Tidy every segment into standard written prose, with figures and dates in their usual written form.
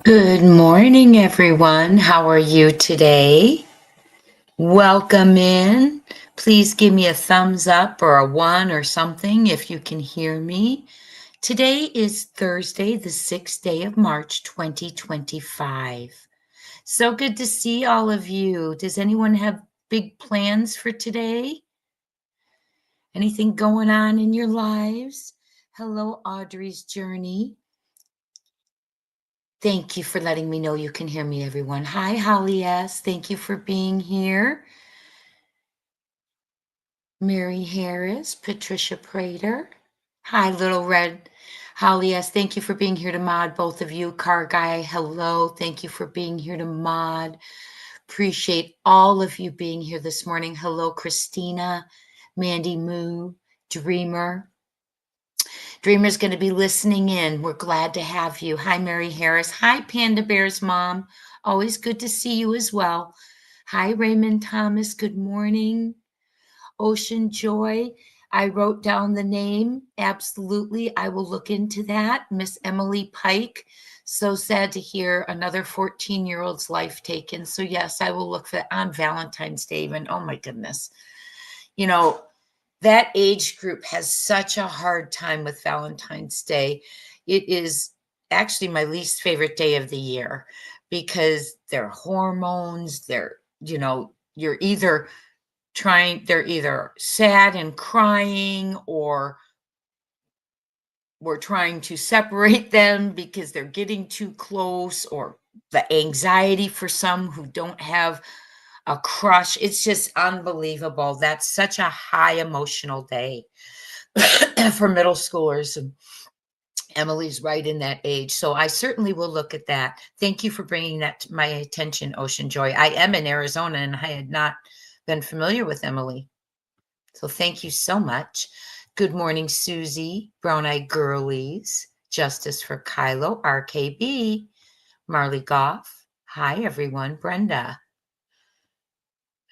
Good morning, everyone. How are you today? Welcome in. Please give me a thumbs up or a one or something if you can hear me. Today is Thursday, the 6th day of March, 2025. So good to see all of you. Does anyone have big plans for today? Anything going on in your lives? Hello, Audrey's Journey. Thank you for letting me know you can hear me, everyone. Hi, Holly S. Thank you for being here. Mary Harris, Patricia Prater. Hi, Little Red. Holly S. Thank you for being here to mod, both of you. Car Guy, hello. Thank you for being here to mod. Appreciate all of you being here this morning. Hello, Christina, Mandy Moo, Dreamer. Dreamer's going to be listening in. We're glad to have you. Hi, Mary Harris. Hi, Panda Bear's mom. Always good to see you as well. Hi, Raymond Thomas. Good morning. Ocean Joy. I wrote down the name. Absolutely. I will look into that. Miss Emily Pike. So sad to hear another 14-year-old's life taken. So yes, I will look for that on Valentine's Day even. Oh my goodness. You know, that age group has such a hard time with Valentine's Day. It is actually my least favorite day of the year because their hormones, you're either they're either sad and crying, or we're trying to separate them because they're getting too close, or the anxiety for some who don't have a crush. It's just unbelievable. That's such a high emotional day for middle schoolers. And Emily's right in that age. So I certainly will look at that. Thank you for bringing that to my attention, Ocean Joy. I am in Arizona and I had not been familiar with Emily. So thank you so much. Good morning, Susie, Brown Eyed Girlies, Justice for Kylo, RKB, Marley Goff. Hi, everyone. Brenda.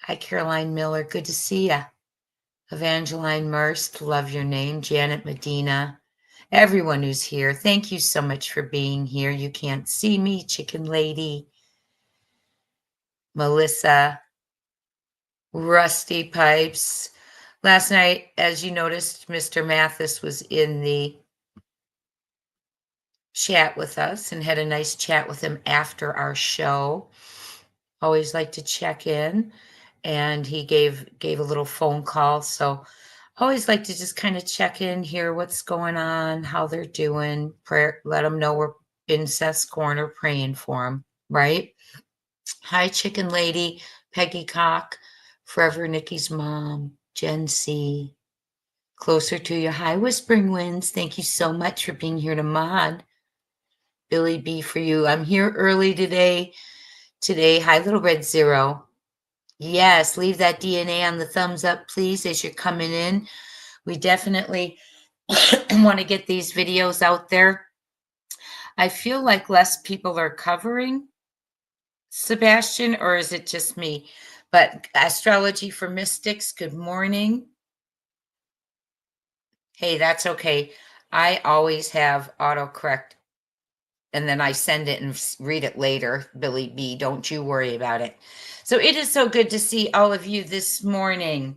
Hi, Caroline Miller. Good to see ya. Evangeline Merst, love your name. Janet Medina. Everyone who's here, thank you so much for being here. You can't see me, Chicken Lady. Melissa. Rusty Pipes. Last night, as you noticed, Mr. Mathis was in the chat with us and had a nice chat with him after our show. Always like to check in, and he gave a little phone call. So always like to just kind of check in, hear what's going on, how they're doing, let them know we're in Seth's corner praying for them, right? Hi, Chicken Lady, Peggy Cock, Forever Nikki's mom, Jen C. Closer to your high whispering winds. Thank you so much for being here to mod. Billy B for you. I'm here early today. Hi, Little Red Zero. Yes, leave that DNA on the thumbs up, please, as you're coming in. We definitely want to get these videos out there. I feel like less people are covering Sebastian, or is it just me? But Astrology for Mystics, good morning. Hey, that's okay. I always have autocorrect, and then I send it and read it later. Billy B, don't you worry about it. So it is so good to see all of you this morning.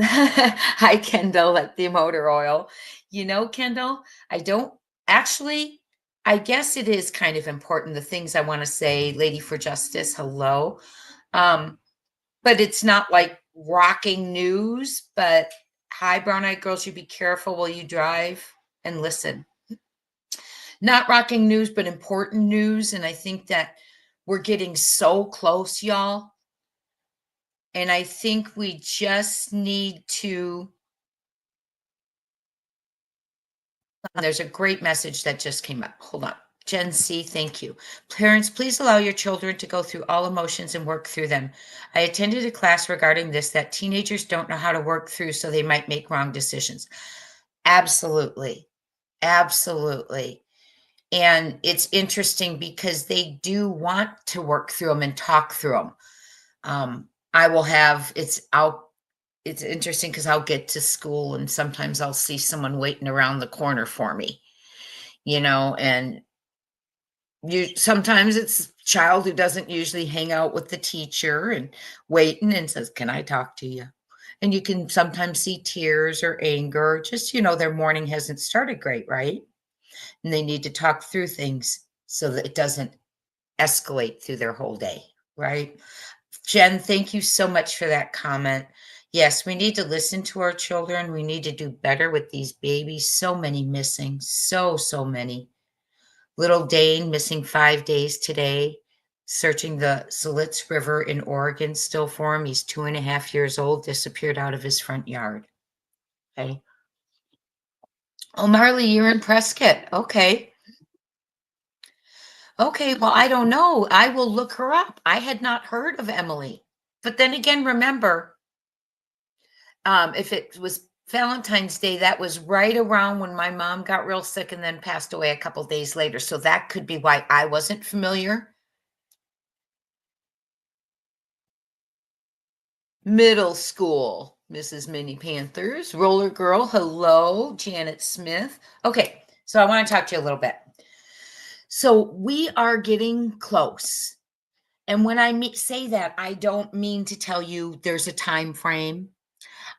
Hi, Kendall at the motor oil. You know, Kendall, I don't actually, I guess it is kind of important, the things I want to say. Lady for Justice, hello. But it's not like rocking news. But hi, Brown Eyed Girls, you be careful while you drive and listen. Not rocking news, but important news. And I think that we're getting so close, y'all. And I think we just need to. There's a great message that just came up. Hold on. Jen C, thank you. Parents, please allow your children to go through all emotions and work through them. I attended a class regarding this, that teenagers don't know how to work through, so they might make wrong decisions. Absolutely. Absolutely. And it's interesting because they do want to work through them and talk through them. I will have, it's interesting because I'll get to school and sometimes I'll see someone waiting around the corner for me, and Sometimes it's a child who doesn't usually hang out with the teacher and waiting and says, "Can I talk to you?" And you can sometimes see tears or anger, just, their morning hasn't started great, right? And they need to talk through things so that it doesn't escalate through their whole day, right? Jen, thank you so much for that comment. Yes, we need to listen to our children. We need to do better with these babies. So many missing, so many. Little Dane missing 5 days today, searching the Solitz River in Oregon still for him. He's 2.5 years old, disappeared out of his front yard. Okay. Oh, Marley, you're in Prescott. Okay. Okay, well, I don't know. I will look her up. I had not heard of Emily. But then again, remember, if it was Valentine's Day, that was right around when my mom got real sick and then passed away a couple days later. So that could be why I wasn't familiar. Middle school, Mrs. Mini Panthers, Roller Girl, hello, Janet Smith. Okay, so I want to talk to you a little bit. So we are getting close. And when I say that, I don't mean to tell you there's a time frame.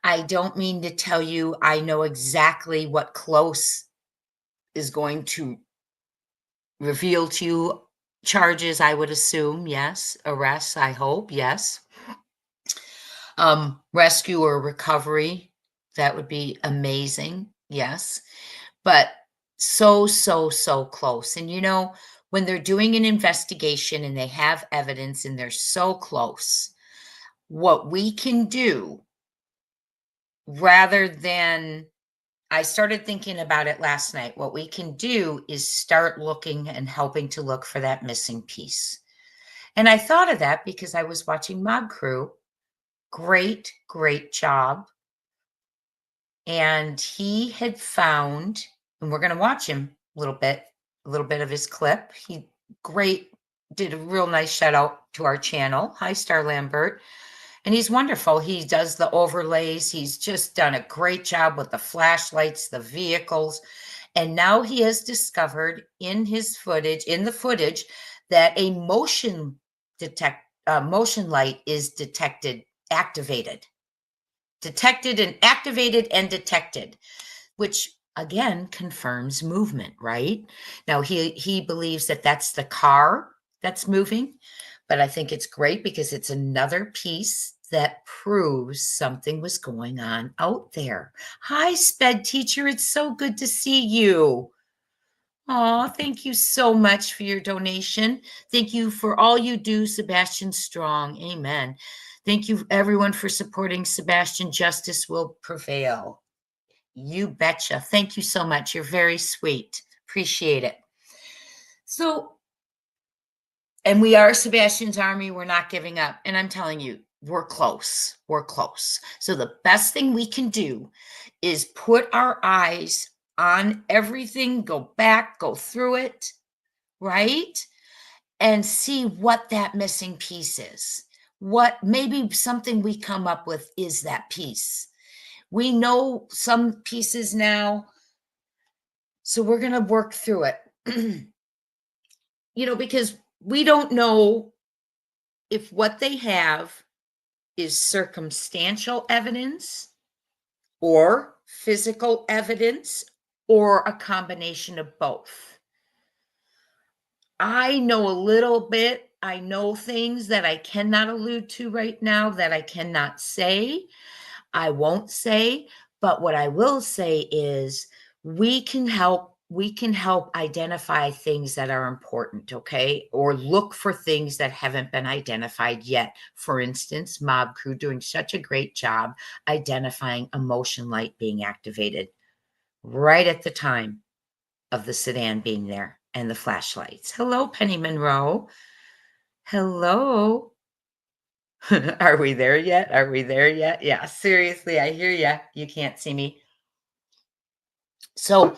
I don't mean to tell you I know exactly what close is going to reveal to you. Charges, I would assume, yes. Arrests, I hope, yes. Rescue or recovery, that would be amazing, yes. But so close. And when they're doing an investigation and they have evidence and they're so close, what we can do rather than, I started thinking about it last night, what we can do is start looking and helping to look for that missing piece. And I thought of that because I was watching Mob Crew. Great job. And he had found, and we're going to watch him a little bit of his clip. He did a real nice shout out to our channel. Hi, Star Lambert. And he's wonderful. He does the overlays. He's just done a great job with the flashlights, the vehicles. And now he has discovered in the footage, that a motion light is activated and activated and detected, which again confirms movement, right? Now he believes that that's the car that's moving, but I think it's great because it's another piece that proves something was going on out there. Hi, Sped Teacher. It's so good to see you. Oh, thank you so much for your donation. Thank you for all you do, Sebastian Strong. Amen. Thank you, everyone, for supporting Sebastian. Justice will prevail. You betcha. Thank you so much. You're very sweet. Appreciate it. So, and we are Sebastian's army. We're not giving up. And I'm telling you, we're close. We're close. So the best thing we can do is put our eyes on everything, go back, go through it, right? And see what that missing piece is. What maybe something we come up with is that piece. We know some pieces now, so we're going to work through it. Because we don't know if what they have is circumstantial evidence or physical evidence or a combination of both. I know a little bit. I know things that I cannot allude to right now, that I cannot say. I won't say, but what I will say is we can help identify things that are important, okay? Or look for things that haven't been identified yet. For instance, Mob Crew doing such a great job identifying a motion light being activated right at the time of the sedan being there and the flashlights. Hello, Penny Monroe. Hello. Are we there yet? Are we there yet? Yeah, seriously, I hear you. You can't see me. So,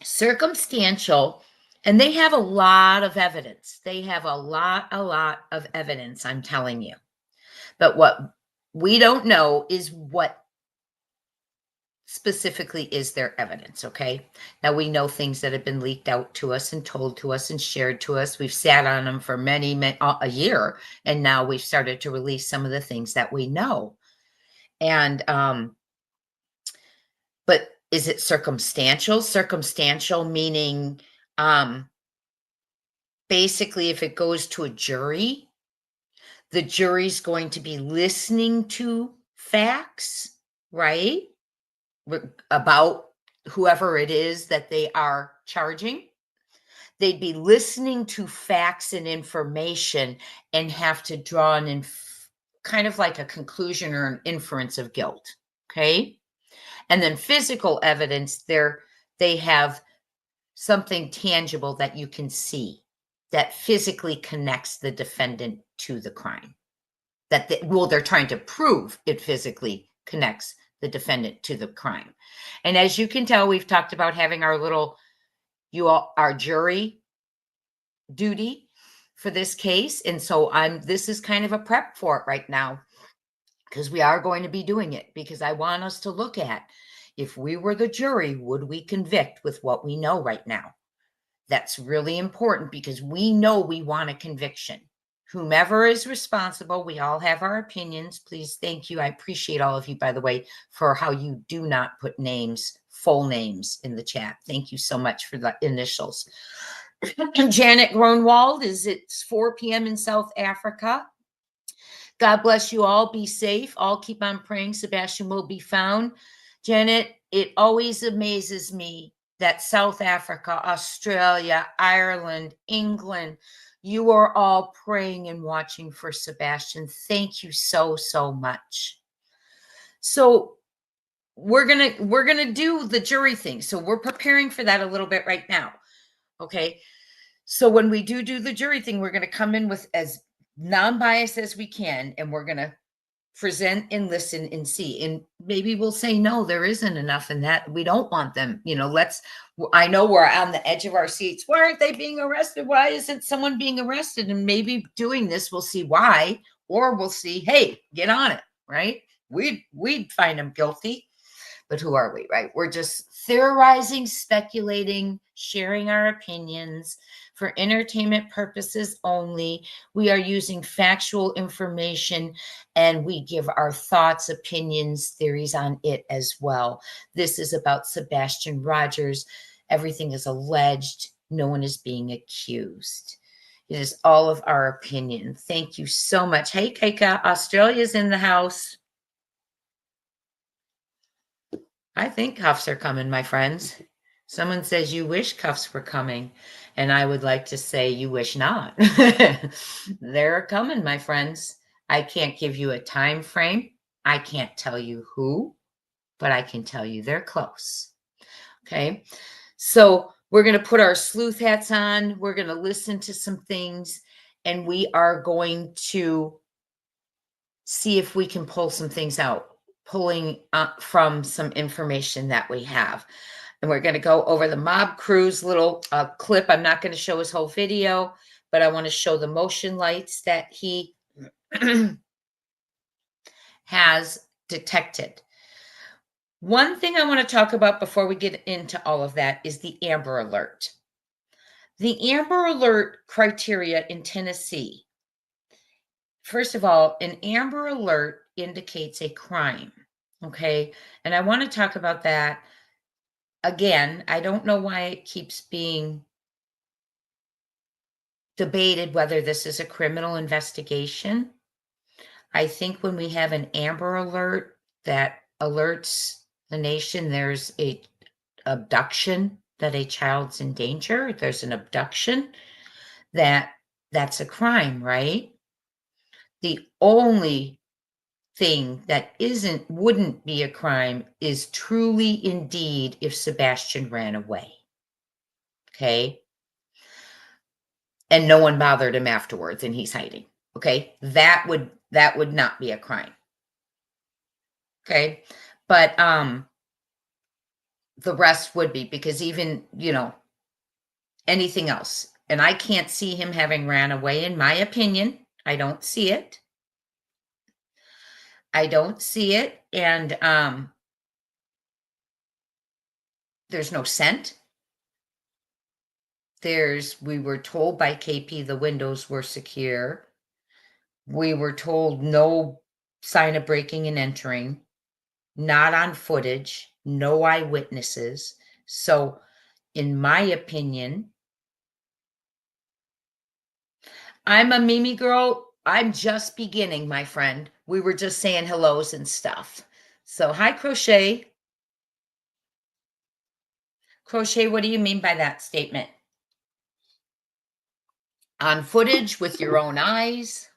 circumstantial, and they have a lot of evidence. They have a lot of evidence, I'm telling you. But what we don't know is what specifically is there evidence, okay? Now we know things that have been leaked out to us and told to us and shared to us. We've sat on them for a year, and now we've started to release some of the things that we know. And but is it circumstantial? Circumstantial meaning basically if it goes to a jury, the jury's going to be listening to facts, right? About whoever it is that they are charging. They'd be listening to facts and information and have to draw kind of like a conclusion or an inference of guilt. Okay. And then physical evidence, they have something tangible that you can see that physically connects the defendant to the crime. They're trying to prove it physically connects the defendant to the crime. And as you can tell, we've talked about having our jury duty for this case. And so this is kind of a prep for it right now, because we are going to be doing it, because I want us to look at, if we were the jury, would we convict with what we know right now? That's really important, because we know we want a conviction. Whomever is responsible, we all have our opinions. Please, thank you. I appreciate all of you, by the way, for how you do not put names, full names in the chat. Thank you so much for the initials. Janet Gronwald, it's 4 p.m. in South Africa. God bless you all. Be safe. All keep on praying. Sebastian will be found. Janet, it always amazes me that South Africa, Australia, Ireland, England, you are all praying and watching for Sebastian. Thank you so, so much. So we're gonna do the jury thing. So we're preparing for that a little bit right now. Okay. So when we do the jury thing, we're going to come in with as non-biased as we can, and we're going to present and listen and see. And maybe we'll say, no, there isn't enough in that. We don't want them. I know we're on the edge of our seats. Why aren't they being arrested? Why isn't someone being arrested? And maybe doing this, we'll see why, or we'll see, hey, get on it, right? We'd find them guilty. But who are we, right? We're just theorizing, speculating, sharing our opinions for entertainment purposes only. We are using factual information, and we give our thoughts, opinions, theories on it as well. This is about Sebastian Rogers. Everything is alleged. No one is being accused. It is all of our opinion. Thank you so much. Hey, Keika, Australia's in the house. I think cuffs are coming, my friends. Someone says you wish cuffs were coming, and I would like to say you wish not. They're coming, my friends. I can't give you a time frame. I can't tell you who, but I can tell you they're close. Okay, so we're going to put our sleuth hats on. We're going to listen to some things, and we are going to see if we can pull some things out. Pulling up from some information that we have. And we're going to go over the Mob Crew's little clip. I'm not going to show his whole video, but I want to show the motion lights that he has detected. One thing I want to talk about before we get into all of that is the Amber Alert. The Amber Alert criteria in Tennessee. First of all, an Amber Alert indicates a crime. Okay. And I want to talk about that again. I don't know why it keeps being debated whether this is a criminal investigation. I think when we have an Amber Alert that alerts the nation there's a abduction, that a child's in danger, there's an abduction, that's a crime, right? The only thing that wouldn't be a crime is truly indeed if Sebastian ran away. Okay. And no one bothered him afterwards and he's hiding. Okay. That would not be a crime. Okay. But the rest would be, because even, anything else. And I can't see him having ran away, in my opinion. I don't see it. I don't see it. And There's no scent. We were told by KP the windows were secure. We were told no sign of breaking and entering, not on footage, no eyewitnesses. So, in my opinion, I'm a Mimi girl. I'm just beginning, my friend. We were just saying hellos and stuff. So, hi, Crochet. Crochet, what do you mean by that statement? On footage with your own eyes?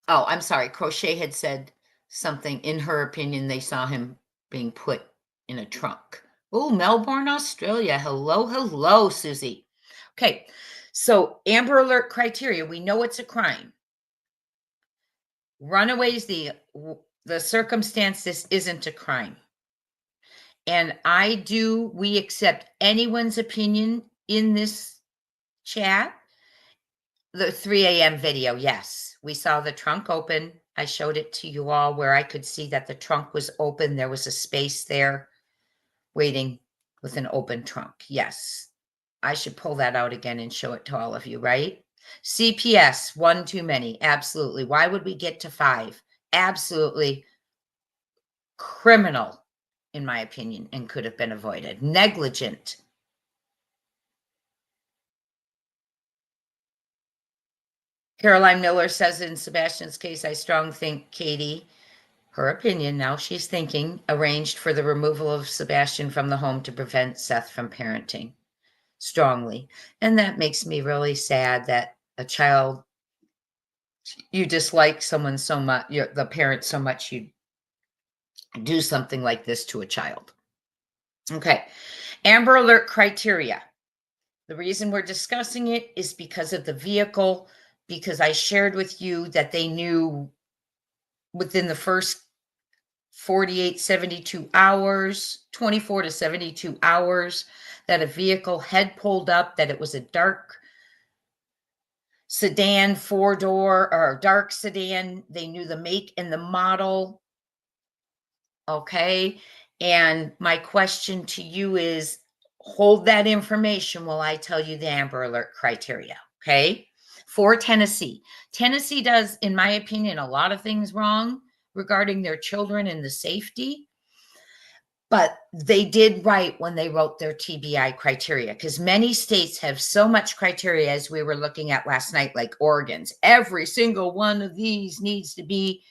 Oh, I'm sorry. Crochet had said something. In her opinion, they saw him being put in a trunk. Oh, Melbourne, Australia. Hello, hello, Susie. Okay, so Amber Alert criteria. We know it's a crime. Runaways, the circumstance, this isn't a crime. And we accept anyone's opinion in this chat. The 3 a.m. video, yes. We saw the trunk open. I showed it to you all where I could see that the trunk was open. There was a space there waiting with an open trunk. Yes. I should pull that out again and show it to all of you, right? CPS, one too many. Absolutely. Why would we get to 5? Absolutely criminal, in my opinion, and could have been avoided. Negligent. Caroline Miller says in Sebastian's case, I strongly think Katie, her opinion, now she's thinking, arranged for the removal of Sebastian from the home to prevent Seth from parenting strongly. And that makes me really sad that a child, you dislike someone so much, the parent so much, you do something like this to a child. Okay. Amber Alert criteria. The reason we're discussing it is because of the vehicle, because I shared with you that they knew within the first 48, 72 hours, 24 to 72 hours, that a vehicle had pulled up, that it was a dark sedan, 4-door, or dark sedan. They knew the make and the model. Okay. And my question to you is, hold that information while I tell you the Amber Alert criteria. Okay. For Tennessee. Tennessee does, in my opinion, a lot of things wrong regarding their children and the safety. But they did right when they wrote their TBI criteria, because many states have so much criteria, as we were looking at last night, like Oregon's. Every single one of these needs to be,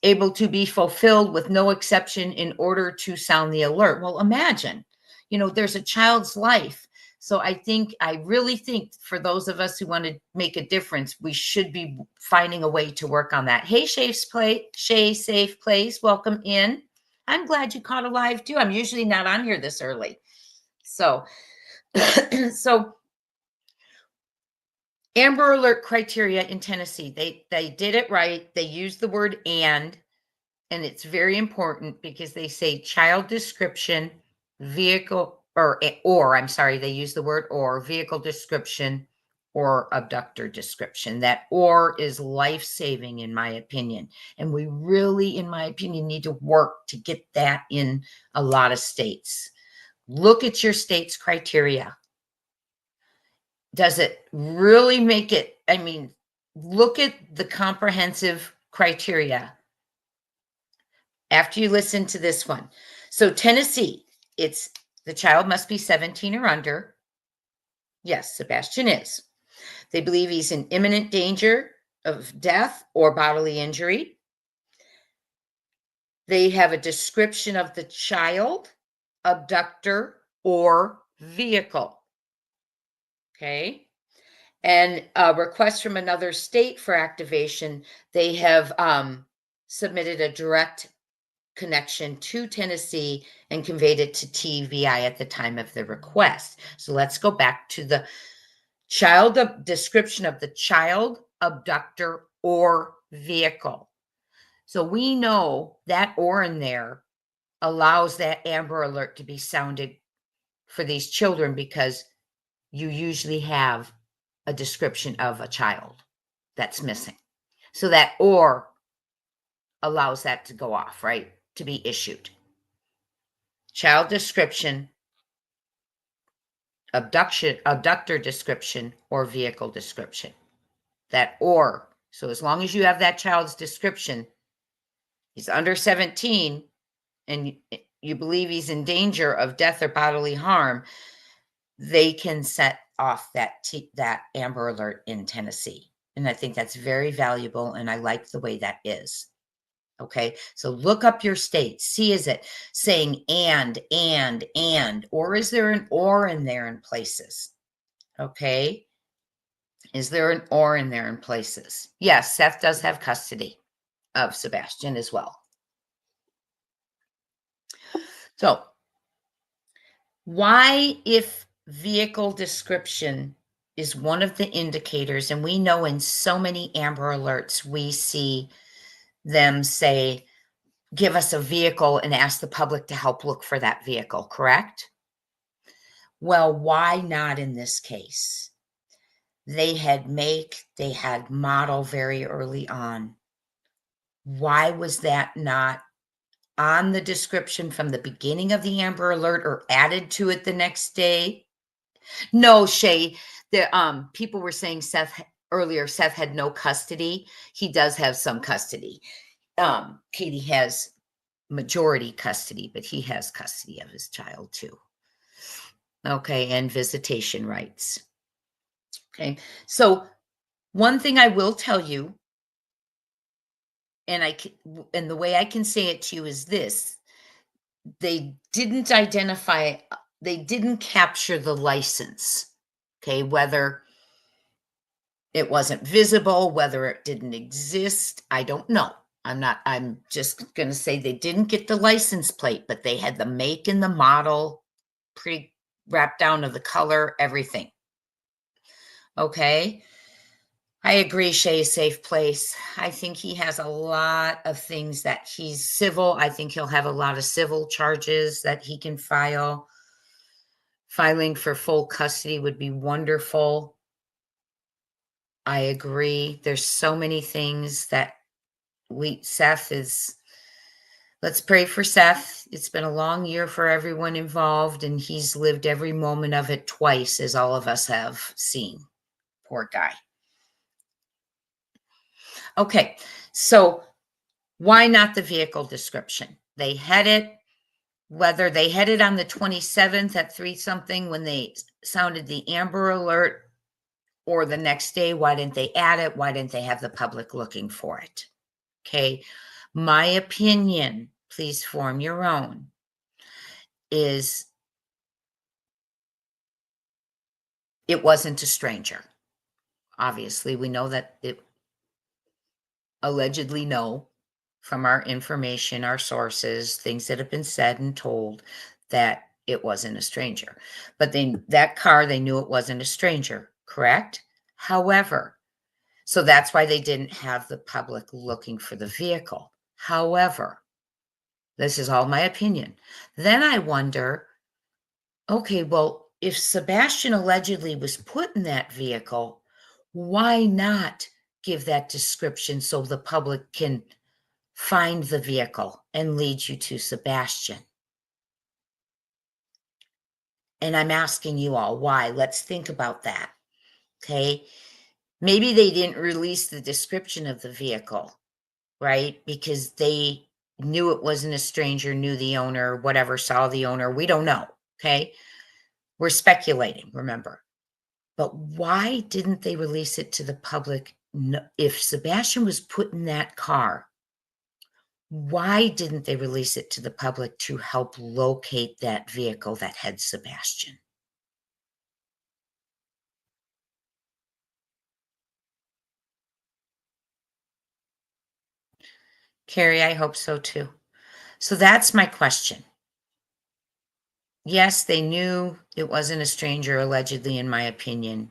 able to be fulfilled with no exception in order to sound the alert. Well, imagine, there's a child's life. So I really think for those of us who want to make a difference, we should be finding a way to work on that. Hey, Shay Safe Place, welcome in. I'm glad you caught a live too. I'm usually not on here this early. So, so Amber Alert criteria in Tennessee, they did it right. They used the word and it's very important because they say child description, vehicle, or I'm sorry, they use the word or, vehicle description, or abductor description. That or is life-saving, in my opinion. And we really, in my opinion, need to work to get that in a lot of states. Look at your state's criteria. Does it really make it? I mean, look at the comprehensive criteria after you listen to this one. So Tennessee, it's the child must be 17 or under. Yes, Sebastian is. They believe he's in imminent danger of death or bodily injury. They have a description of the child, abductor, or vehicle. Okay. And a request from another state for activation. They have submitted a direct connection to Tennessee and conveyed it to TVI at the time of the request. So let's go back to the description of the child, abductor, or vehicle. So we know that or in there allows that Amber Alert to be sounded for these children, because you usually have a description of a child that's missing. So that or allows that to go off, right? to be issued. Child description, abductor description, or vehicle description. That or. So as long as you have that child's description, he's under 17, and you believe he's in danger of death or bodily harm, they can set off that Amber Alert in Tennessee. And I think that's very valuable, and I like the way that is. Okay, so look up your state. See, is it saying and, or is there an or in there in places? Okay, is there an or in there in places? Yes, Seth does have custody of Sebastian as well. So why, if vehicle description is one of the indicators, and we know in so many Amber Alerts, we see them say, give us a vehicle and ask the public to help look for that vehicle, correct? Well, why not in this case? They had make, they had model very early on. Why was that not on the description from the beginning of the Amber Alert or added to it the next day? No, Shay, the people were saying Seth earlier, Seth had no custody. He does have some custody. Katie has majority custody, but he has custody of his child too. Okay, and visitation rights. Okay, so one thing I will tell you, and the way I can say it to you is this: they didn't identify, they didn't capture the license. Okay, whether it wasn't visible, whether it didn't exist, I don't know. I'm just going to say they didn't get the license plate, but they had the make and the model pretty wrapped down to the color, everything. Okay. I agree, Shay, safe place. I think he has a lot of things that he's civil. I think he'll have a lot of civil charges that he can file. Filing for full custody would be wonderful. I agree. There's so many things that Seth is, let's pray for Seth. It's been a long year for everyone involved, and he's lived every moment of it twice, as all of us have seen. Poor guy. Okay, so why not the vehicle description? They had it, whether they had it on the 27th at 3-something when they sounded the Amber Alert, or the next day. Why didn't they add it? Why didn't they have the public looking for it? Okay, my opinion, please form your own, is it wasn't a stranger. Obviously, we know that it allegedly know from our information, our sources, things that have been said and told, that it wasn't a stranger. But that car, they knew it wasn't a stranger, correct? However, so that's why they didn't have the public looking for the vehicle. However, this is all my opinion. Then I wonder, okay, well, if Sebastian allegedly was put in that vehicle, why not give that description so the public can find the vehicle and lead you to Sebastian? And I'm asking you all why. Let's think about that. Okay. Maybe they didn't release the description of the vehicle, right? Because they knew it wasn't a stranger, knew the owner, whatever, saw the owner. We don't know. Okay. We're speculating, remember. But why didn't they release it to the public? If Sebastian was put in that car, why didn't they release it to the public to help locate that vehicle that had Sebastian? Carrie, I hope so too. So that's my question. Yes, they knew it wasn't a stranger, allegedly, in my opinion.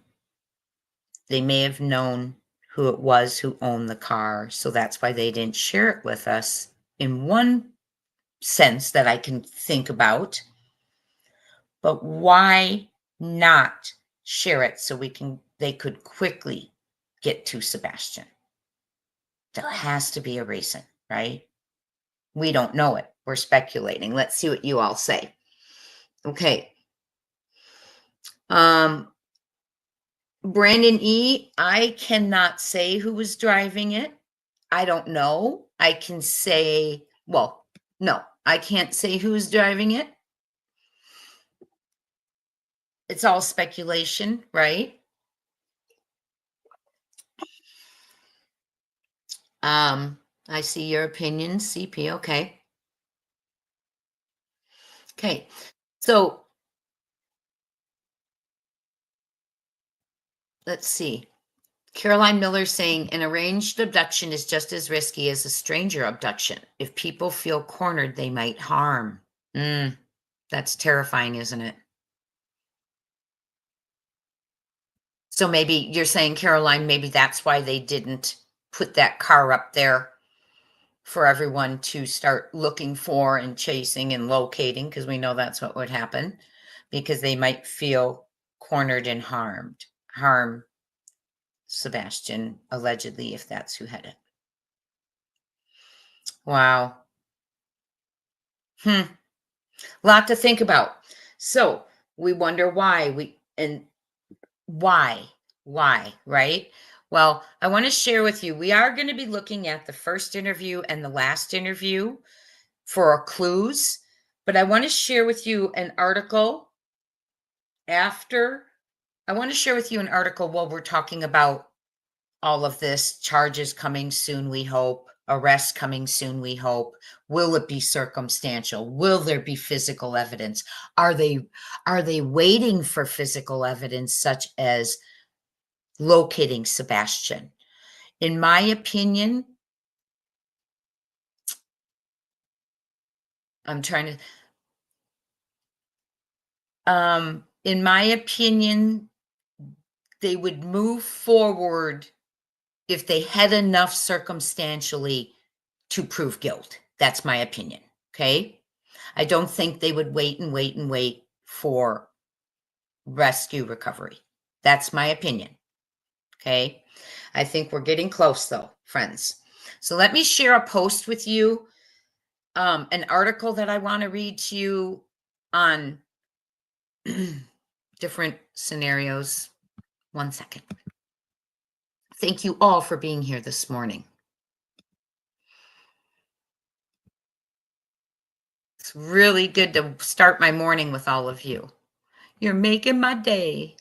They may have known who it was who owned the car, so that's why they didn't share it with us in one sense that I can think about. But why not share it so they could quickly get to Sebastian? There has to be a reason, right? We don't know it. We're speculating. Let's see what you all say. Okay. Brandon E., I cannot say who was driving it. I don't know. I can say, well, no, I can't say who's driving it. It's all speculation, right? I see your opinion, CP. Okay. Okay. So let's see. Caroline Miller saying an arranged abduction is just as risky as a stranger abduction. If people feel cornered, they might harm. That's terrifying, isn't it? So maybe you're saying, Caroline, maybe that's why they didn't put that car up there for everyone to start looking for and chasing and locating, because we know that's what would happen, because they might feel cornered and harm Sebastian, allegedly, if that's who had it. Wow. Lot to think about. So we wonder why why, right? Well, I want to share with you, we are going to be looking at the first interview and the last interview for our clues, but I want to share with you an article while we're talking about all of this, charges coming soon, we hope, arrests coming soon, we hope. Will it be circumstantial? Will there be physical evidence? Are they waiting for physical evidence such as locating Sebastian? In my opinion, in my opinion, they would move forward if they had enough circumstantially to prove guilt. That's my opinion. Okay. I don't think they would wait for rescue recovery. That's my opinion. Okay. I think we're getting close though, friends. So let me share a post with you, an article that I want to read to you on different scenarios. 1 second. Thank you all for being here this morning. It's really good to start my morning with all of you. You're making my day.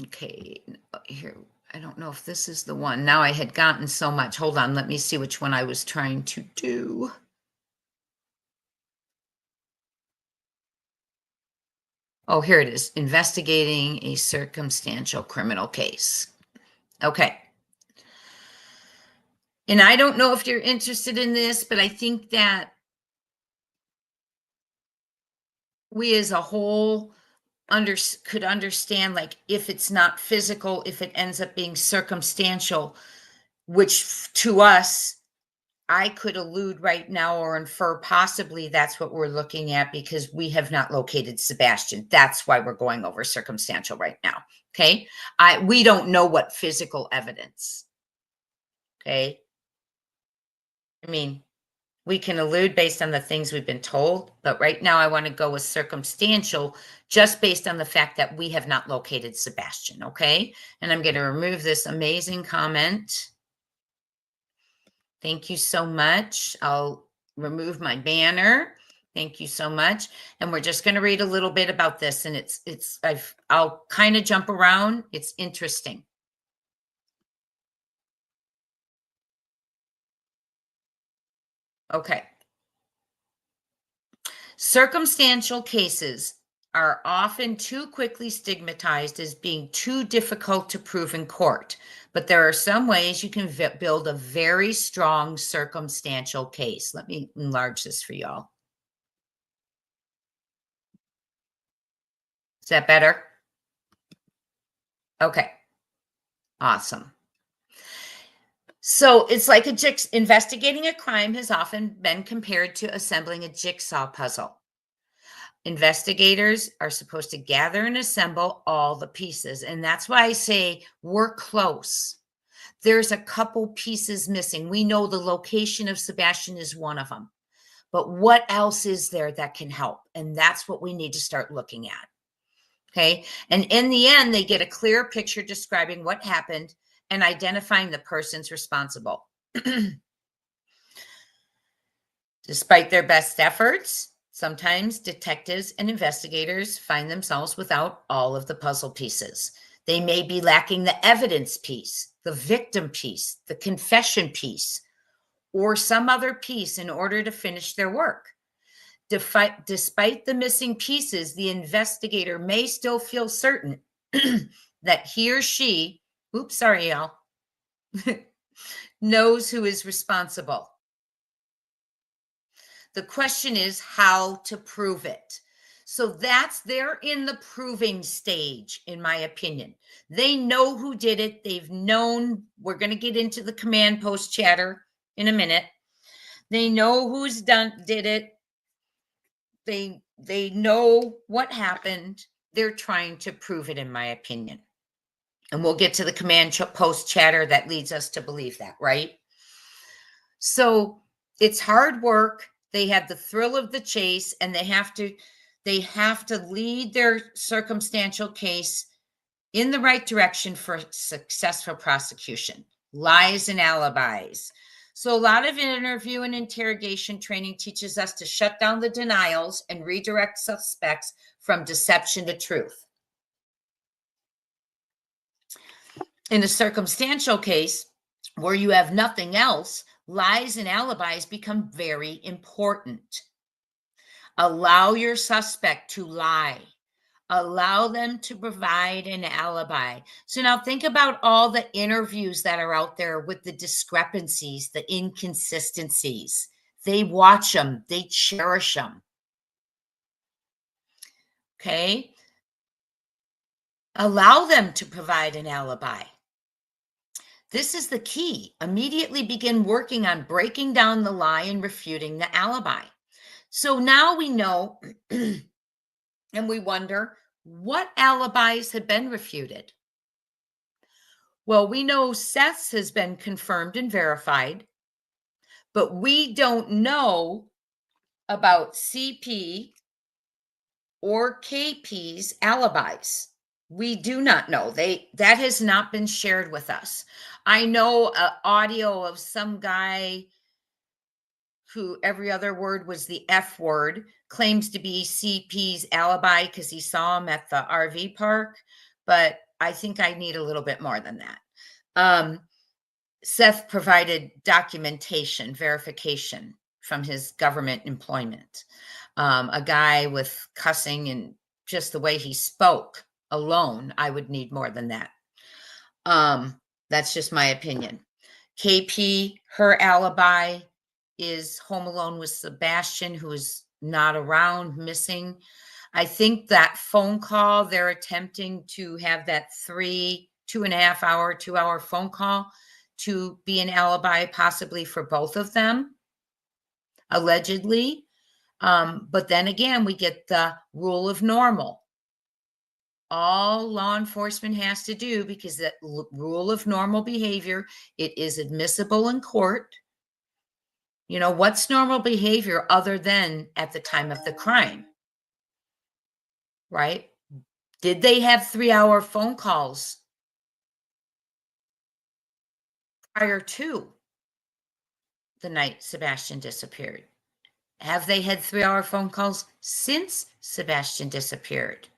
Okay, here, I don't know if this is the one. Now I had gotten so much. Hold on, let me see which one I was trying to do. Oh, here it is. Investigating a circumstantial criminal case. Okay. And I don't know if you're interested in this, but I think that we as a whole could understand, like, if it's not physical, if it ends up being circumstantial, which to us, I could allude right now or infer possibly that's what we're looking at, because we have not located Sebastian. That's why we're going over circumstantial right now. Okay. We don't know what physical evidence. Okay. I mean, we can allude based on the things we've been told, but right now I want to go with circumstantial just based on the fact that we have not located Sebastian. Okay. And I'm going to remove this amazing comment. Thank you so much. I'll remove my banner. Thank you so much. And we're just going to read a little bit about this, and I'll kind of jump around. It's interesting. Okay. Circumstantial cases are often too quickly stigmatized as being too difficult to prove in court, but there are some ways you can build a very strong circumstantial case. Let me enlarge this for y'all. Is that better? Okay. Awesome. So it's like investigating a crime has often been compared to assembling a jigsaw puzzle. Investigators are supposed to gather and assemble all the pieces. And that's why I say we're close. there's a couple pieces missing. We know the location of Sebastian is one of them, but what else is there that can help? And that's what we need to start looking at. Okay. And in the end, they get a clear picture describing what happened and identifying the persons responsible. Despite their best efforts, sometimes detectives and investigators find themselves without all of the puzzle pieces. They may be lacking the evidence piece, the victim piece, the confession piece, or some other piece in order to finish their work. Despite the missing pieces, the investigator may still feel certain that he or she, oops, sorry, y'all, knows who is responsible. The question is how to prove it. So they're in the proving stage, in my opinion. They know who did it. They've known, we're going to get into the command post chatter in a minute. They know who's did it. They know what happened. They're trying to prove it, in my opinion. And we'll get to the command post chatter that leads us to believe that, right? So it's hard work. They have the thrill of the chase, and they have to lead their circumstantial case in the right direction for successful prosecution. Lies and alibis. So a lot of interview and interrogation training teaches us to shut down the denials and redirect suspects from deception to truth. In a circumstantial case where you have nothing else, lies and alibis become very important. Allow your suspect to lie. Allow them to provide an alibi. So now think about all the interviews that are out there with the discrepancies, the inconsistencies. They watch them, they cherish them. Okay? Allow them to provide an alibi. This is the key. Immediately begin working on breaking down the lie and refuting the alibi. So now we know, and we wonder, what alibis have been refuted? Well, we know Seth's has been confirmed and verified, but we don't know about CP or KP's alibis. We do not know. That has not been shared with us. I know audio of some guy who every other word was the F word, claims to be CP's alibi because he saw him at the RV park, but I think I need a little bit more than that. Seth provided documentation, verification from his government employment. A guy with cussing and just the way he spoke alone, I would need more than that. That's just my opinion. KP, her alibi is home alone with Sebastian, who is not around, missing. I think that phone call, they're attempting to have that 2.5 hour, 2-hour phone call to be an alibi, possibly for both of them, allegedly. But then again, we get the rule of normal. All law enforcement has to do, because that rule of normal behavior, it is admissible in court. You know, what's normal behavior other than at the time of the crime, right? Did they have 3-hour phone calls prior to the night Sebastian disappeared? Have they had 3-hour phone calls since Sebastian disappeared?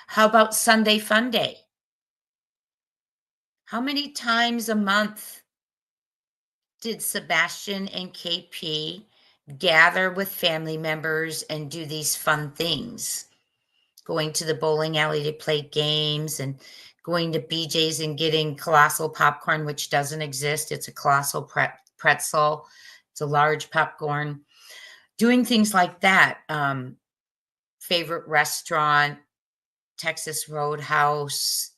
How about Sunday Fun Day? How many times a month did Sebastian and KP gather with family members and do these fun things? Going to the bowling alley to play games, and going to BJ's and getting colossal popcorn, which doesn't exist. It's a colossal pretzel. It's a large popcorn. Doing things like that. Favorite restaurant, Texas Roadhouse.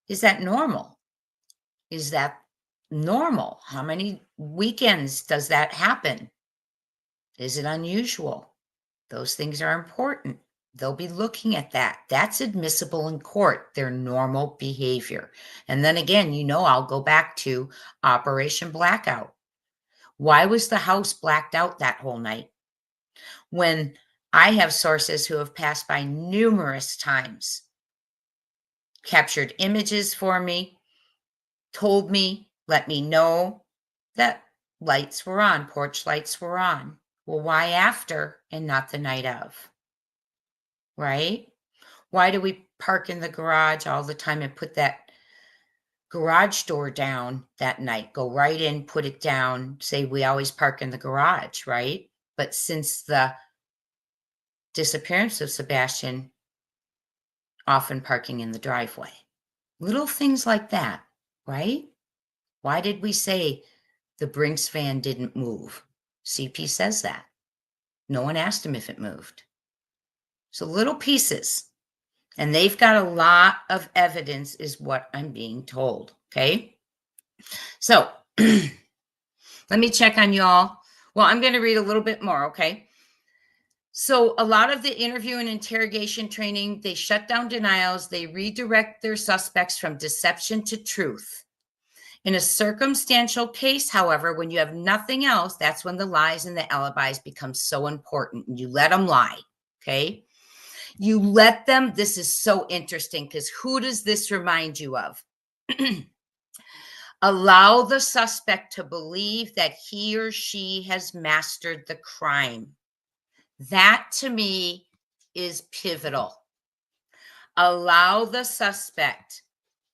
Is that normal? Is that normal? How many weekends does that happen? Is it unusual? Those things are important. They'll be looking at that. That's admissible in court, their normal behavior. And then again, I'll go back to Operation Blackout. Why was the house blacked out that whole night? When I have sources who have passed by numerous times, captured images for me, told me, let me know that lights were on, porch lights were on. Well, why after and not the night of? Right? Why do we park in the garage all the time and put that garage door down that night? Go right in, put it down, say we always park in the garage, right? But since the disappearance of Sebastian, often parking in the driveway. Little things like that, right? Why did we say the Brinks van didn't move? CP says that. No one asked him if it moved. So little pieces. And they've got a lot of evidence is what I'm being told, okay? So let me check on y'all. Well, I'm going to read a little bit more, okay? So a lot of the interview and interrogation training, they shut down denials. They redirect their suspects from deception to truth. In a circumstantial case, however, when you have nothing else, that's when the lies and the alibis become so important. And you let them lie, okay? You let them. This is so interesting because who does this remind you of? Allow the suspect to believe that he or she has mastered the crime. That to me is pivotal. Allow the suspect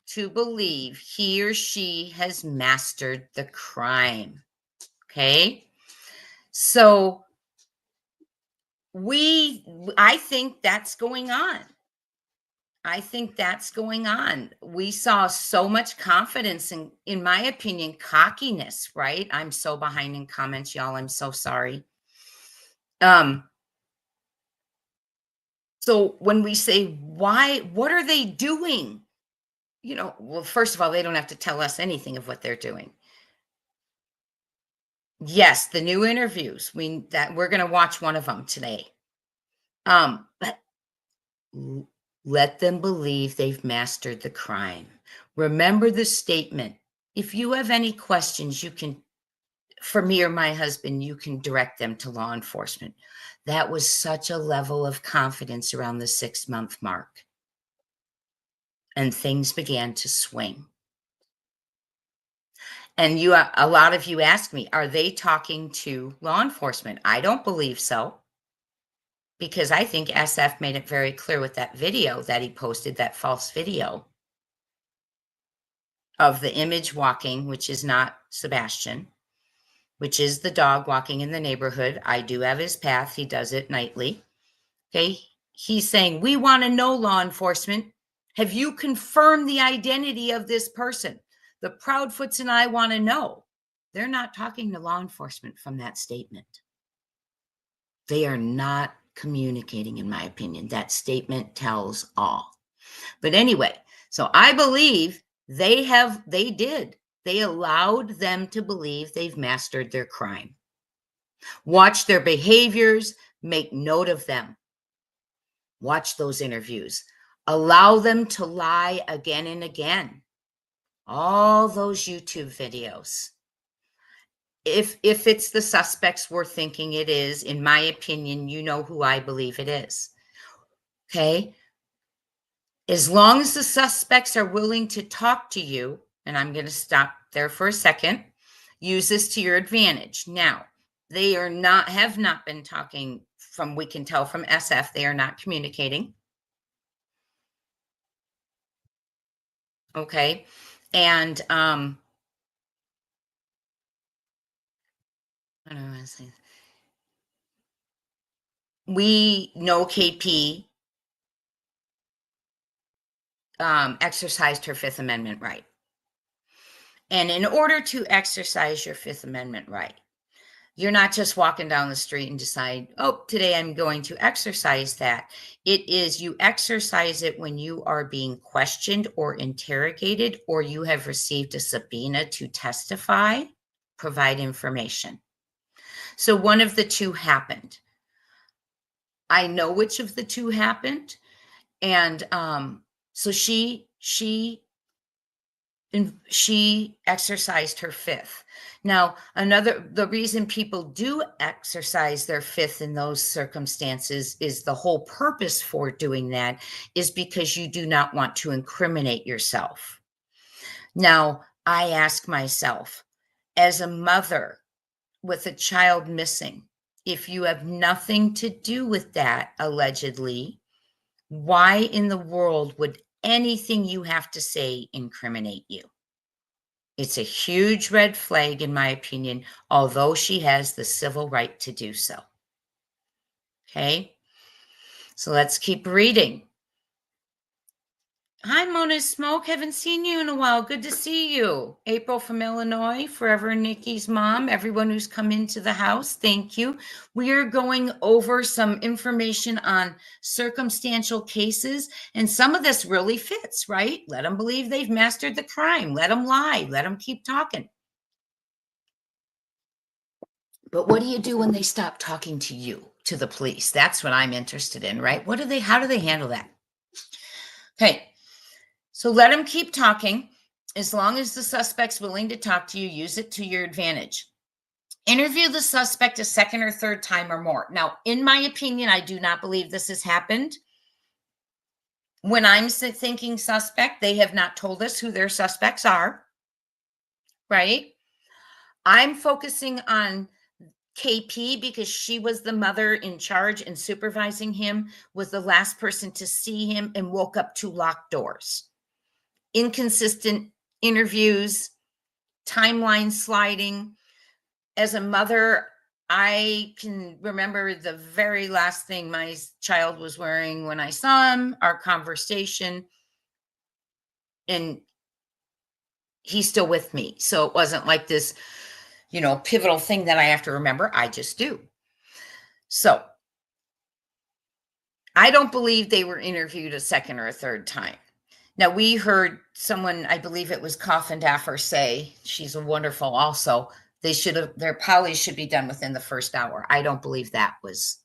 to believe he or she has mastered the crime. Okay? So I think that's going on. I think that's going on. We saw so much confidence in my opinion, cockiness, right? I'm so behind in comments, y'all. I'm so sorry. So when we say, what are they doing? Well, first of all, they don't have to tell us anything of what they're doing. Yes, the new interviews, we're going to watch one of them today. But let them believe they've mastered the crime. Remember the statement. If you have any questions, you can, for me or my husband, you can direct them to law enforcement. That was such a level of confidence around the 6-month mark. And things began to swing. And a lot of you asked me, are they talking to law enforcement? I don't believe so. Because I think SF made it very clear with that video that he posted, that false video of the image walking, which is not Sebastian, which is the dog walking in the neighborhood. I do have his path. He does it nightly. Okay. He's saying, we want to know, law enforcement, have you confirmed the identity of this person? The Proudfoots and I want to know. They're not talking to law enforcement from that statement. They are not communicating, in my opinion. That statement tells all. But anyway, so I believe they did. They allowed them to believe they've mastered their crime. Watch their behaviors, make note of them. Watch those interviews. Allow them to lie again and again. All those YouTube videos. If it's the suspects we're thinking it is, in my opinion, you know who I believe it is. Okay? As long as the suspects are willing to talk to you, and I'm going to stop there for a second, use this to your advantage. Now, they have not been talking from, we can tell from SF, they are not communicating. Okay. And, I don't know what to say. We know KP exercised her Fifth Amendment right. And in order to exercise your Fifth Amendment right, you're not just walking down the street and decide, oh, today I'm going to exercise that. It is you exercise it when you are being questioned or interrogated, or you have received a subpoena to testify, provide information. So one of the two happened. I know which of the two happened. And so she exercised her fifth. Now, the reason people do exercise their fifth in those circumstances is the whole purpose for doing that is because you do not want to incriminate yourself. Now, I ask myself, as a mother with a child missing, if you have nothing to do with that, allegedly, why in the world would anything you have to say incriminate you? It's a huge red flag, in my opinion, although she has the civil right to do so. Okay, so let's keep reading. Hi, Mona Smoke. Haven't seen you in a while. Good to see you. April from Illinois, Forever Nikki's mom, everyone who's come into the house, thank you. We are going over some information on circumstantial cases, and some of this really fits, right? Let them believe they've mastered the crime. Let them lie. Let them keep talking. But what do you do when they stop talking to you, to the police? That's what I'm interested in, right? How do they handle that? Okay. So let them keep talking. As long as the suspect's willing to talk to you, use it to your advantage. Interview the suspect a second or third time or more. Now, in my opinion, I do not believe this has happened. When I'm thinking suspect, they have not told us who their suspects are, right? I'm focusing on KP because she was the mother in charge and supervising him, was the last person to see him and woke up to locked doors. Inconsistent interviews, timeline sliding. As a mother, I can remember the very last thing my child was wearing when I saw him, our conversation, and he's still with me. So it wasn't like this, pivotal thing that I have to remember. I just do. So I don't believe they were interviewed a second or a third time. Now, we heard someone, I believe it was Coffindaffer, say, she's a wonderful also, their polys should be done within the first hour. I don't believe that was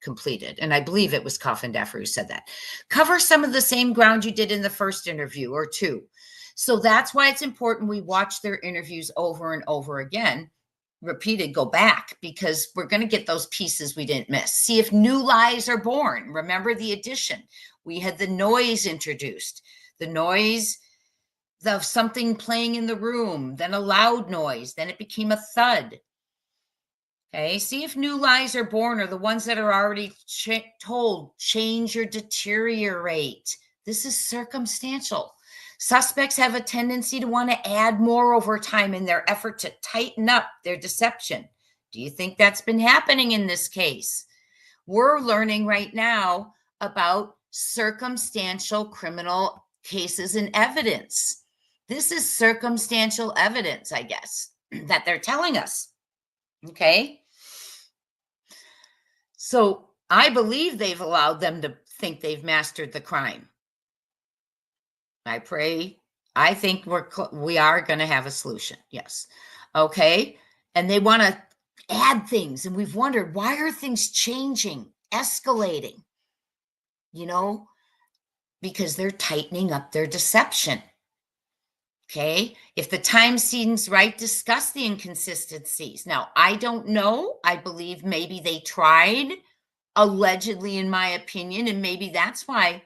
completed. And I believe it was Coffindaffer who said that. Cover some of the same ground you did in the first interview or two. So that's why it's important we watch their interviews over and over again. Repeated, go back, because we're going to get those pieces we didn't miss. See if new lies are born. Remember the addition. We had the noise introduced. The noise of something playing in the room, then a loud noise, then it became a thud. Okay, see if new lies are born or the ones that are already told change or deteriorate. This is circumstantial. Suspects have a tendency to want to add more over time in their effort to tighten up their deception. Do you think that's been happening in this case? We're learning right now about circumstantial criminal cases and evidence. This is circumstantial evidence, I guess, that they're telling us. Okay. So I believe they've allowed them to think they've mastered the crime. I think we are going to have a solution. Yes. Okay. And they want to add things. And we've wondered, why are things changing, escalating? Because they're tightening up their deception. Okay. If the time seems right, discuss the inconsistencies. Now, I don't know. I believe maybe they tried, allegedly, in my opinion, and maybe that's why,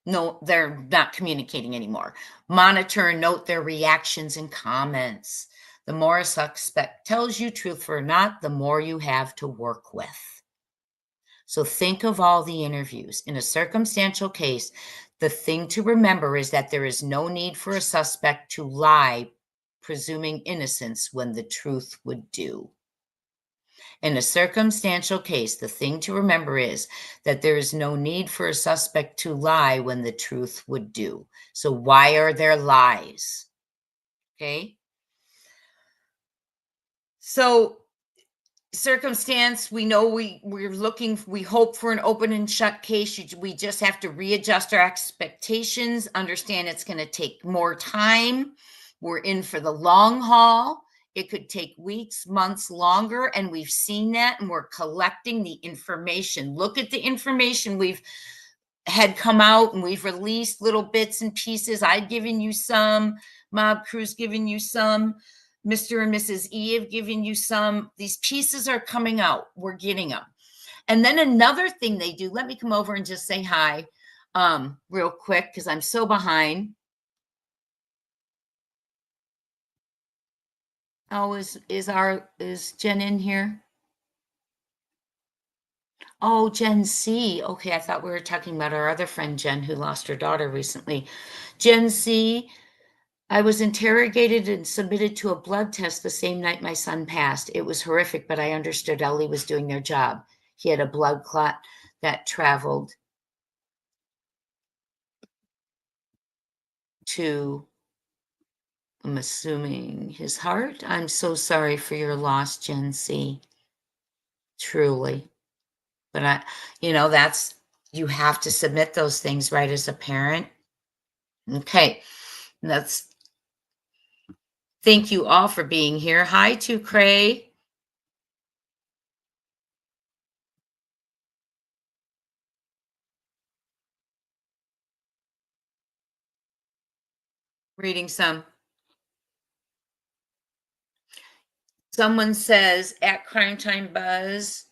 no, they're not communicating anymore. Monitor and note their reactions and comments. The more a suspect tells you truth or not, the more you have to work with. So think of all the interviews. In a circumstantial case, the thing to remember is that there is no need for a suspect to lie, presuming innocence when the truth would do. In a circumstantial case, the thing to remember is that there is no need for a suspect to lie when the truth would do. So why are there lies? Okay. So circumstance, we know we hope for an open and shut case. We just have to readjust our expectations, understand it's going to take more time. We're in for the long haul. It could take weeks, months longer, and we've seen that, and we're collecting the information. Look at the information we've had come out, and we've released little bits and pieces. I've given you some, Mob Crew's given you some, Mr. and Mrs. E have given you some. These pieces are coming out. We're getting them. And then another thing they do, let me come over and just say hi real quick because I'm so behind. Oh, is Jen in here? Oh, Gen C. Okay, I thought we were talking about our other friend Jen who lost her daughter recently. Gen C, I was interrogated and submitted to a blood test the same night my son passed. It was horrific, but I understood Ellie was doing their job. He had a blood clot that traveled to, I'm assuming, his heart. I'm so sorry for your loss, Gen C. Truly. But that's, you have to submit those things, right, as a parent. Okay. Thank you all for being here. Hi to Cray. Reading some. Someone says at Crime Time Buzz,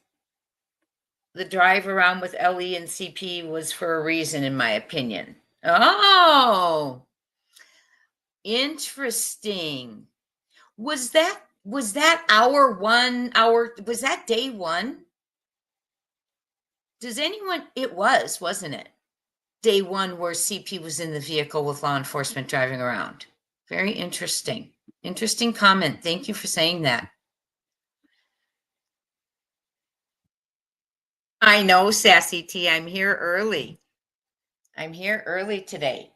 the drive around with Ellie and CP was for a reason, in my opinion. Oh, interesting. Was that was that day one? Does anyone, it was, wasn't it? Day one where CP was in the vehicle with law enforcement driving around. Very interesting. Interesting comment. Thank you for saying that. I know, Sassy T. I'm here early. I'm here early today.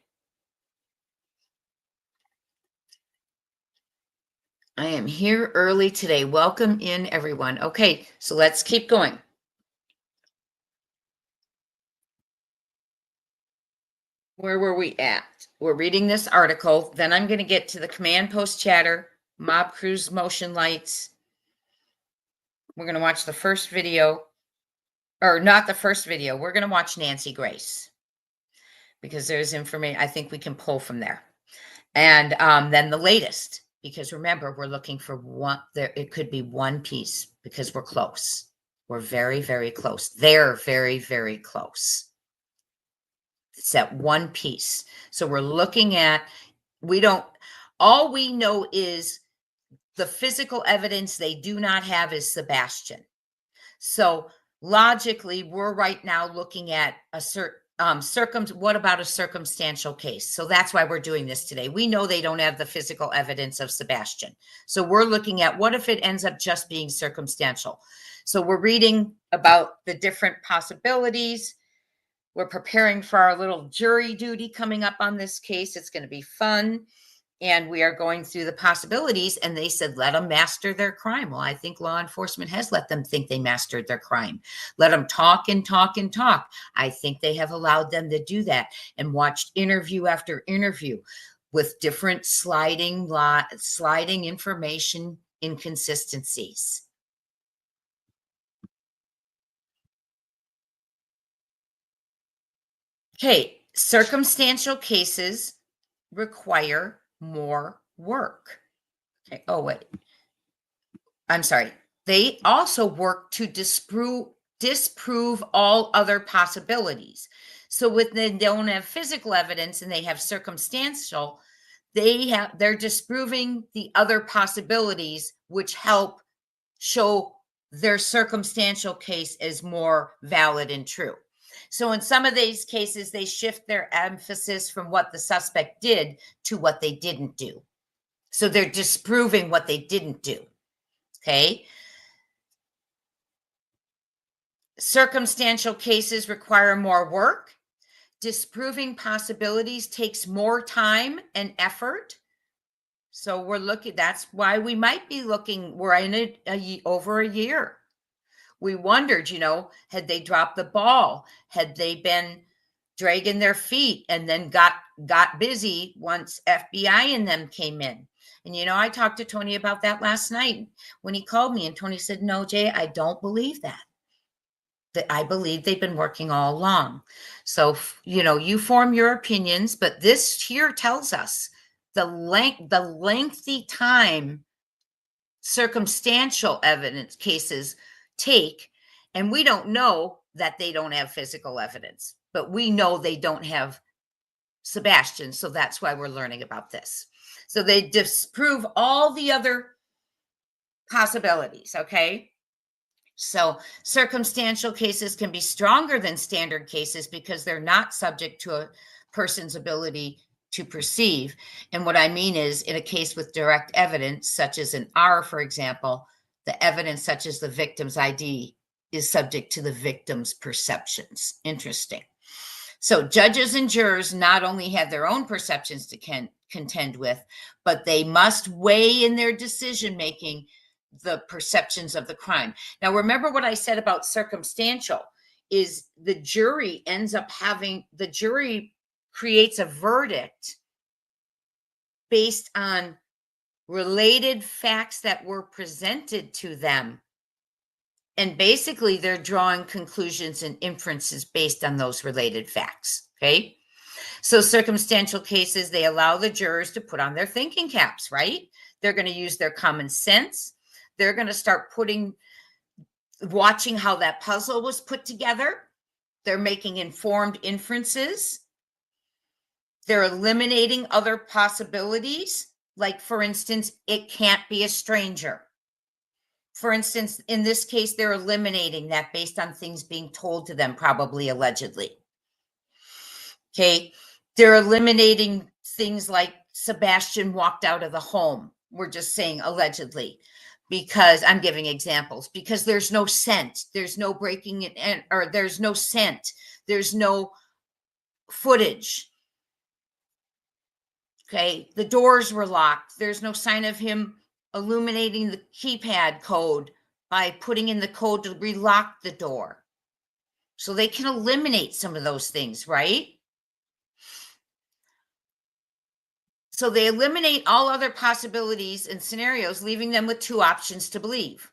I am here early today. Welcome in, everyone. Okay, so let's keep going. Where were we at? We're reading this article. Then I'm going to get to the command post chatter, Mob Crew's motion lights. We're going to watch the first video, or not the first video. We're going to watch Nancy Grace because there's information I think we can pull from there. And then the latest, because remember, we're looking for one, it could be one piece because we're close. We're very, very close. They're very, very close. It's that one piece. So we're looking at, all we know is the physical evidence they do not have is Sebastian. So logically, we're right now looking at what about a circumstantial case? So that's why we're doing this today. We know they don't have the physical evidence of Sebastian. So we're looking at what if it ends up just being circumstantial? So we're reading about the different possibilities. We're preparing for our little jury duty coming up on this case. It's going to be fun. And we are going through the possibilities. And they said, let them master their crime. Well, I think law enforcement has let them think they mastered their crime. Let them talk and talk and talk. I think they have allowed them to do that and watched interview after interview with different sliding information inconsistencies. Okay, circumstantial cases require more work. Okay. Oh, wait. I'm sorry. They also work to disprove all other possibilities. So when they don't have physical evidence and they have circumstantial, they're disproving the other possibilities, which help show their circumstantial case as more valid and true. So in some of these cases, they shift their emphasis from what the suspect did to what they didn't do. So they're disproving what they didn't do. Okay. Circumstantial cases require more work. Disproving possibilities takes more time and effort. So that's why we might be looking, we're in it over a year. We wondered, had they dropped the ball? Had they been dragging their feet and then got busy once FBI and them came in. And I talked to Tony about that last night when he called me, and Tony said, "No, Jay, I don't believe that. That I believe they've been working all along." So, you form your opinions, but this here tells us the lengthy time circumstantial evidence cases take, and we don't know that they don't have physical evidence, but we know they don't have Sebastian, so that's why we're learning about this. So they disprove all the other possibilities, okay? So circumstantial cases can be stronger than standard cases because they're not subject to a person's ability to perceive. And what I mean is, in a case with direct evidence, such as an R, for example, the evidence such as the victim's ID is subject to the victim's perceptions. Interesting. So judges and jurors not only have their own perceptions to contend with, but they must weigh in their decision-making the perceptions of the crime. Now, remember what I said about circumstantial is the jury creates a verdict based on related facts that were presented to them. And basically, they're drawing conclusions and inferences based on those related facts, okay? So circumstantial cases, they allow the jurors to put on their thinking caps, right? They're going to use their common sense. They're going to start watching how that puzzle was put together. They're making informed inferences. They're eliminating other possibilities. Like, for instance, it can't be a stranger. For instance, in this case, they're eliminating that based on things being told to them, probably allegedly. Okay. They're eliminating things like Sebastian walked out of the home. We're just saying allegedly, because I'm giving examples, because there's no scent, there's no breaking it, or there's no scent, there's no footage. Okay. The doors were locked. There's no sign of him illuminating the keypad code by putting in the code to relock the door. So they can eliminate some of those things, right? So they eliminate all other possibilities and scenarios, leaving them with two options to believe.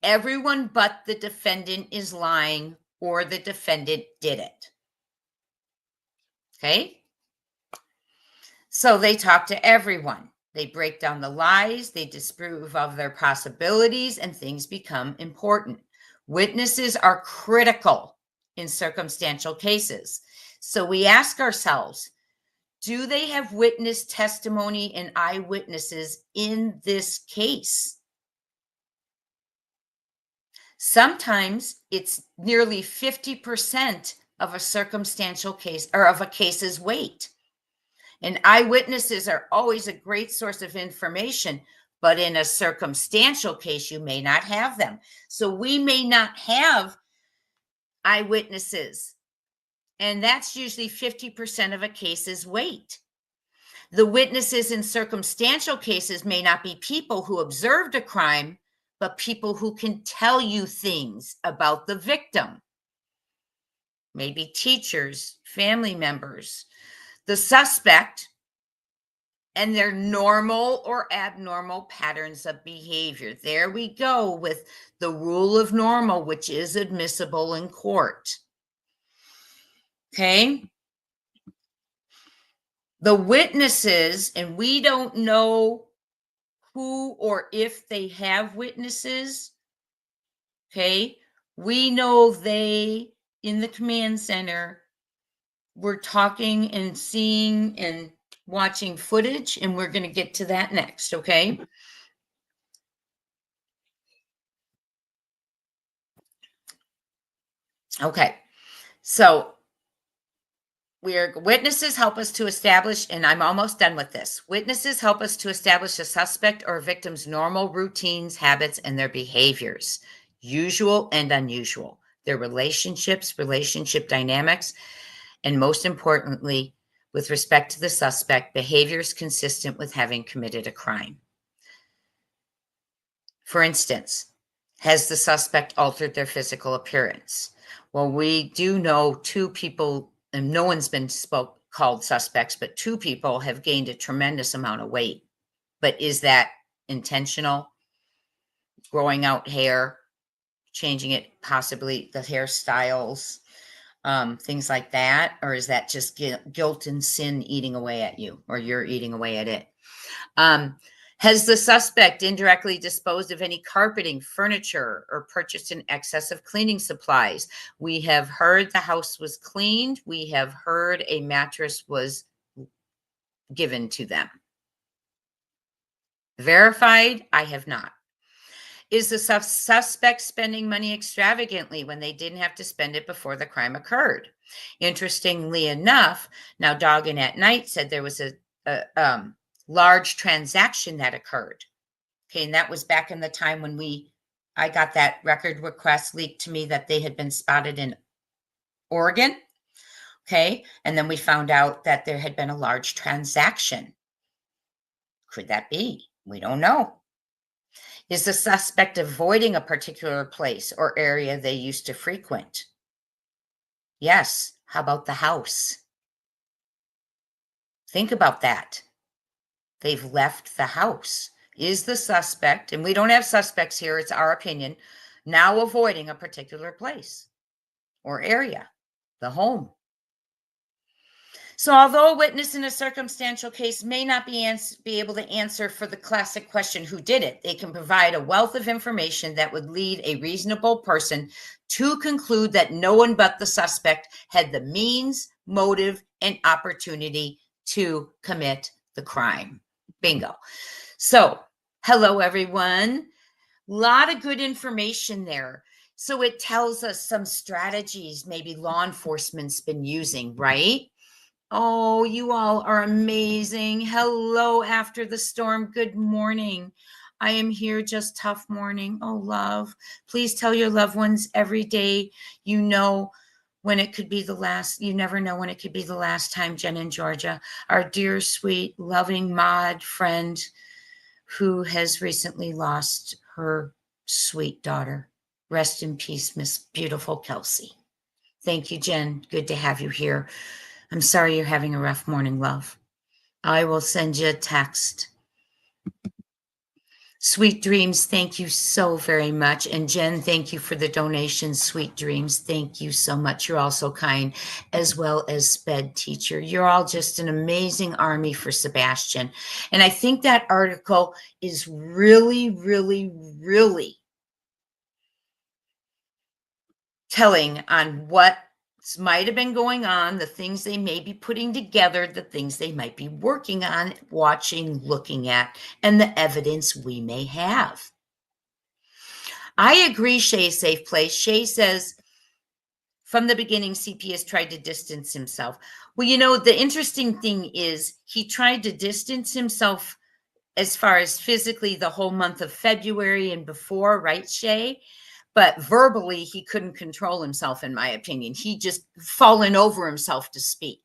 Everyone but the defendant is lying, or the defendant did it. Okay? So they talk to everyone. They break down the lies, they disprove of their possibilities, and things become important. Witnesses are critical in circumstantial cases. So we ask ourselves, do they have witness testimony and eyewitnesses in this case? Sometimes it's nearly 50% of a circumstantial case, or of a case's weight. And eyewitnesses are always a great source of information, but in a circumstantial case, you may not have them. So we may not have eyewitnesses, and that's usually 50% of a case's weight. The witnesses in circumstantial cases may not be people who observed a crime, but people who can tell you things about the victim. Maybe teachers, family members, the suspect, and their normal or abnormal patterns of behavior. There we go with the rule of normal, which is admissible in court. Okay. The witnesses, and we don't know who or if they have witnesses. Okay. We know they, in the command center, were talking and seeing and watching footage, and we're going to get to that next. Okay. Okay. So witnesses help us to establish, and I'm almost done with this. Witnesses help us to establish a suspect or a victim's normal routines, habits, and their behaviors, usual and unusual, their relationships, relationship dynamics, and most importantly, with respect to the suspect, behaviors consistent with having committed a crime. For instance, has the suspect altered their physical appearance? Well, we do know two people and no one's been called suspects, but 2 people have gained a tremendous amount of weight. But is that intentional? Growing out hair, changing it, possibly the hairstyles, things like that? Or is that just guilt and sin eating away at you, or you're eating away at it? Has the suspect indirectly disposed of any carpeting, furniture, or purchased an excess of cleaning supplies? We have heard the house was cleaned. We have heard a mattress was given to them. Verified? I have not. Is the suspect spending money extravagantly when they didn't have to spend it before the crime occurred? Interestingly enough, now Doggin at Night said there was a large transaction that occurred. Okay, and that was back in the time when I got that record request leaked to me that they had been spotted in Oregon. Okay, and then we found out that there had been a large transaction. Could that be? We don't know. Is the suspect avoiding a particular place or area they used to frequent? Yes. How about the house? Think about that. They've left the house. Is the suspect, and we don't have suspects here, it's our opinion, now avoiding a particular place or area, the home? So although a witness in a circumstantial case may not be able to answer for the classic question, who did it, they can provide a wealth of information that would lead a reasonable person to conclude that no one but the suspect had the means, motive, and opportunity to commit the crime. Bingo. So, hello, everyone. A lot of good information there. So it tells us some strategies maybe law enforcement's been using, right? Oh, you all are amazing. Hello, after the storm. Good morning. I am here, just tough morning. Oh, love. Please tell your loved ones every day, you know when it could be the last. You never know when it could be the last time, Jen in Georgia. Our dear, sweet, loving Maud friend who has recently lost her sweet daughter. Rest in peace, Miss Beautiful Kelsey. Thank you, Jen. Good to have you here. I'm sorry you're having a rough morning, love. I will send you a text. Sweet Dreams, thank you so very much. And Jen, thank you for the donation. Sweet Dreams, thank you so much. You're all so kind, as well as Sped Teacher. You're all just an amazing army for Sebastian. And I think that article is really, really, really telling on what might have been going on, the things they may be putting together, the things they might be working on, watching, looking at, and the evidence we may have. I agree, Shay, safe place. Shay says, from the beginning, CP has tried to distance himself. Well, you know, the interesting thing is he tried to distance himself as far as physically the whole month of February and before, right, Shay? But verbally, he couldn't control himself, in my opinion. He just fallen over himself to speak.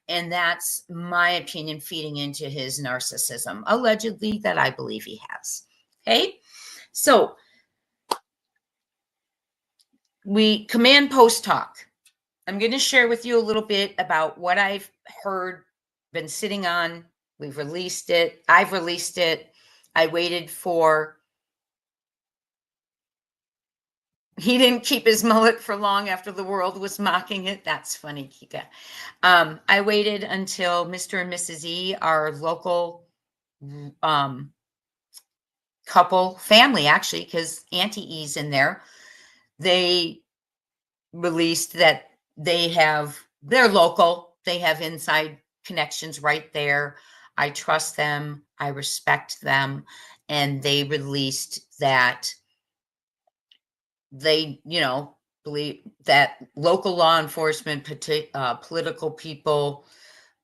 And that's my opinion, feeding into his narcissism, allegedly, that I believe he has. Okay. So we command post talk. I'm going to share with you a little bit about what I've heard, been sitting on. We've released it. I've released it. I waited for. He didn't keep his mullet for long after the world was mocking it. That's funny, Kika. I waited until Mr. and Mrs. E, our local couple, family, actually, because Auntie E's in there. They released that they're local. They have inside connections right there. I trust them. I respect them. And they released that they, believe that local law enforcement, political people,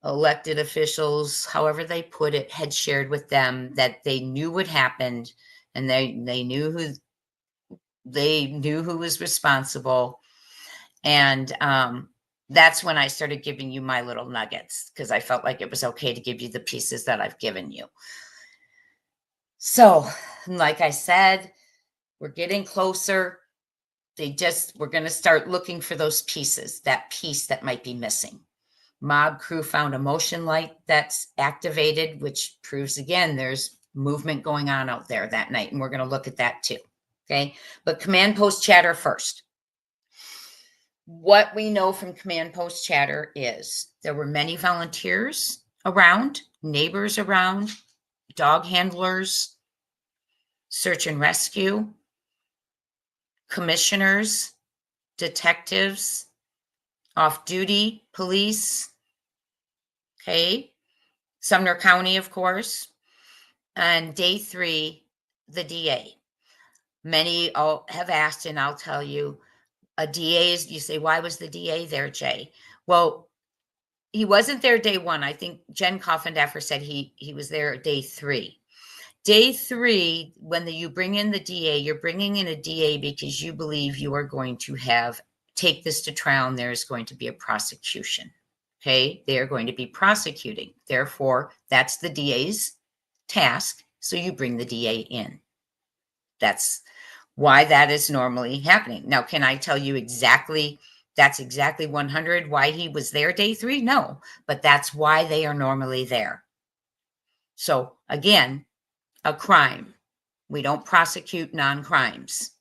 elected officials, however they put it, had shared with them that they knew what happened, and they knew who was responsible. And that's when I started giving you my little nuggets, because I felt like it was okay to give you the pieces that I've given you. So, like I said, we're getting closer. We're going to start looking for those pieces, that piece that might be missing. Mob crew found a motion light that's activated, which proves again there's movement going on out there that night. And we're going to look at that too. Okay. But command post chatter first. What we know from command post chatter is there were many volunteers around, neighbors around, dog handlers, search and rescue, commissioners, detectives, off-duty police, okay, Sumner County, of course, and day 3, the DA. Many have asked, and I'll tell you, a DA is, you say, why was the DA there, Jay? Well, he wasn't there day 1. I think Jen Coffendaffer said he was there day 3. Day 3, when you bring in the DA, you're bringing in a DA because you believe you are going to take this to trial and there's going to be a prosecution. Okay, they are going to be prosecuting. Therefore, that's the DA's task. So you bring the DA in. That's why that is normally happening. Now, can I tell you exactly, that's exactly 100 why he was there day 3? No, but that's why they are normally there. So again, a crime. We don't prosecute non-crimes,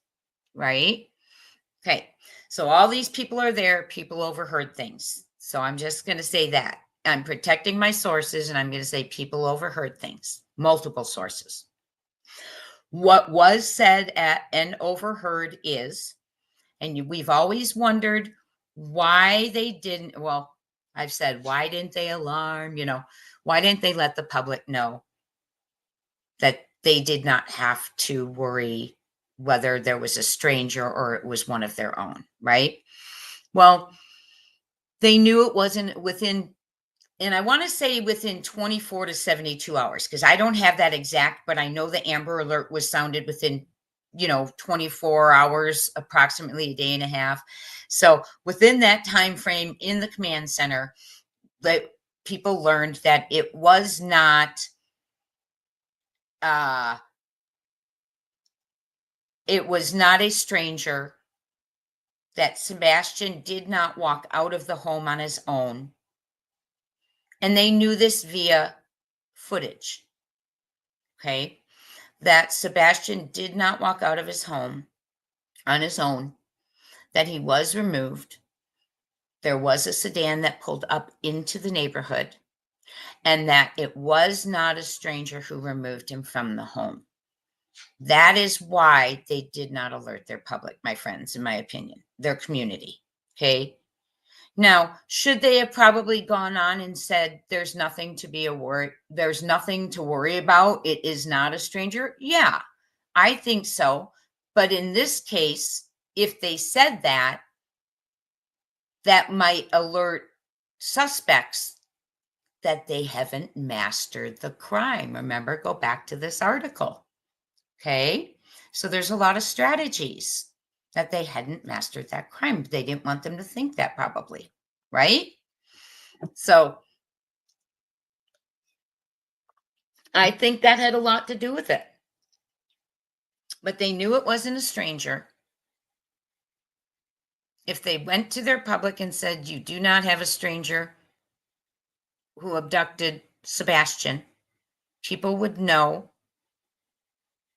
right? Okay, so all these people are there. People overheard things. So I'm just going to say that. I'm protecting my sources, and I'm going to say people overheard things, multiple sources. What was said and overheard is, and we've always wondered why they didn't, well, I've said, why didn't they alarm? Why didn't they let the public know that they did not have to worry whether there was a stranger or it was one of their own, right? Well, they knew it wasn't within, and I want to say within 24 to 72 hours, because I don't have that exact, but I know the Amber Alert was sounded within, 24 hours, approximately a day and a half. So within that time frame in the command center, that people learned that it was not a stranger, that Sebastian did not walk out of the home on his own. And they knew this via footage, okay? That Sebastian did not walk out of his home on his own, that he was removed. There was a sedan that pulled up into the neighborhood, and that it was not a stranger who removed him from the home. That is why they did not alert their public, my friends, in my opinion, their community. Okay. Now, should they have probably gone on and said, there's nothing to worry about. It is not a stranger. Yeah, I think so. But in this case, if they said that, that might alert suspects that they haven't mastered the crime. Remember, go back to this article. Okay, so there's a lot of strategies that they hadn't mastered that crime. They didn't want them to think that, probably, right? So I think that had a lot to do with it. But they knew it wasn't a stranger. If they went to their public and said, you do not have a stranger who abducted Sebastian, people would know.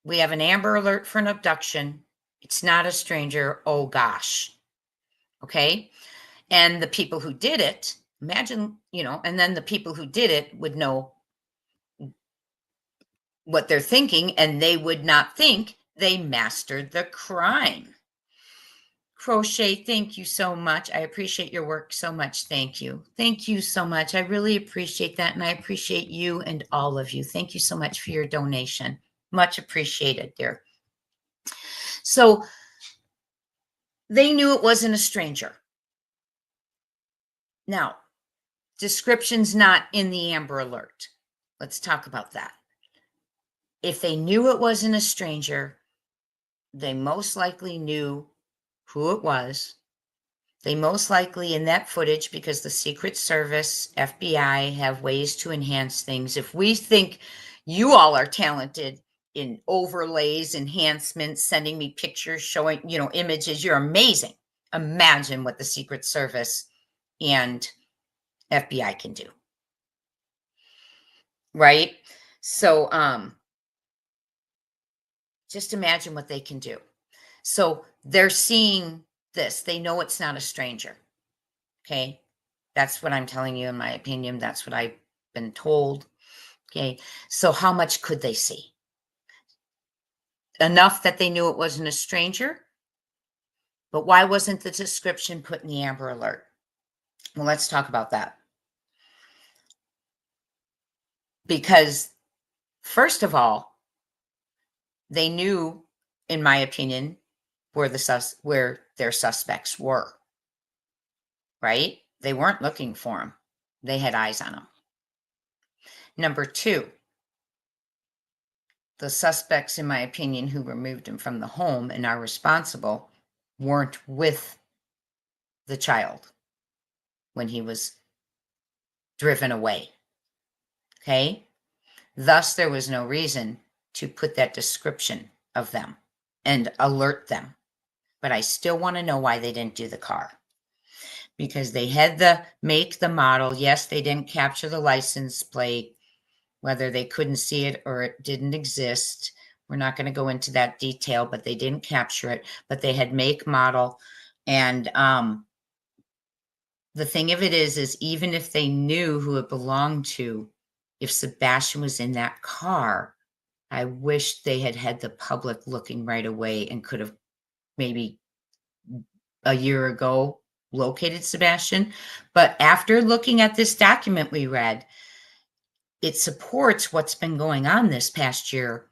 We have an Amber Alert for an abduction. It's not a stranger. Oh, gosh. Okay. And the people who did it, imagine, and then the people who did it would know what they're thinking, and they would not think they mastered the crime. Crochet, thank you so much. I appreciate your work so much. Thank you. Thank you so much. I really appreciate that. And I appreciate you and all of you. Thank you so much for your donation. Much appreciated, dear. So they knew it wasn't a stranger. Now, description's not in the Amber Alert. Let's talk about that. If they knew it wasn't a stranger, they most likely knew who it was. They most likely, in that footage, because the Secret Service, FBI have ways to enhance things. If we think you all are talented in overlays, enhancements, sending me pictures, showing, images, you're amazing. Imagine what the Secret Service and FBI can do. Right? So just imagine what they can do. So they're seeing this. They know it's not a stranger. Okay? That's what I'm telling you in my opinion. That's what I've been told. Okay? So how much could they see? Enough that they knew it wasn't a stranger? But why wasn't the description put in the Amber Alert? Well, let's talk about that. Because first of all, they knew, in my opinion, where their suspects were. Right? They weren't looking for him. They had eyes on him. Number two, the suspects, in my opinion, who removed him from the home and are responsible, weren't with the child when he was driven away. Okay? Thus, there was no reason to put that description of them and alert them. But I still want to know why they didn't do the car. Because they had the make, the model. Yes, they didn't capture the license plate, whether they couldn't see it or it didn't exist. We're not going to go into that detail, but they didn't capture it. But they had make, model. And the thing of it is even if they knew who it belonged to, if Sebastian was in that car, I wish they had had the public looking right away and could have maybe a year ago located Sebastian. But after looking at this document we read, it supports what's been going on this past year,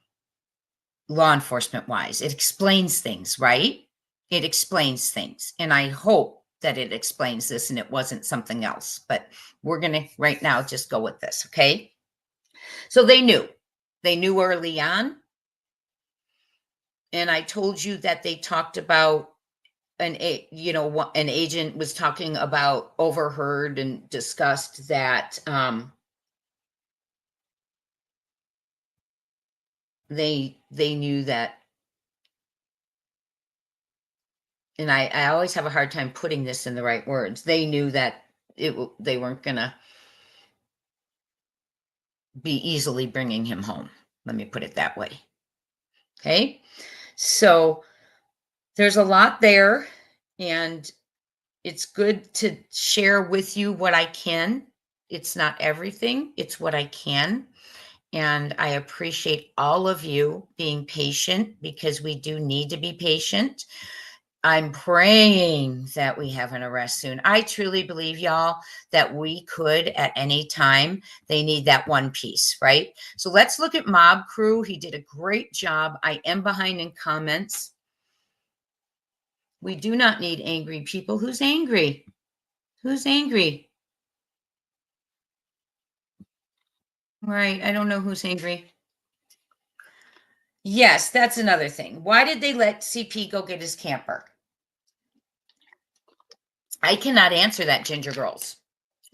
law enforcement wise. It explains things, right? It explains things. And I hope that it explains this and it wasn't something else. But we're going to right now just go with this, okay? So they knew. They knew early on. And I told you that they talked about an agent was talking about, overheard and discussed that they knew that, and I always have a hard time putting this in the right words. They knew that they weren't gonna be easily bringing him home. Let me put it that way. Okay, so there's a lot there, and it's good to share with you what I can. It's not everything, it's what I can. And I appreciate all of you being patient, because we do need to be patient. I'm praying that we have an arrest soon. I truly believe, y'all, that we could at any time. They need that one piece, right? So let's look at Mob Crew. He did a great job. I am behind in comments. We do not need angry people. Who's angry? Who's angry? Right. I don't know who's angry. Yes, that's another thing. Why did they let CP go get his camper? I cannot answer that, Ginger Girls.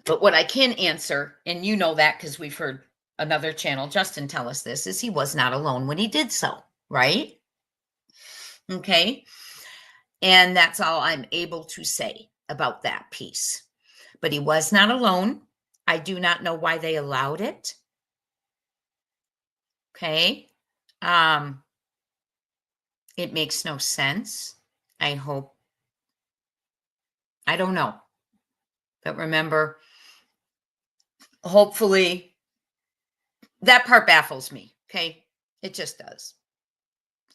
But what I can answer, and you know that because we've heard another channel, Justin, tell us this, is he was not alone when he did so, right? Okay. And that's all I'm able to say about that piece. But he was not alone. I do not know why they allowed it. Okay. It makes no sense. I hope. I don't know. But remember, hopefully, that part baffles me. Okay. It just does.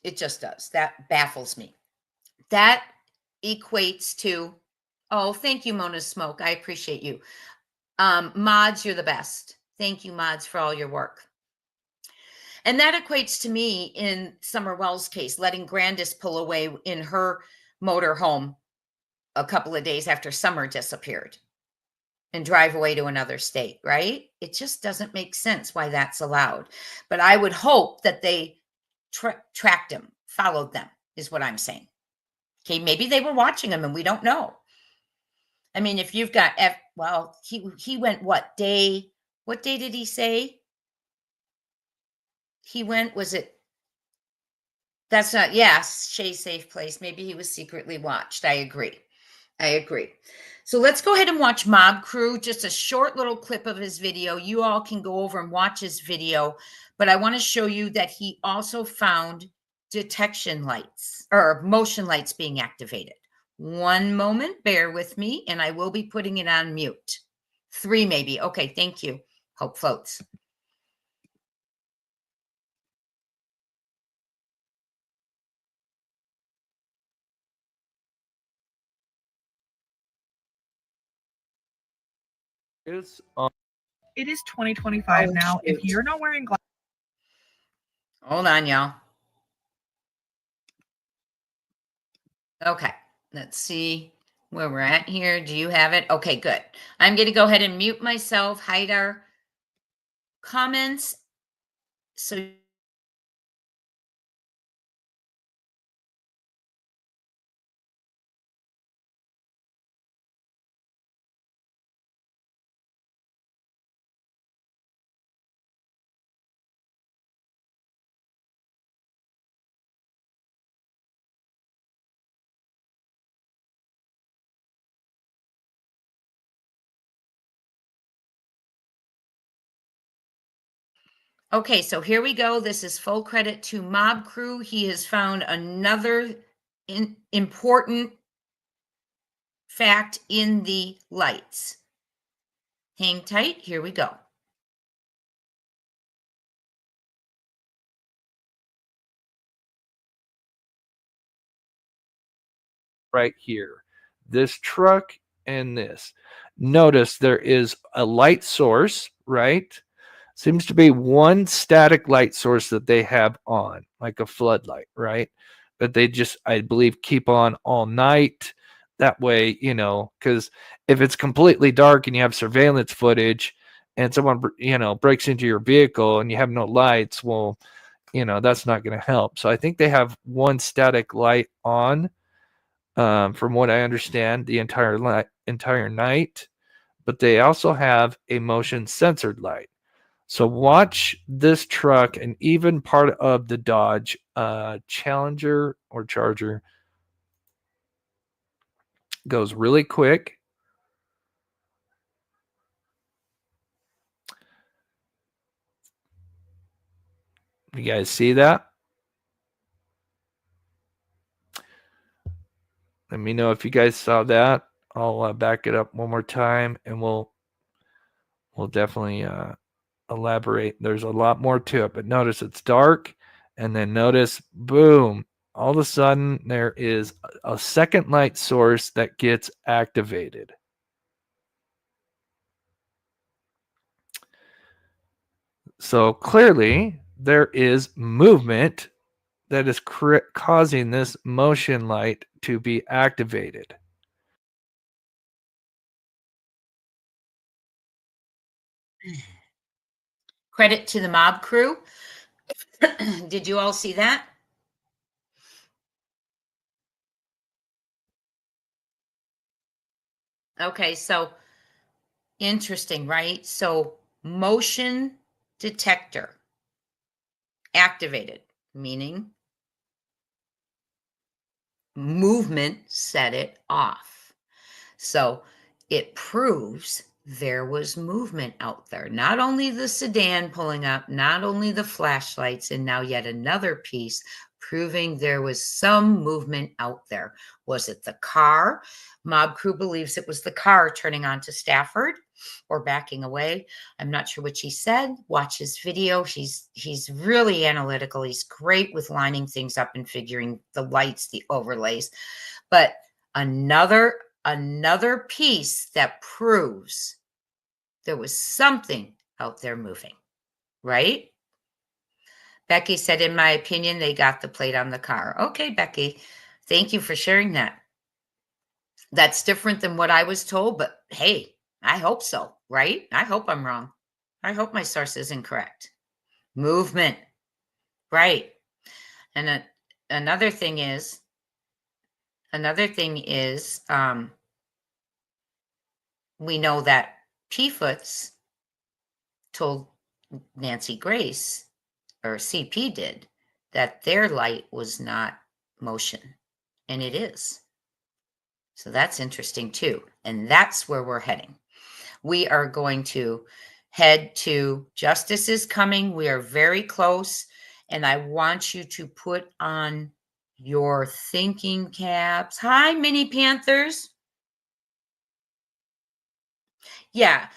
It just does. That baffles me. That equates to, oh, thank you, Mona Smoke. I appreciate you. Mods, you're the best. Thank you, Mods, for all your work. And that equates to me in Summer Wells' case, letting Grandis pull away in her motor home a couple of days after Summer disappeared and drive away to another state, right? It just doesn't make sense why that's allowed. But I would hope that they tracked him, followed them, is what I'm saying. Okay, maybe they were watching him and we don't know. I mean, if you've got, well, he went what day did he say? He went, was it? That's not, yes, Shay's safe place. Maybe he was secretly watched. I agree. So let's go ahead and watch Mob Crew, just a short little clip of his video. You all can go over and watch his video, but I want to show you that he also found detection lights or motion lights being activated. One moment, bear with me, and I will be putting it on mute. 3 maybe. Okay, thank you. Hope floats. It is 2025 now. If you're not wearing glasses. Hold on, y'all. Okay, let's see where we're at here. Do you have it? Okay, good. I'm going to go ahead and mute myself, hide our comments. So okay, so here we go. This is full credit to Mob Crew. He has found another important fact in the lights. Hang tight. Here we go. Right here, this truck and this. Notice there is a light source, right? Seems to be one static light source that they have on, like a floodlight, right? But they just, I believe, keep on all night. That way, you know, because if it's completely dark and you have surveillance footage and someone, you know, breaks into your vehicle and you have no lights, well, you know, that's not going to help. So I think they have one static light on, from what I understand, the entire night, but they also have a motion censored light. So watch this truck and even part of the Dodge Challenger or Charger goes really quick. You guys see that? Let me know if you guys saw that. I'll back it up one more time, and we'll definitely elaborate. There's a lot more to it, but notice it's dark, and then notice, boom, all of a sudden there is a second light source that gets activated. So clearly there is movement that is causing this motion light to be activated. Credit to the Mob Crew. Did you all see that? Okay, so interesting, right? So motion detector activated, meaning movement set it off. So it proves there was movement out there. Not only the sedan pulling up, not only the flashlights, and now yet another piece proving there was some movement out there. Was it the car? Mob Crew believes it was the car turning onto Stafford or backing away. I'm not sure what he said. Watch his video. He's really analytical. He's great with lining things up and figuring the lights, the overlays. But another piece that proves there was something out there moving, right? Becky said, in my opinion, they got the plate on the car. Okay, Becky, thank you for sharing that. That's different than what I was told, but hey, I hope so, right? I hope I'm wrong. I hope my source is incorrect. Movement, right? And another thing is, we know that P-Foots told Nancy Grace, or CP did, that their light was not motion, and it is. So that's interesting too. And that's where we're heading. We are going to head to justice is coming. We are very close. And I want you to put on your thinking caps. Hi, Mini Panthers. Yeah.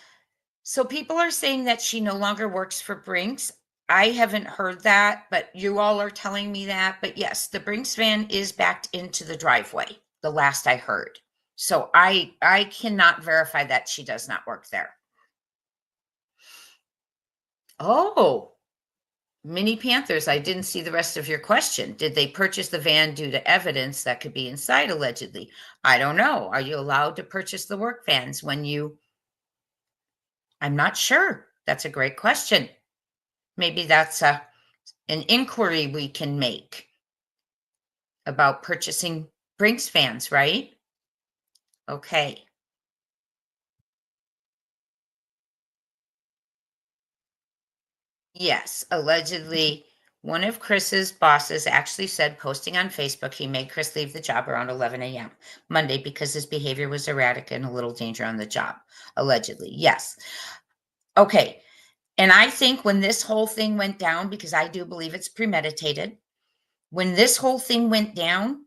So people are saying that she no longer works for Brinks. I haven't heard that, but you all are telling me that. But yes, the Brinks van is backed into the driveway, the last I heard. So I cannot verify that she does not work there. Oh, Mini Panthers, I didn't see the rest of your question. Did they purchase the van due to evidence that could be inside allegedly? I don't know. Are you allowed to purchase the work vans when you... I'm not sure. That's a great question. Maybe that's an inquiry we can make about purchasing Brinks vans, right? Okay. Yes, allegedly, one of Chris's bosses actually said, posting on Facebook, he made Chris leave the job around 11 a.m. Monday because his behavior was erratic and a little danger on the job. Allegedly, yes. Okay. And I think when this whole thing went down, because I do believe it's premeditated, when this whole thing went down,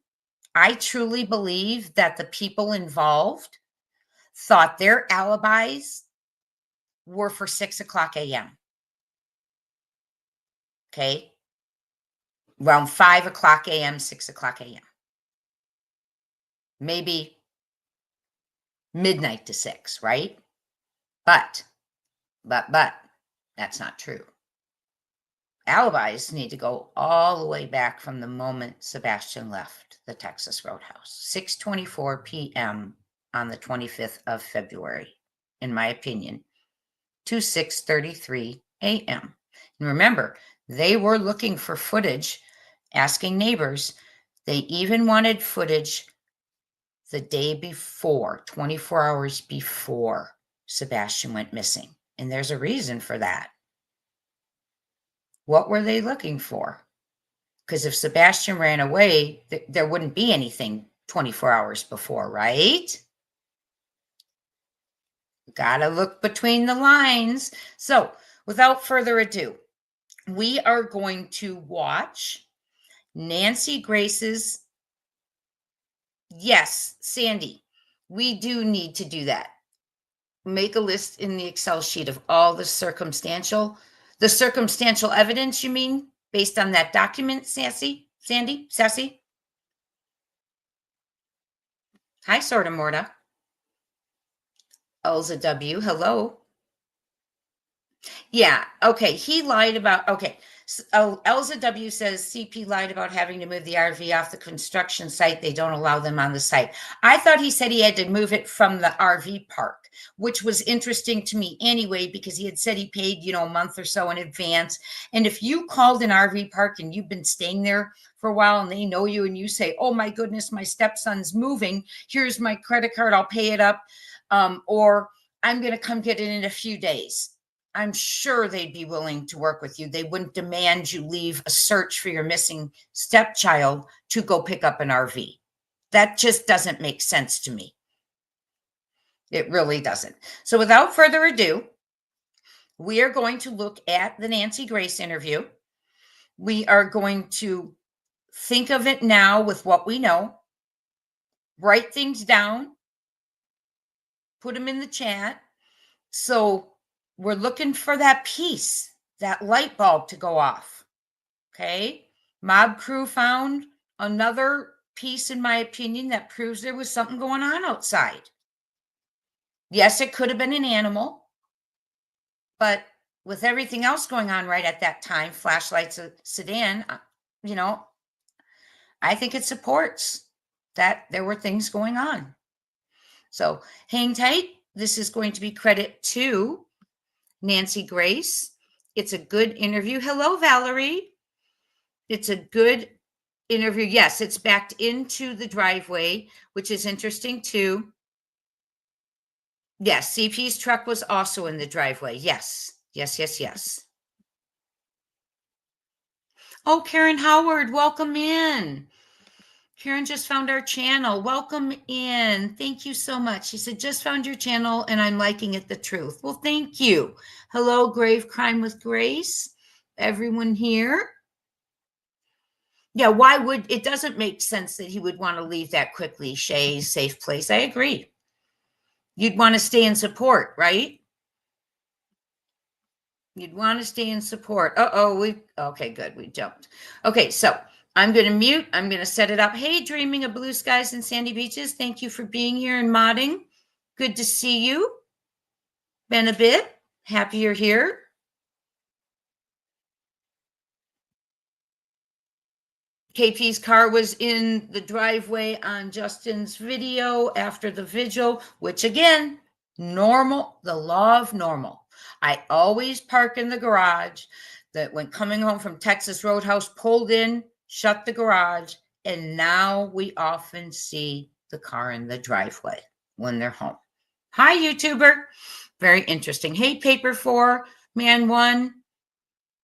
I truly believe that the people involved thought their alibis were for 6 o'clock a.m. Okay. Around 5 o'clock a.m., 6 o'clock a.m. Maybe midnight to 6, right? But that's not true. Alibis need to go all the way back from the moment Sebastian left the Texas Roadhouse, 6:24 p.m. on the 25th of February, in my opinion, to 6:33 a.m. And remember, they were looking for footage, asking neighbors. They even wanted footage the day before, 24 hours before Sebastian went missing. And there's a reason for that. What were they looking for? Because if Sebastian ran away, there wouldn't be anything 24 hours before, right? Gotta look between the lines. So without further ado, we are going to watch Nancy Grace's... Yes, Sandy, we do need to do that. Make a list in the Excel sheet of all the circumstantial evidence, you mean, based on that document, Sassy? Hi, Sorta Morta. Elza W, hello. Yeah, okay, he lied about... Okay, Elza W says CP lied about having to move the RV off the construction site. They don't allow them on the site. I thought he said he had to move it from the RV park, which was interesting to me anyway, because he had said he paid, a month or so in advance. And if you called an RV park and you've been staying there for a while and they know you and you say, oh my goodness, my stepson's moving, here's my credit card, I'll pay it up, or I'm going to come get it in a few days. I'm sure they'd be willing to work with you. They wouldn't demand you leave a search for your missing stepchild to go pick up an RV. That just doesn't make sense to me. It really doesn't. So without further ado, we are going to look at the Nancy Grace interview. We are going to think of it now with what we know, write things down, put them in the chat. So we're looking for that piece, that light bulb to go off. Okay. Mob crew found another piece, in my opinion, that proves there was something going on outside. Yes, it could have been an animal, but with everything else going on right at that time, flashlights, a sedan, I think it supports that there were things going on. So hang tight. This is going to be credit to Nancy Grace. It's a good interview. Hello, Valerie. It's a good interview. Yes, it's backed into the driveway, which is interesting too. Yes, CP's truck was also in the driveway. Yes. Oh, Karen Howard, welcome in. Karen just found our channel. Welcome in. Thank you so much. She said, just found your channel and I'm liking it, the truth. Well, thank you. Hello, Grave Crime with Grace. Everyone here. Yeah, why would it doesn't make sense that he would want to leave that quickly, Shay's safe place. I agree. You'd want to stay in support, right? You'd want to stay in support. Okay, good. We jumped. Okay, so I'm going to mute. I'm going to set it up. Hey, dreaming of blue skies and sandy beaches. Thank you for being here and modding. Good to see you. Been a bit. Happy you're here. KP's car was in the driveway on Justin's video after the vigil, which again, normal, the law of normal. I always park in the garage. That when coming home from Texas Roadhouse, pulled in, shut the garage, and now we often see the car in the driveway when they're home. Hi, YouTuber. Very interesting. Hey, Paper 4, Man 1,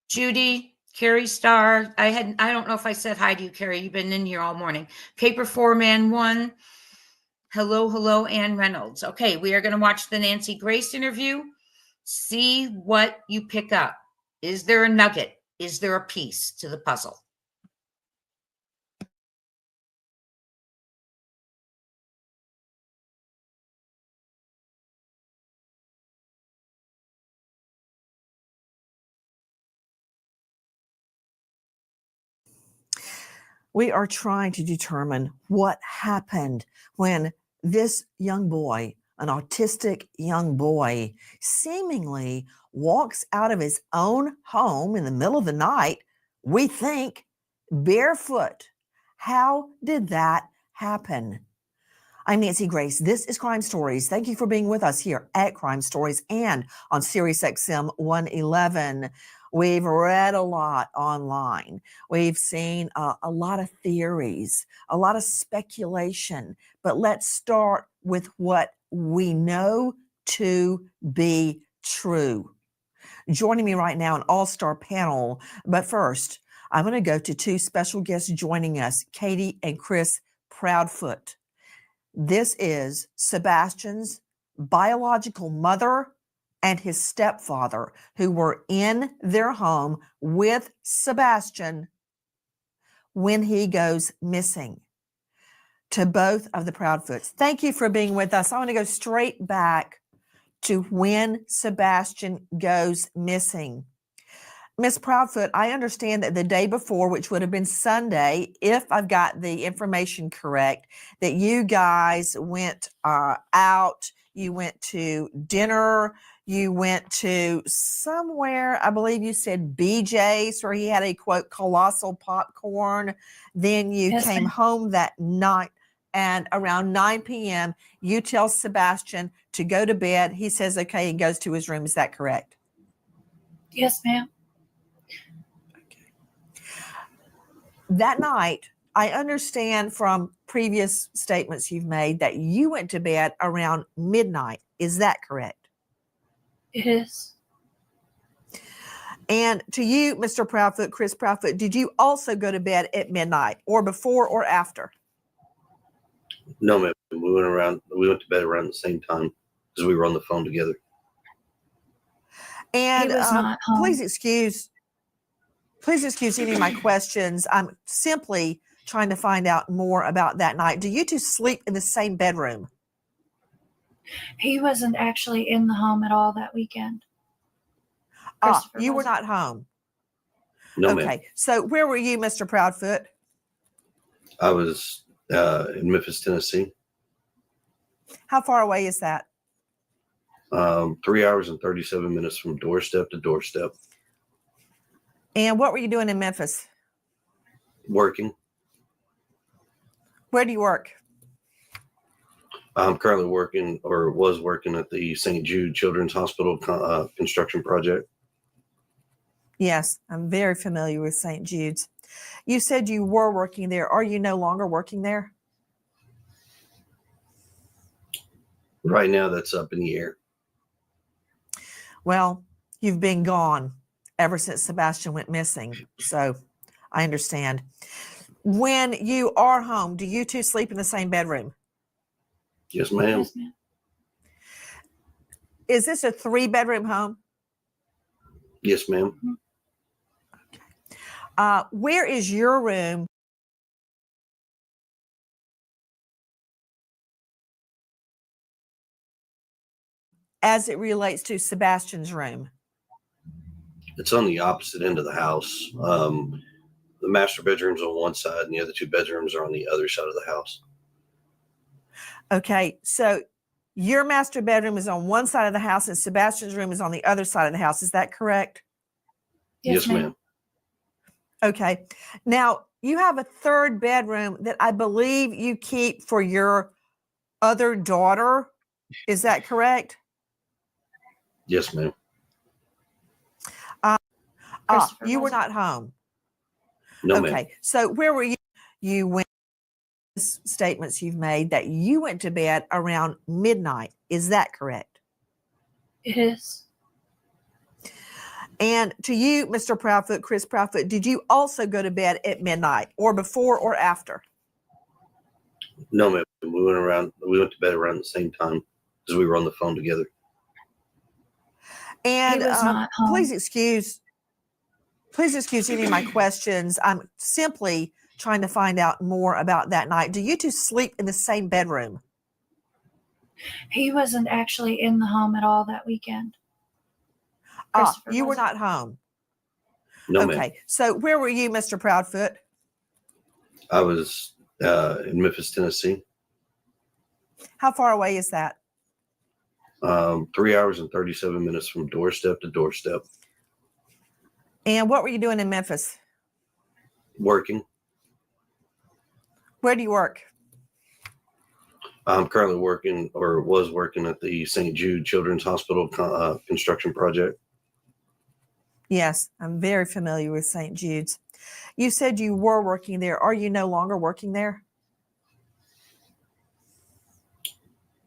Judy, Carrie Star. I don't know if I said hi to you, Carrie. You've been in here all morning. Paper 4, Man 1. Hello, Ann Reynolds. Okay, we are going to watch the Nancy Grace interview. See what you pick up. Is there a nugget? Is there a piece to the puzzle? We are trying to determine what happened when this young boy, an autistic young boy, seemingly walks out of his own home in the middle of the night, we think, barefoot. How did that happen? I'm Nancy Grace. This is Crime Stories. Thank you for being with us here at Crime Stories and on SiriusXM 111. We've read a lot online. We've seen a lot of theories, a lot of speculation. But let's start with what we know to be true. Joining me right now, an all-star panel. But first, I'm going to go to two special guests joining us, Katie and Chris Proudfoot. This is Sebastian's biological mother and his stepfather, who were in their home with Sebastian when he goes missing. To both of the Proudfoots, thank you for being with us. I want to go straight back to when Sebastian goes missing. Miss Proudfoot, I understand that the day before, which would have been Sunday, if I've got the information correct, that you guys went out, you went to dinner, you went to somewhere, I believe you said BJ's, where he had a, quote, colossal popcorn. Then you came home that night, and around 9 p.m., you tell Sebastian to go to bed. He says, okay, and goes to his room. Is that correct? Yes, ma'am. That night, I understand from previous statements you've made that you went to bed around midnight. Is that correct? It is. And to you, Mr. Proudfoot, Chris Proudfoot, did you also go to bed at midnight or before or after? No, ma'am. We went to bed around the same time because we were on the phone together. And He was not home. please excuse any of my questions. I'm simply trying to find out more about that night. Do you two sleep in the same bedroom? He wasn't actually in the home at all that weekend. You were not home. No, Okay. ma'am. So where were you, Mr. Proudfoot? I was in Memphis, Tennessee. How far away is that? 3 hours and 37 minutes from doorstep to doorstep. And what were you doing in Memphis? Working. Where do you work? I'm currently working, or was working, at the St. Jude Children's Hospital construction project. Yes, I'm very familiar with St. Jude's. You said you were working there. Are you no longer working there? Right now, that's up in the air. Well, you've been gone ever since Sebastian went missing. So I understand. When you are home, do you two sleep in the same bedroom? Yes, ma'am. Yes, ma'am. Is this a 3-bedroom home? Yes, ma'am. Where is your room? As it relates to Sebastian's room? It's on the opposite end of the house. The master bedroom's on one side, and the other 2 bedrooms are on the other side of the house. Okay, so your master bedroom is on one side of the house and Sebastian's room is on the other side of the house. Is that correct? Yes, ma'am. Okay. Now, you have a 3rd bedroom that I believe you keep for your other daughter. Is that correct? Yes, ma'am. Christopher You were wasn't. not home. No, ma'am. Okay. So where were you? You went statements you've made that you went to bed around midnight. Is that correct? It is. And to you, Mr. Proudfoot, Chris Proudfoot, did you also go to bed at midnight or before or after? No, ma'am. We went to bed around the same time because we were on the phone together. And He was not home. please excuse any of my questions. I'm simply trying to find out more about that night. Do you two sleep in the same bedroom? He wasn't actually in the home at all that weekend. Christopher You were wasn't. not home. No, ma'am. Okay. So where were you, Mr. Proudfoot? I was in Memphis, Tennessee. How far away is that? 3 hours and 37 minutes from doorstep to doorstep. And what were you doing in Memphis? Working. Where do you work? I'm currently working, or was working, at the St. Jude Children's Hospital construction project. Yes, I'm very familiar with St. Jude's. You said you were working there. Are you no longer working there?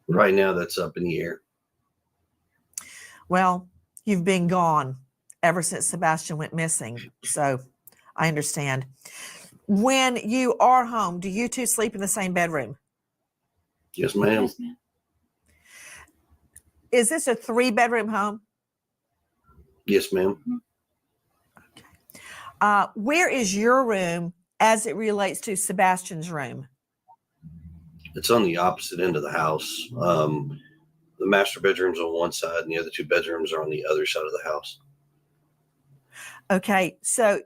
Right now, that's up in the air. Well, you've been gone ever since Sebastian went missing. So I understand. When you are home, do you two sleep in the same bedroom? Yes, ma'am. Yes, ma'am. Is this a 3-bedroom home? Yes, ma'am. Where is your room as it relates to Sebastian's room? It's on the opposite end of the house. The master bedroom's on one side, and the other 2 bedrooms are on the other side of the house. Okay, so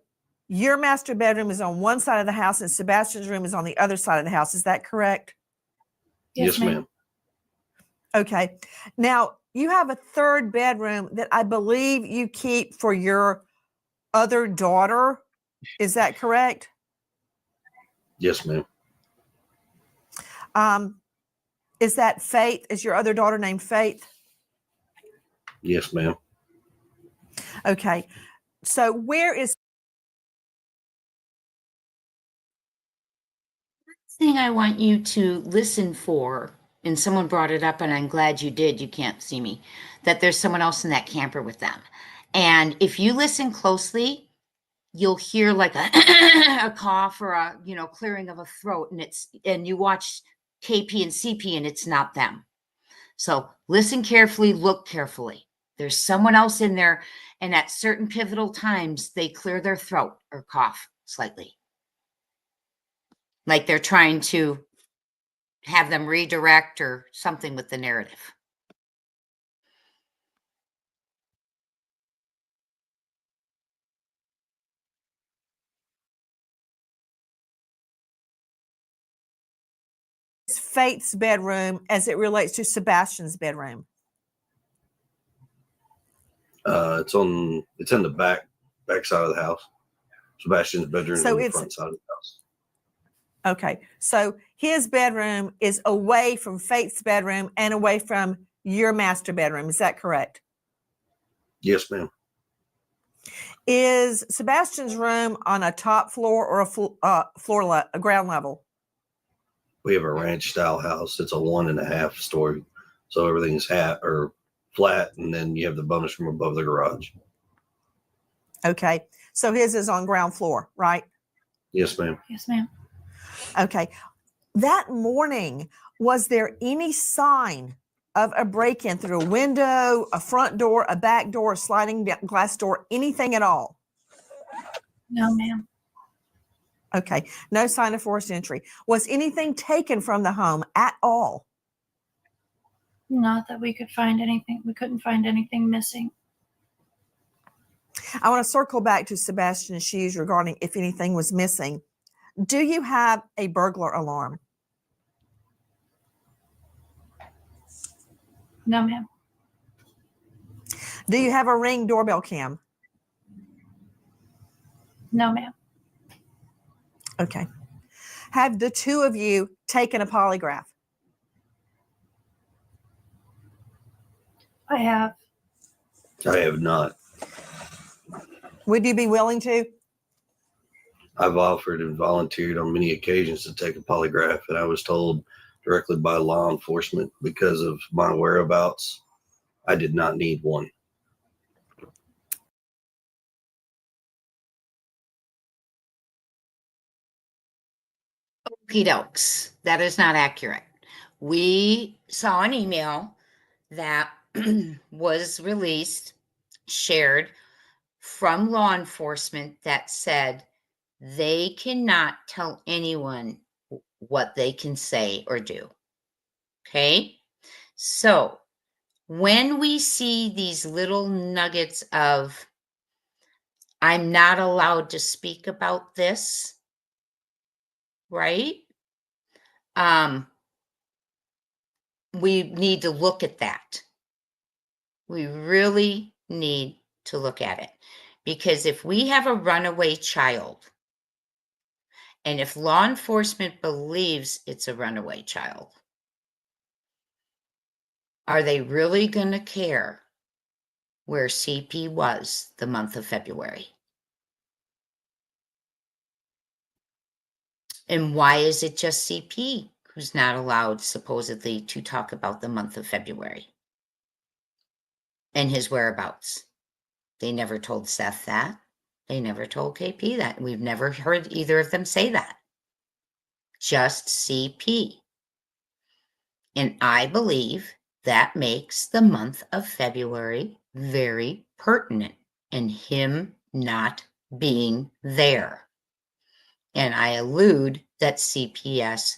your master bedroom is on one side of the house and Sebastian's room is on the other side of the house. Is that correct? Yes, ma'am. Okay. Now, you have a 3rd bedroom that I believe you keep for your other daughter. Is that correct? Yes, ma'am. Is that Faith? Is your other daughter named Faith? Yes, ma'am. Okay. So where is Thing I want you to listen for, and someone brought it up, and I'm glad you did. You can't see me, that there's someone else in that camper with them. And if you listen closely, you'll hear like a, a cough or a, clearing of a throat, and you watch KP and CP and it's not them. So listen carefully, look carefully. There's someone else in there, and at certain pivotal times, they clear their throat or cough slightly. Like they're trying to have them redirect or something with the narrative. Faith's bedroom as it relates to Sebastian's bedroom? It's in the back side of the house. Sebastian's bedroom So on the it's- front side of the house. Okay. So his bedroom is away from Faith's bedroom and away from your master bedroom. Is that correct? Yes, ma'am. Is Sebastian's room on a top floor or a ground level? We have a ranch style house. It's a 1.5 story. So everything's flat, and then you have the bonus room above the garage. Okay. So his is on ground floor, right? Yes, ma'am. Yes, ma'am. Okay. That morning, was there any sign of a break-in through a window, a front door, a back door, a sliding glass door, anything at all? No, ma'am. Okay. No sign of forced entry. Was anything taken from the home at all? Not that we could find anything. We couldn't find anything missing. I want to circle back to Sebastian's shoes regarding if anything was missing. Do you have a burglar alarm? No, ma'am. Do you have a Ring doorbell cam? No, ma'am. Okay. Have the two of you taken a polygraph? I have. I have not. Would you be willing to? I've offered and volunteered on many occasions to take a polygraph, and I was told directly by law enforcement because of my whereabouts, I did not need one. Okie dokes. That is not accurate. We saw an email that was released, shared from law enforcement that said they cannot tell anyone what they can say or do. Okay? So when we see these little nuggets of, I'm not allowed to speak about this, right? We need to look at that. We really need to look at it. Because if we have a runaway child, and if law enforcement believes it's a runaway child, are they really going to care where CP was the month of February? And why is it just CP who's not allowed supposedly to talk about the month of February and his whereabouts? They never told Seth that. They never told KP that. We've never heard either of them say that. Just CP. And I believe that makes the month of February very pertinent and him not being there. And I allude that CPS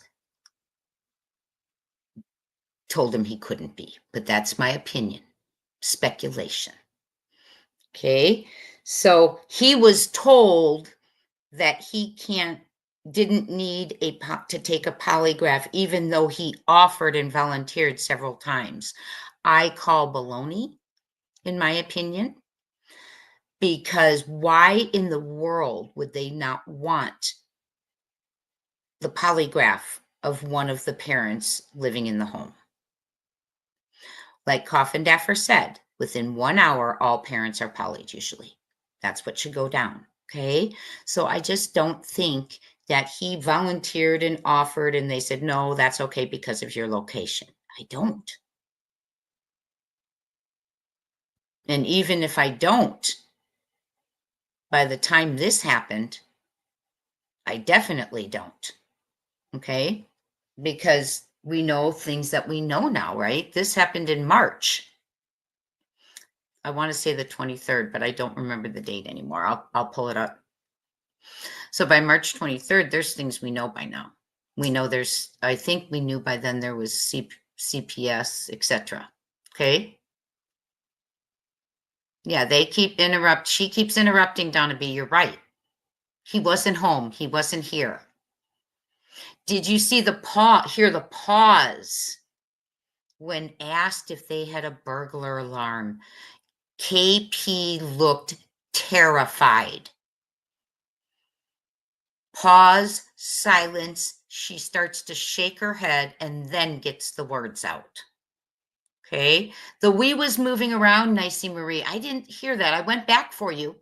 told him he couldn't be, but that's my opinion, speculation. Okay, so he was told that he didn't need to take a polygraph, even though he offered and volunteered several times. I call baloney, in my opinion, because why in the world would they not want the polygraph of one of the parents living in the home? Like Coffindaffer said, within 1 hour, all parents are polyed usually. That's what should go down. Okay. So I just don't think that he volunteered and offered and they said, no, that's okay because of your location. I don't. And even if I don't, by the time this happened, I definitely don't. Okay. Because we know things that we know now, right? This happened in March. I want to say the 23rd, but I don't remember the date anymore. I'll pull it up. So by March 23rd, there's things we know by now. We know I think we knew by then there was CPS, etc. Okay. Yeah, she keeps interrupting, Donna B. You're right. He wasn't home. He wasn't here. Did you see hear the pause when asked if they had a burglar alarm? KP looked terrified. Pause, silence. She starts to shake her head and then gets the words out. Okay. The we was moving around, Nicey Marie. I didn't hear that. I went back for you.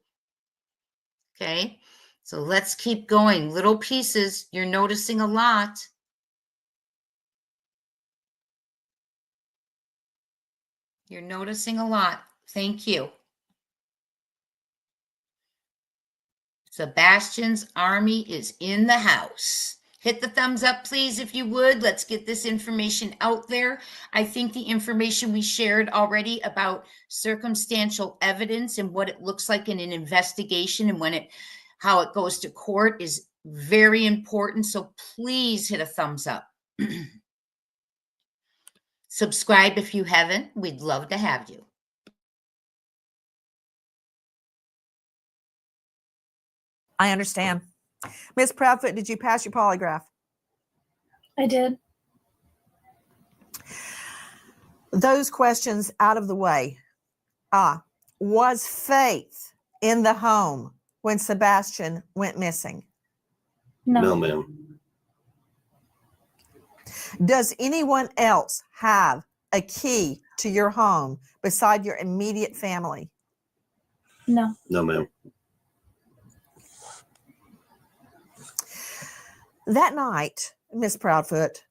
Okay. So let's keep going. Little pieces. You're noticing a lot. You're noticing a lot. Thank you. Sebastian's army is in the house. Hit the thumbs up, please, if you would. Let's get this information out there. I think the information we shared already about circumstantial evidence and what it looks like in an investigation and how it goes to court is very important. So please hit a thumbs up. Subscribe if you haven't. We'd love to have you. I understand. Ms. Proudfoot, did you pass your polygraph? I did. Those questions out of the way. Was Faith in the home when Sebastian went missing? No. No, ma'am. Does anyone else have a key to your home beside your immediate family? No. No, ma'am. That night, Miss Proudfoot,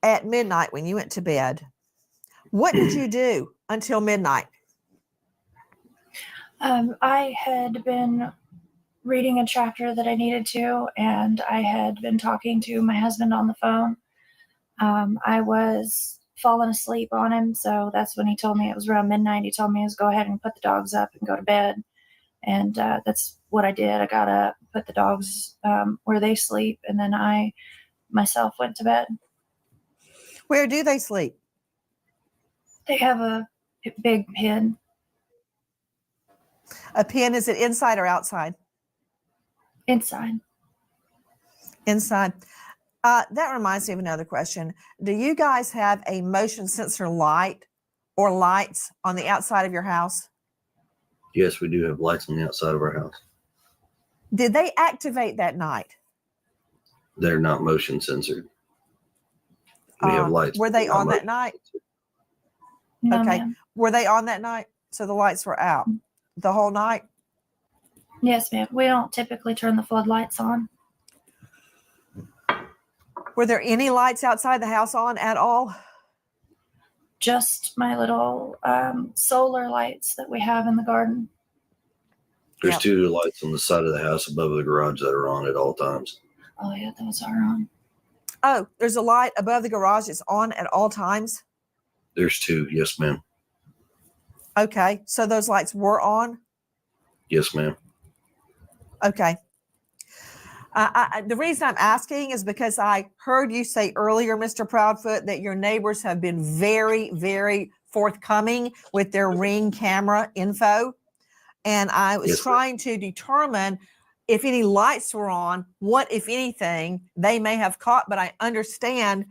at midnight when you went to bed, what did you do until midnight? I had been reading a chapter that I needed to, and I had been talking to my husband on the phone. I was falling asleep on him, so that's when he told me it was around midnight. He told me to go ahead and put the dogs up and go to bed, and that's what I did. I got up, put the dogs where they sleep, and then I myself went to bed. Where do they sleep? They have a big pen. A pen, is it inside or outside? Inside. Inside. That reminds me of another question. Do you guys have a motion sensor light or lights on the outside of your house? Yes, we do have lights on the outside of our house. Did they activate that night? They're not motion censored. We have lights. Were they but not on that motion night? censored. No, Okay. ma'am. Were they on that night? So the lights were out the whole night? Yes, ma'am. We don't typically turn the floodlights on. Were there any lights outside the house on at all? Just my little solar lights that we have in the garden. There's Yep. 2 lights on the side of the house above the garage that are on at all times. Oh, yeah, those are on. Oh, there's a light above the garage. It's on at all times. There's 2. Yes, ma'am. Okay. So those lights were on? Yes, ma'am. Okay. The reason I'm asking is because I heard you say earlier, Mr. Proudfoot, that your neighbors have been very, very forthcoming with their Ring camera info. And I was Yes, ma'am. trying to determine if any lights were on, what, if anything, they may have caught. But I understand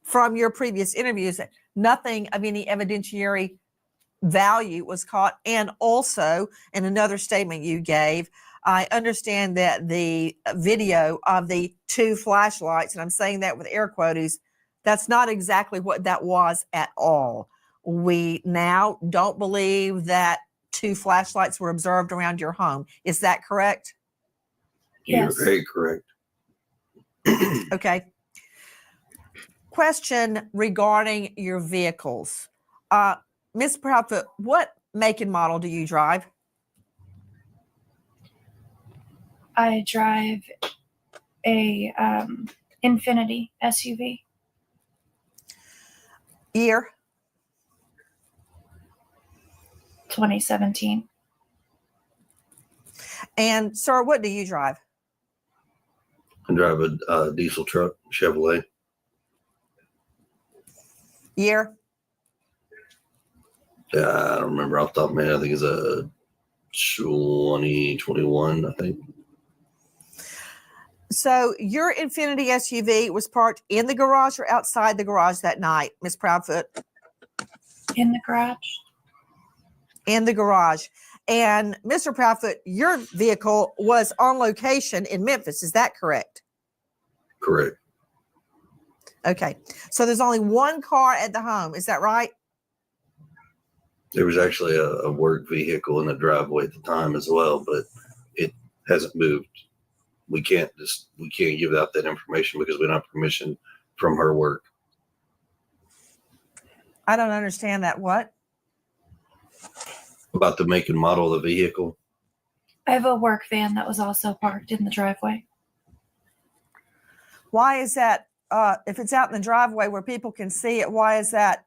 from your previous interviews that nothing of any evidentiary value was caught. And also, in another statement you gave, I understand that the video of the 2 flashlights, and I'm saying that with air quotes, that's not exactly what that was at all. We now don't believe that 2 flashlights were observed around your home. Is that correct? Yes. You're very correct. Okay. Question regarding your vehicles. Ms. Proudfoot, what make and model do you drive? I drive a Infinity SUV. Year? 2017. And sir, what do you drive? I drive a diesel truck, Chevrolet. Year? I don't remember off the top of my head. I think it's a 2021, I think. So your Infinity SUV was parked in the garage or outside the garage that night, Ms. Proudfoot? In the garage. In the garage. And Mr. Proudfoot, your vehicle was on location in Memphis. Is that correct? Correct. Okay. So there's only one car at the home. Is that right? There was actually a work vehicle in the driveway at the time as well, but it hasn't moved. We can't give out that information because we don't have permission from her work. I don't understand that. What? About the make and model of the vehicle. I have a work van that was also parked in the driveway. Why is that? If it's out in the driveway where people can see it, why is that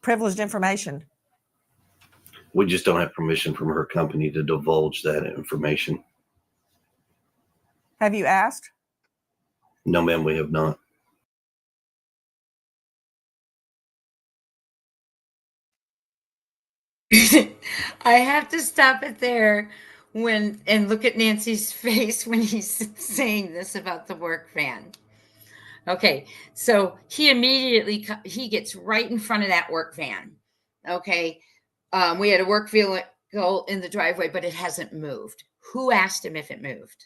privileged information? We just don't have permission from her company to divulge that information. Have you asked? No, ma'am, we have not. I have to stop it there and look at Nancy's face when he's saying this about the work van. Okay, so he immediately he gets right in front of that work van. Okay, we had a work vehicle in the driveway, but it hasn't moved. Who asked him if it moved?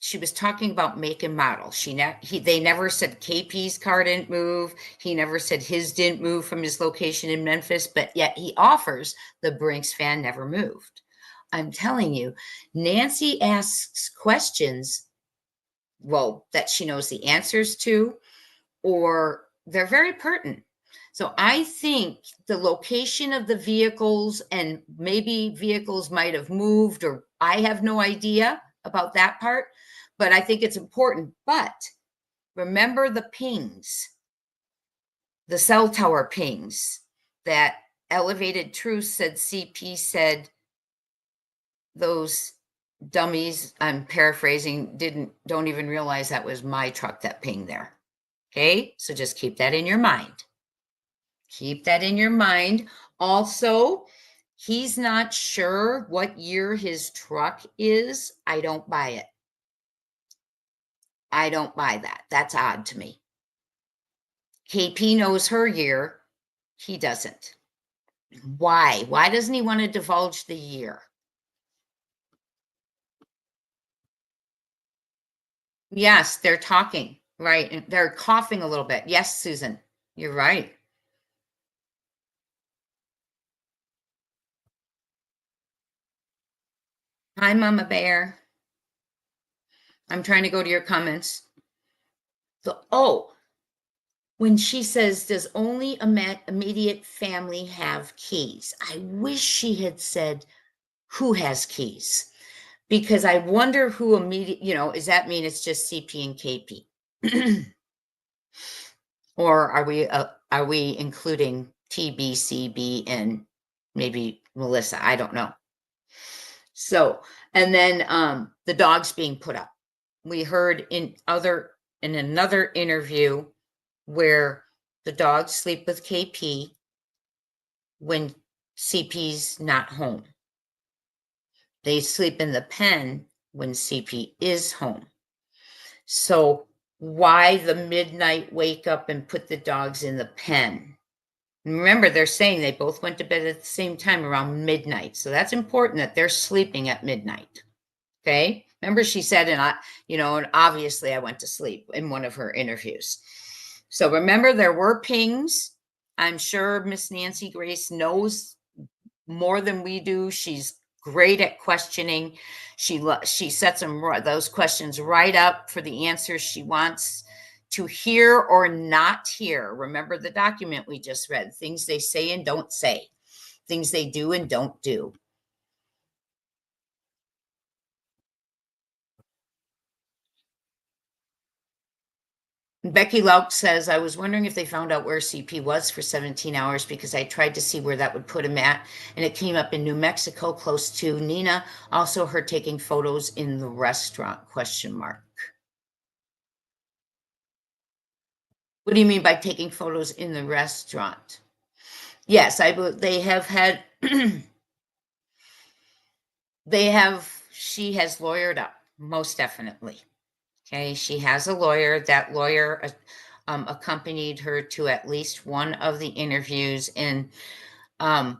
She was talking about make and model. They never said KP's car didn't move. He never said his didn't move from his location in Memphis, but yet he offers the Brinks van never moved. I'm telling you, Nancy asks questions, well, that she knows the answers to, or they're very pertinent. So I think the location of the vehicles, and maybe vehicles might have moved, or I have no idea about that part, but I think it's important. But remember the pings, the cell tower pings that Elevated Truth said CP said those dummies, I'm paraphrasing, don't even realize that was my truck that pinged there. Okay, so just keep that in your mind. Keep that in your mind. Also, he's not sure what year his truck is. I don't buy it. I don't buy that. That's odd to me. KP knows her year. He doesn't. Why? Why doesn't he want to divulge the year? Yes, they're talking, right? And they're coughing a little bit. Yes, Susan, you're right. Hi, Mama Bear. I'm trying to go to your comments. So, when she says, does only immediate family have keys? I wish she had said, who has keys? Because I wonder who immediate, does that mean it's just CP and KP? Or are we including TB, CB, and maybe Melissa? I don't know. So, and then the dogs being put up. We heard in another interview where the dogs sleep with KP when CP's not home. They sleep in the pen when CP is home. So why the midnight wake up and put the dogs in the pen? Remember, they're saying they both went to bed at the same time around midnight. So that's important that they're sleeping at midnight. Okay. Remember, she said, and obviously I went to sleep in one of her interviews. So remember, there were pings. I'm sure Miss Nancy Grace knows more than we do. She's great at questioning. She sets those questions right up for the answers she wants to hear or not hear. Remember the document we just read, things they say and don't say, things they do and don't do. Becky Lauk says, I was wondering if they found out where CP was for 17 hours because I tried to see where that would put him at, and it came up in New Mexico, close to Nina. Also her taking photos in the restaurant, ? What do you mean by taking photos in the restaurant? Yes, they have had, she has lawyered up, most definitely. Okay, she has a lawyer. That lawyer accompanied her to at least one of the interviews. And I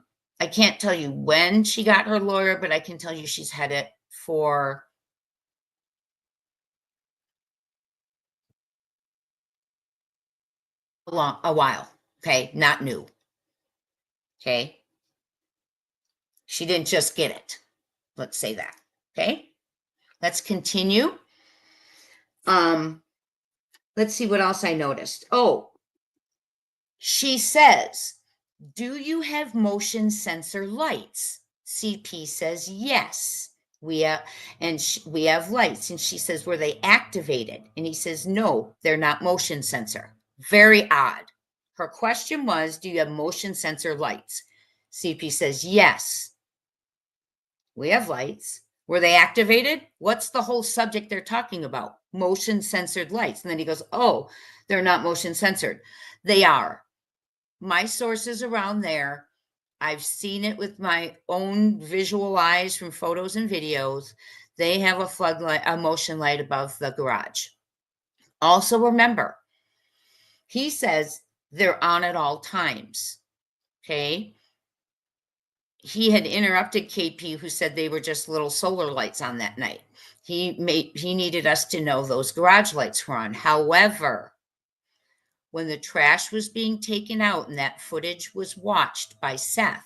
can't tell you when she got her lawyer, but I can tell you she's had it for a while. Okay, not new. Okay, she didn't just get it. Let's say that. Okay, let's continue. Let's see what else I noticed. Oh, she says, do you have motion sensor lights? CP says, yes, we have, we have lights. And she says, were they activated? And he says, no, they're not motion sensor. Very odd. Her question was, do you have motion sensor lights? CP says, yes, we have lights. Were they activated? What's the whole subject they're talking about? Motion censored lights. And then he goes, oh, they're not motion censored. They are. My sources around there, I've seen it with my own visual eyes from photos and videos. They have a floodlight, a motion light above the garage. Also remember, he says they're on at all times. Okay. He had interrupted KP, who said they were just little solar lights on that night. He needed us to know those garage lights were on. However, when the trash was being taken out and that footage was watched by Seth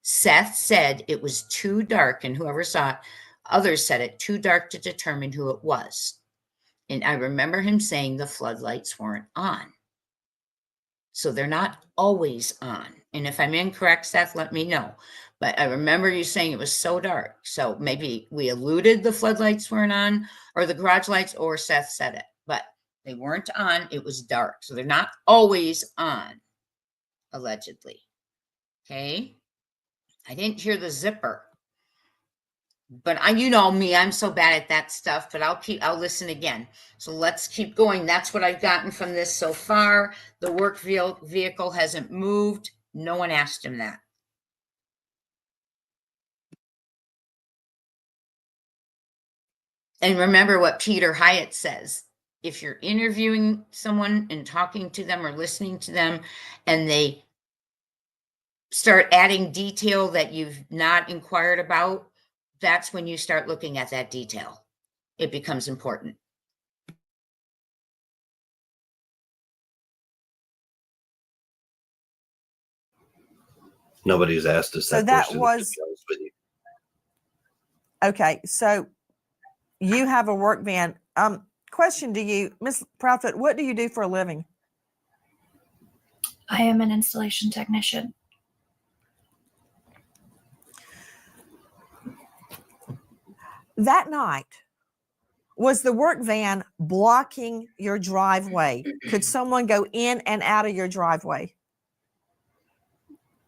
said it was too dark, and whoever saw it, others said it, too dark to determine who it was. And I remember him saying the floodlights weren't on. So they're not always on. And if I'm incorrect, Seth, let me know. But I remember you saying it was so dark. So maybe we alluded the floodlights weren't on, or the garage lights, or Seth said it. But they weren't on. It was dark. So they're not always on, allegedly. Okay. I didn't hear the zipper. But you know me, I'm so bad at that stuff, but I'll listen again. So let's keep going. That's what I've gotten from this so far. The work vehicle hasn't moved. No one asked him that. And remember what Peter Hyatt says. If you're interviewing someone and talking to them or listening to them, and they start adding detail that you've not inquired about, that's when you start looking at that detail. It becomes important. Nobody's asked us So that that question. was- to be honest with you. Okay, so you have a work van. Question to you, Miss Proudfoot, what do you do for a living? I am an installation technician. That night, was the work van blocking your driveway? Could someone go in and out of your driveway?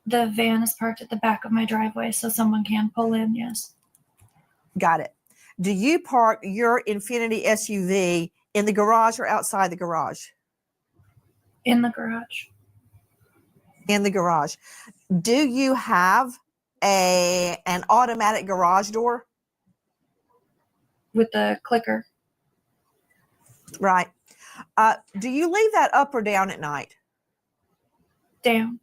The van is parked at the back of my driveway, so someone can pull in, yes. Got it. Do you park your Infinity SUV in the garage or outside the garage? In the garage. In the garage. Do you have an automatic garage door? With the clicker. Right. Do you leave that up or down at night? Down.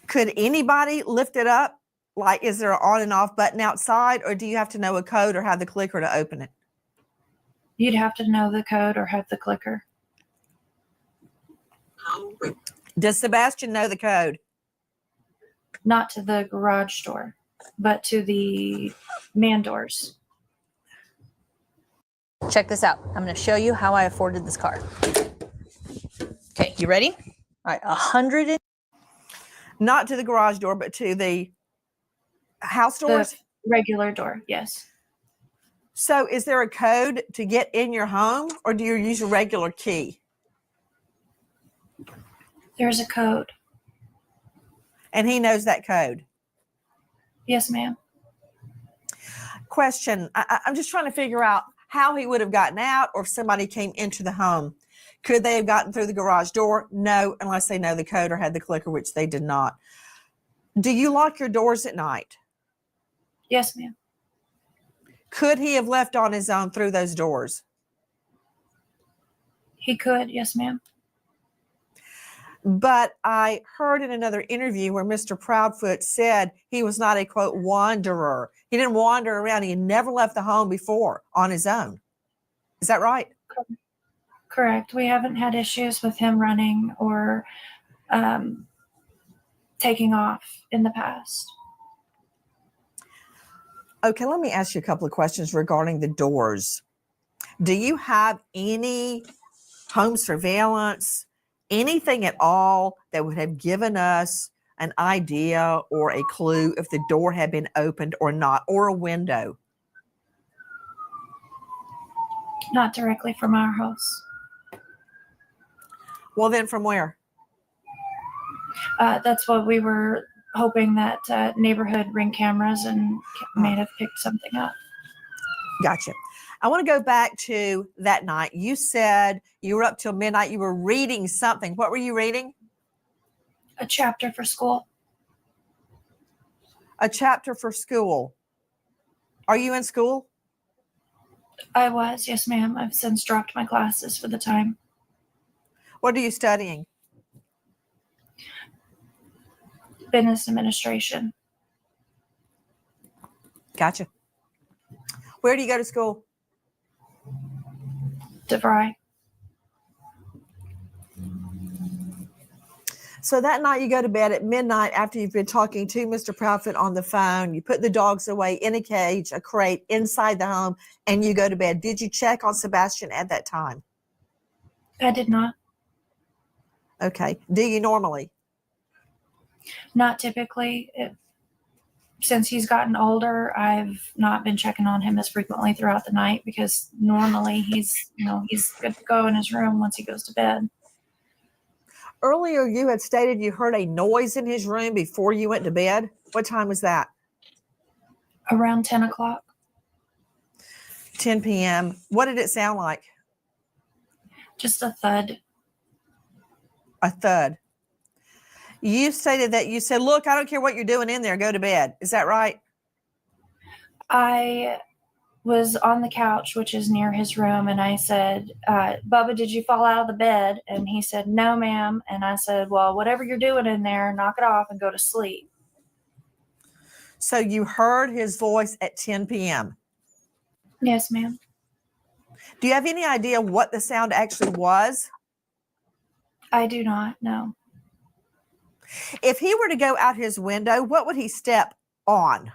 Could anybody lift it up? Like, is there an on and off button outside, or do you have to know a code or have the clicker to open it? You'd have to know the code or have the clicker. Does Sebastian know the code? Not to the garage door, but to the man doors. Check this out. I'm going to show you how I afforded this car. Okay, you ready? All right, 100. Not to the garage door, but to the house doors? The regular door, yes. So is there a code to get in your home, or do you use a regular key? There's a code. And he knows that code. Yes, ma'am. Question. I'm just trying to figure out how he would have gotten out, or if somebody came into the home. Could they have gotten through the garage door? No, unless they know the code or had the clicker, which they did not. Do you lock your doors at night? Yes, ma'am. Could he have left on his own through those doors? He could, yes, ma'am. But I heard in another interview where Mr. Proudfoot said he was not a, quote, wanderer. He didn't wander around. He had never left the home before on his own. Is that right? Correct. We haven't had issues with him running or taking off in the past. Okay, let me ask you a couple of questions regarding the doors. Do you have any home surveillance, anything at all that would have given us an idea or a clue if the door had been opened or not, or a window? Not directly from our house. Well, then from where? That's what we were hoping, that neighborhood Ring cameras and may have picked something up. Gotcha. I want to go back to that night. You said you were up till midnight. You were reading something. What were you reading? A chapter for school. A chapter for school. Are you in school? I was, yes, ma'am. I've since dropped my classes for the time. What are you studying? Business administration. Gotcha. Where do you go to school? DeVry. So that night you go to bed at midnight after you've been talking to Mr. Proudfoot on the phone. You put the dogs away in a cage, a crate inside the home, and you go to bed. Did you check on Sebastian at that time? I did not. Okay. Do you normally? Not typically. Since he's gotten older, I've not been checking on him as frequently throughout the night, because normally he's good to go in his room once he goes to bed. Earlier you had stated you heard a noise in his room before you went to bed. What time was that? Around 10 o'clock. 10 p.m. What did it sound like? Just a thud. A thud. You stated that you said, look, I don't care what you're doing in there. Go to bed. Is that right? I was on the couch, which is near his room, and I said, Bubba, did you fall out of the bed? And he said, no, ma'am. And I said, well, whatever you're doing in there, knock it off and go to sleep. So you heard his voice at 10 p.m. Yes, ma'am. Do you have any idea what the sound actually was? I do not know. If he were to go out his window, what would he step on?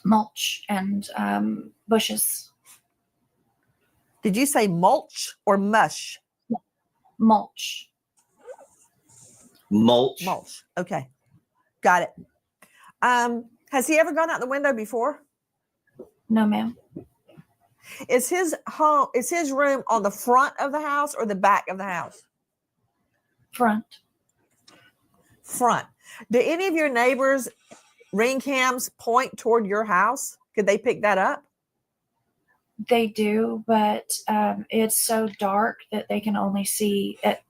Mulch and bushes. Did you say mulch or mush? Mulch. Mulch. Mulch. Okay. Got it. Has he ever gone out the window before? No, ma'am. Is his room on the front of the house or the back of the house? Front. Front. Do any of your neighbors' Ring cams point toward your house? Could they pick that up? They do, but it's so dark that they can only see it.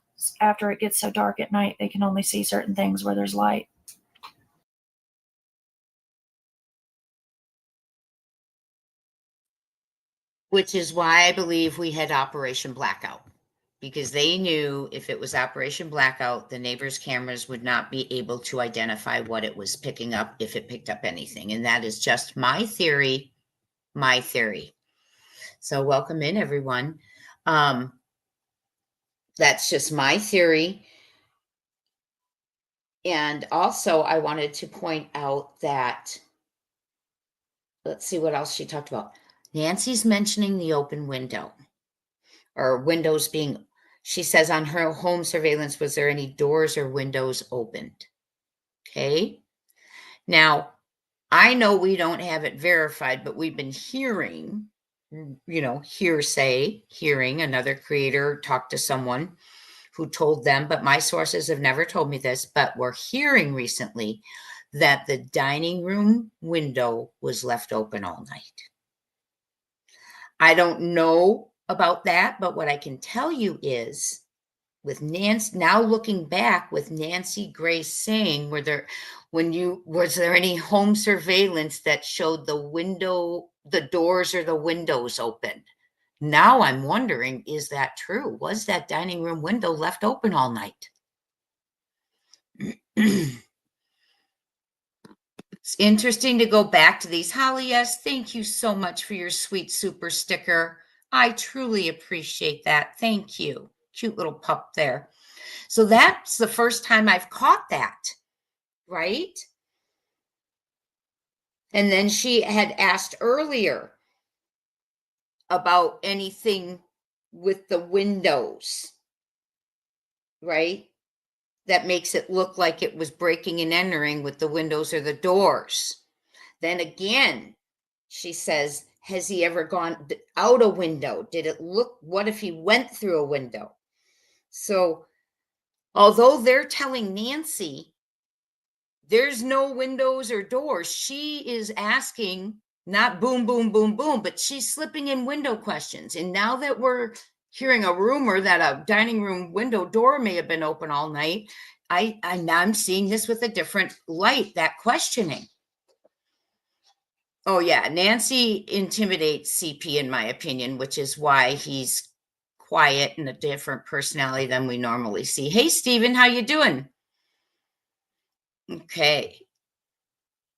After it gets so dark at night, they can only see certain things where there's light. Which is why I believe we had Operation Blackout, because they knew if it was Operation Blackout, the neighbors' cameras would not be able to identify what it was picking up, if it picked up anything. And that is just my theory, my theory. So welcome in, everyone. That's just my theory. And also I wanted to point out that, let's see what else she talked about. Nancy's mentioning the open window, or windows being, she says on her home surveillance, was there any doors or windows opened? Okay. Now, I know we don't have it verified, but we've been hearing, hearing another creator talk to someone who told them, but my sources have never told me this, but we're hearing recently that the dining room window was left open all night. I don't know about that, but what I can tell you is, with Nancy, now looking back with Nancy Grace saying, was there any home surveillance that showed the doors or the windows open? Now I'm wondering, is that true? Was that dining room window left open all night? It's interesting to go back to these. Holly, yes, thank you so much for your sweet super sticker. I truly appreciate that. Thank you. Cute little pup there. So that's the first time I've caught that, right? And then she had asked earlier about anything with the windows, right? that makes it look like it was breaking and entering with the windows or the doors. Then again, she says, has he ever gone out a window? Did it look, what if he went through a window? So although they're telling Nancy there's no windows or doors, she is asking not boom, boom, boom, boom, but she's slipping in window questions. And now that we're hearing a rumor that a dining room window door may have been open all night, I'm seeing this with a different light, that questioning. Oh yeah, Nancy intimidates CP in my opinion, which is why he's quiet and a different personality than we normally see. Hey Stephen, how you doing? Okay.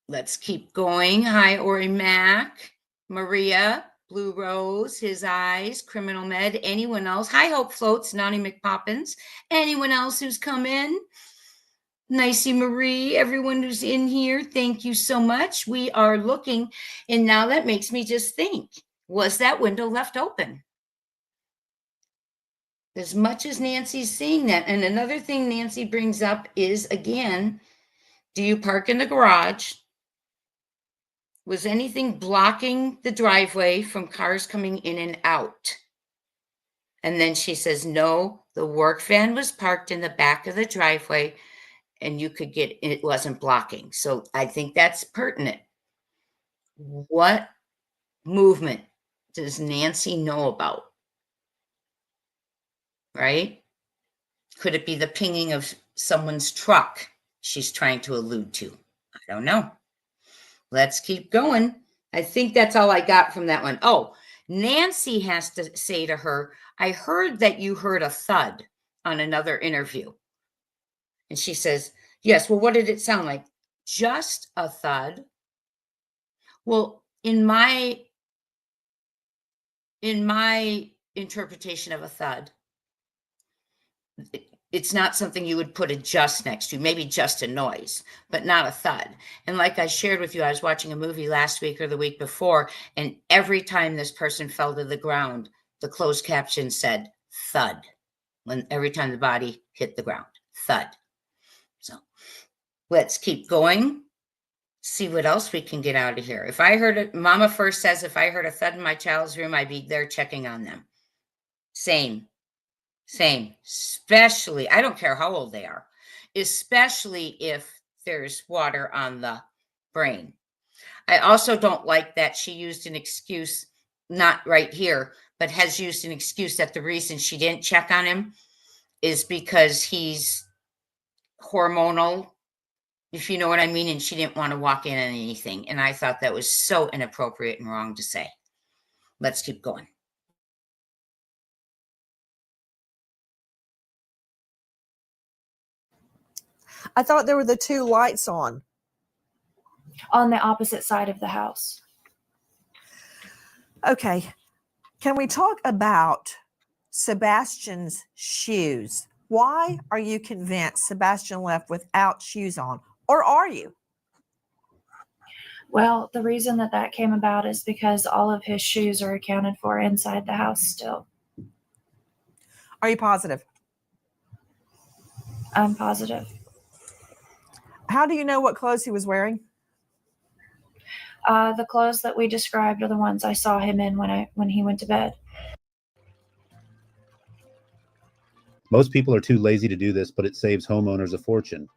Let's keep going. Hi, Ori Mac, Maria, Blue Rose, His Eyes, Criminal Med, anyone else? Hi, Hope Floats, Nani McPoppins. Anyone else who's come in? Nicey Marie, everyone who's in here, thank you so much. We are looking, and now that makes me just think, was that window left open? As much as Nancy's seeing that. And another thing Nancy brings up is, again, do you park in the garage? Was anything blocking the driveway from cars coming in and out? And then she says, no, the work van was parked in the back of the driveway and you could get, it wasn't blocking. So I think that's pertinent. What movement does Nancy know about? Right? Could it be the pinging of someone's truck she's trying to allude to? I don't know. Let's keep going. I think that's all I got from that one. Oh, Nancy has to say to her, I heard that you heard a thud on another interview. And she says, yes, well, what did it sound like? Just a thud. Well, in my interpretation of a thud, it's not something you would put a just next to, maybe just a noise, but not a thud. And like I shared with you, I was watching a movie last week or the week before, and every time this person fell to the ground, the closed caption said thud. Every time the body hit the ground, thud. So let's keep going. See what else we can get out of here. If I heard it, Mama first says, if I heard a thud in my child's room, I'd be there checking on them. Same, especially, I don't care how old they are, especially if there's water on the brain. I also don't like that she used an excuse, not right here, but has used an excuse that the reason she didn't check on him is because he's hormonal, if you know what I mean, and she didn't want to walk in on anything. And I thought that was so inappropriate and wrong to say. Let's keep going. I thought there were the two lights on On the opposite side of the house. Okay. Can we talk about Sebastian's shoes? Why are you convinced Sebastian left without shoes on? Or are you? Well, the reason that came about is because all of his shoes are accounted for inside the house still. Are you positive? I'm positive. How do you know what clothes he was wearing? The clothes that we described are the ones I saw him in when he went to bed. Most people are too lazy to do this, but it saves homeowners a fortune.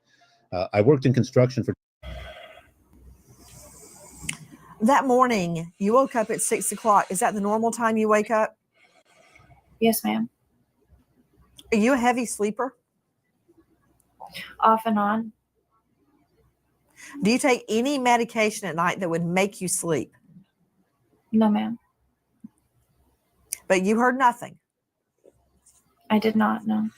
I worked in construction for... That morning, you woke up at 6 o'clock. Is that the normal time you wake up? Yes, ma'am. Are you a heavy sleeper? Off and on. Do you take any medication at night that would make you sleep? No, ma'am. But you heard nothing. I did not, no.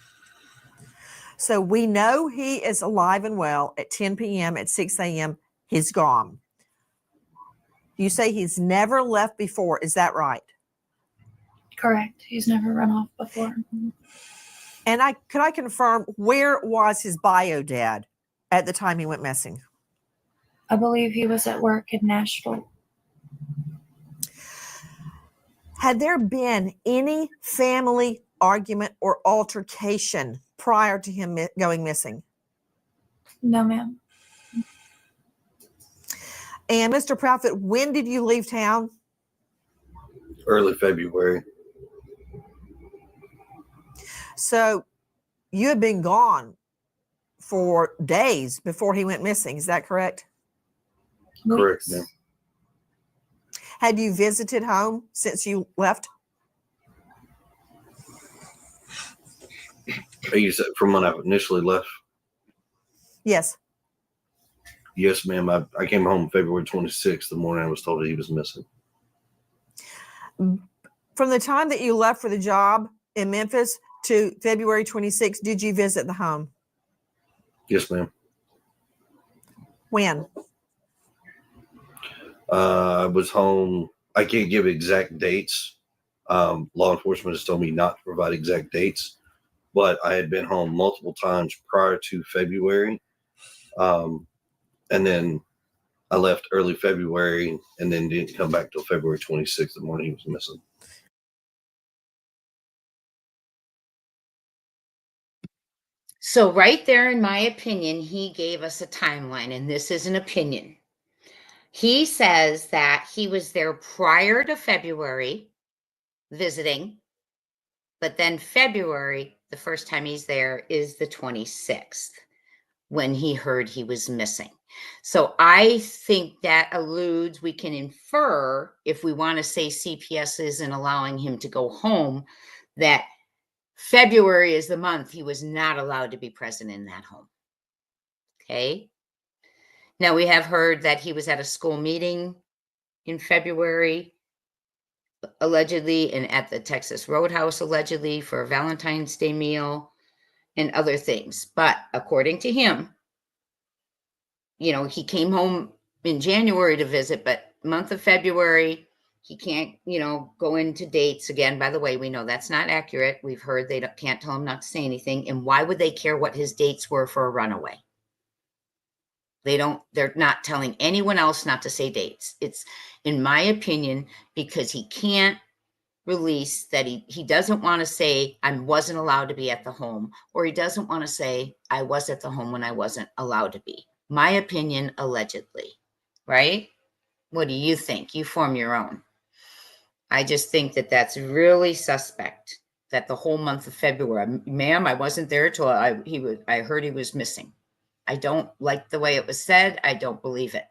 So we know he is alive and well at 10 p.m. At 6 a.m. He's gone. You say he's never left before. Is that right? Correct. He's never run off before. And could I confirm, where was his bio dad at the time he went missing? I believe he was at work in Nashville. Had there been any family argument or altercation prior to him going missing? No, ma'am. And Mr. Proudfoot, when did you leave town? Early February. So you had been gone for days before he went missing. Is that correct? Correct, Weeks. ma'am. Had you visited home since you left? You said from when I initially left? Yes. Yes, ma'am. I came home February 26th, the morning I was told that he was missing. From the time that you left for the job in Memphis to February 26th, did you visit the home? Yes, ma'am. When? I was home. I can't give exact dates. Law enforcement has told me not to provide exact dates, but I had been home multiple times prior to February. And then I left early February and then didn't come back till February 26th, the morning he was missing. So right there, in my opinion, he gave us a timeline, and this is an opinion. He says that he was there prior to February visiting, but then February, the first time he's there is the 26th when he heard he was missing. So I think that alludes, we can infer, if we want to say CPS isn't allowing him to go home, that February is the month he was not allowed to be present in that home. Okay. Now we have heard that he was at a school meeting in February, allegedly, and at the Texas Roadhouse, allegedly, for a Valentine's Day meal and other things. But according to him, you know, he came home in January to visit, but month of February, he can't, you know, go into dates again. By the way, we know that's not accurate. We've heard they can't tell him not to say anything. And why would they care what his dates were for a runaway? They're not telling anyone else not to say dates. It's, in my opinion, because he can't release that he doesn't want to say I wasn't allowed to be at the home, or he doesn't want to say I was at the home when I wasn't allowed to be. My opinion, allegedly, right? What do you think? You form your own. I just think that that's really suspect, that the whole month of February, ma'am, I wasn't there till I heard he was missing. I don't like the way it was said. I don't believe it.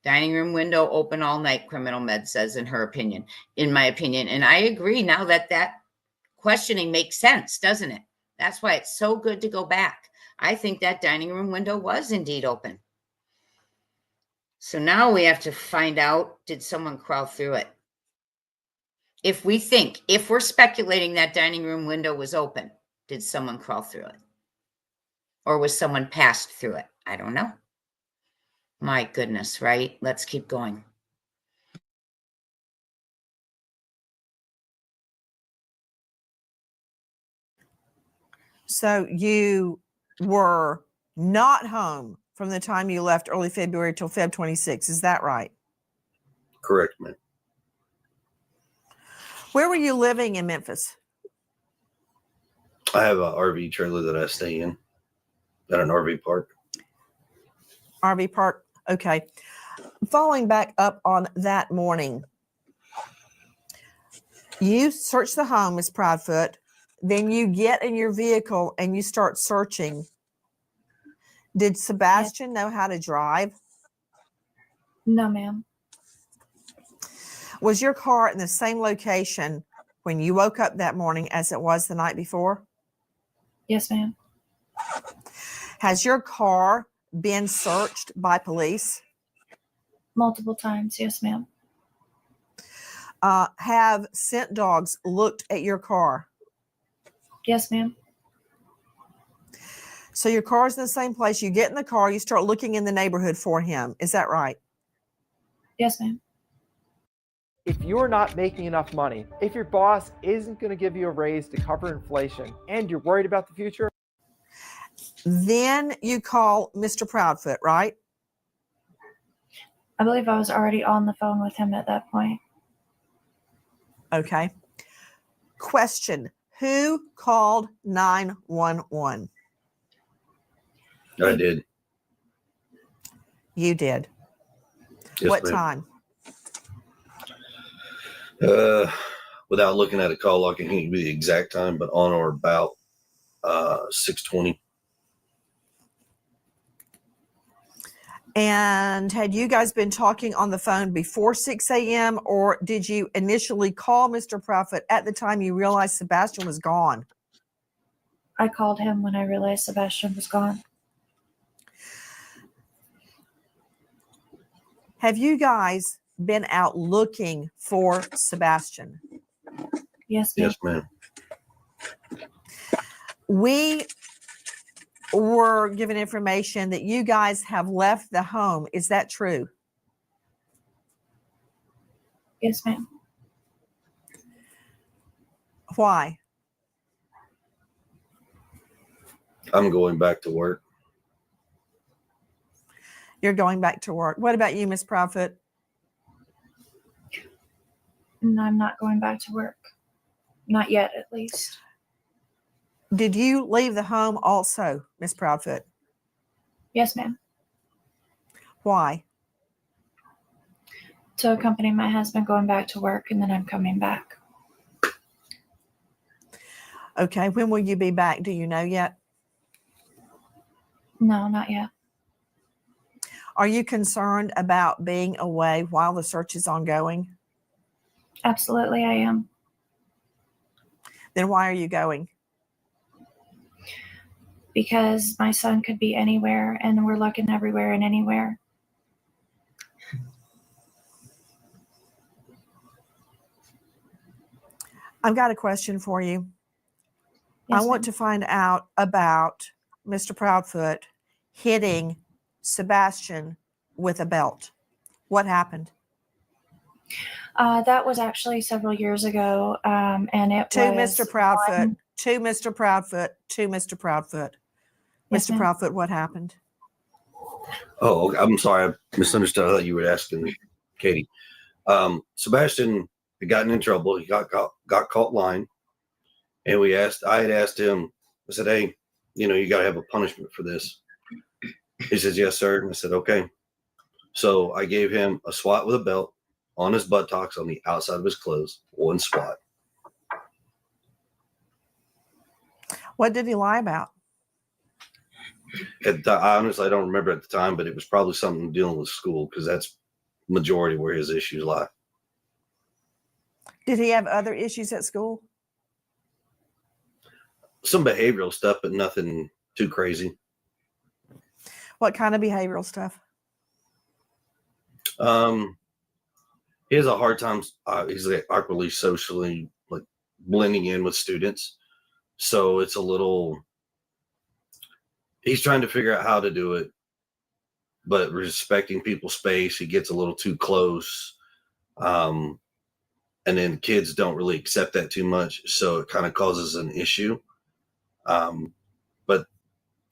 Dining room window open all night, criminal med says, in her opinion, in my opinion. And I agree now that questioning makes sense, doesn't it? That's why it's so good to go back. I think that dining room window was indeed open. So now we have to find out, did someone crawl through it? If we're speculating that dining room window was open, did someone crawl through it? Or was someone passed through it? I don't know. My goodness, right? Let's keep going. So you were not home from the time you left early February till Feb 26. Is that right? Correct, ma'am. Where were you living in Memphis? I have an RV trailer that I stay in at an RV park. RV park. Okay. Following back up on that morning, you search the home, Ms. Proudfoot. Then you get in your vehicle and you start searching. Did Sebastian know how to drive? No, ma'am. Was your car in the same location when you woke up that morning as it was the night before? Yes, ma'am. Has your car been searched by police? Multiple times. Yes, ma'am. Have scent dogs looked at your car? Yes, ma'am. So your car's in the same place. You get in the car, you start looking in the neighborhood for him. Is that right? Yes, ma'am. If you're not making enough money, if your boss isn't going to give you a raise to cover inflation, and you're worried about the future, then you call Mr. Proudfoot, right? I believe I was already on the phone with him at that point. Okay. Question. Who called 911? I did. You did. Yes, What ma'am. time? Without looking at a call log, I can't give you the exact time, but on or about 6:20. And had you guys been talking on the phone before 6 a.m. or did you initially call Mr. Prophet at the time you realized Sebastian was gone? I called him when I realized Sebastian was gone. Have you guys been out looking for Sebastian? Yes, ma'am. Yes, ma'am. We were given information that you guys have left the home. Is that true? Yes, ma'am. Why? I'm going back to work. You're going back to work. What about you, Miss Prophet? And I'm not going back to work. Not yet, at least. Did you leave the home also, Miss Proudfoot? Yes, ma'am. Why? To accompany my husband going back to work, and then I'm coming back. Okay, when will you be back? Do you know yet? No, not yet. Are you concerned about being away while the search is ongoing? Absolutely, I am. Then why are you going? Because my son could be anywhere, and we're looking everywhere and anywhere. I've got a question for you. Yes, I want ma'am. to find out about Mr. Proudfoot hitting Sebastian with a belt. What happened? That was actually several years ago, and it To was Mr. Proudfoot, one- to Mr. Proudfoot, to Mr. Proudfoot. Yes, Mr. ma'am. Proudfoot, what happened? Oh, I'm sorry. I misunderstood. I thought you were asking Katie. Sebastian had gotten in trouble. He got caught lying. And I had asked him, I said, hey, you got to have a punishment for this. He says, yes, sir. And I said, okay. So I gave him a swat with a belt on his buttocks on the outside of his clothes, one swat. What did he lie about? I honestly, I don't remember at the time, but it was probably something dealing with school because that's majority where his issues lie. Did he have other issues at school? Some behavioral stuff, but nothing too crazy. What kind of behavioral stuff? He has a hard time. He's like awkwardly socially like blending in with students. So it's a little, he's trying to figure out how to do it, but respecting people's space. He gets a little too close. And then kids don't really accept that too much. So it kind of causes an issue. But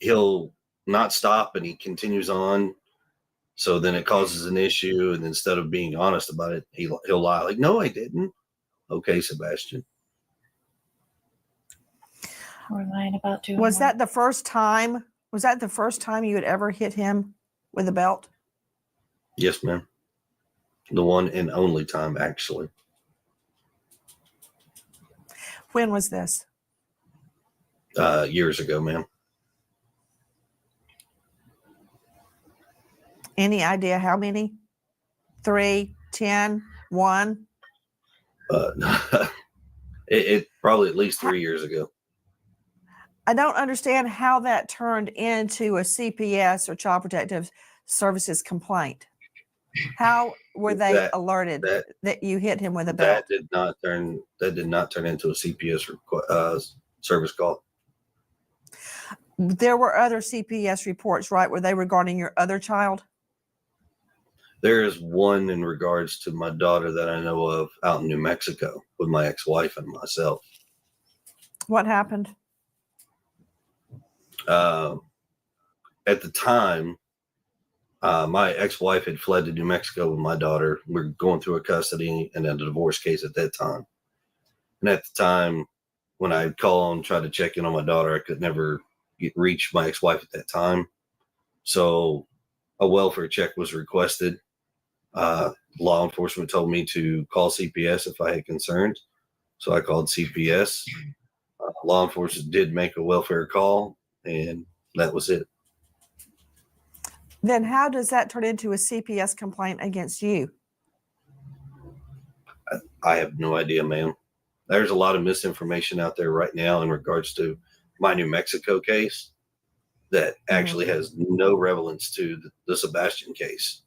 he'll not stop and he continues on. So then it causes an issue. And instead of being honest about it, he'll lie like, no, I didn't. Okay, Sebastian. We're lying about doing Was what? that the first time? Was that the first time you had ever hit him with a belt? Yes, ma'am. The one and only time, actually. When was this? Years ago, ma'am. Any idea how many? 3, 10, 1? It probably at least 3 years ago. I don't understand how that turned into a CPS or Child Protective Services complaint. How were they alerted that you hit him with a belt? That did not turn into a CPS service call. There were other CPS reports, right? Were they regarding your other child? There is one in regards to my daughter that I know of out in New Mexico with my ex-wife and myself. What happened? At the time, my ex-wife had fled to New Mexico with my daughter. We're going through a custody and a divorce case at that time. And at the time, when I'd call and try to check in on my daughter, I could never reach my ex-wife at that time. So a welfare check was requested. Law enforcement told me to call CPS if I had concerns. So I called CPS. Law enforcement did make a welfare call, and that was it. Then how does that turn into a CPS complaint against you? I have no idea, ma'am. There's a lot of misinformation out there right now in regards to my New Mexico case that actually has no relevance to the Sebastian case.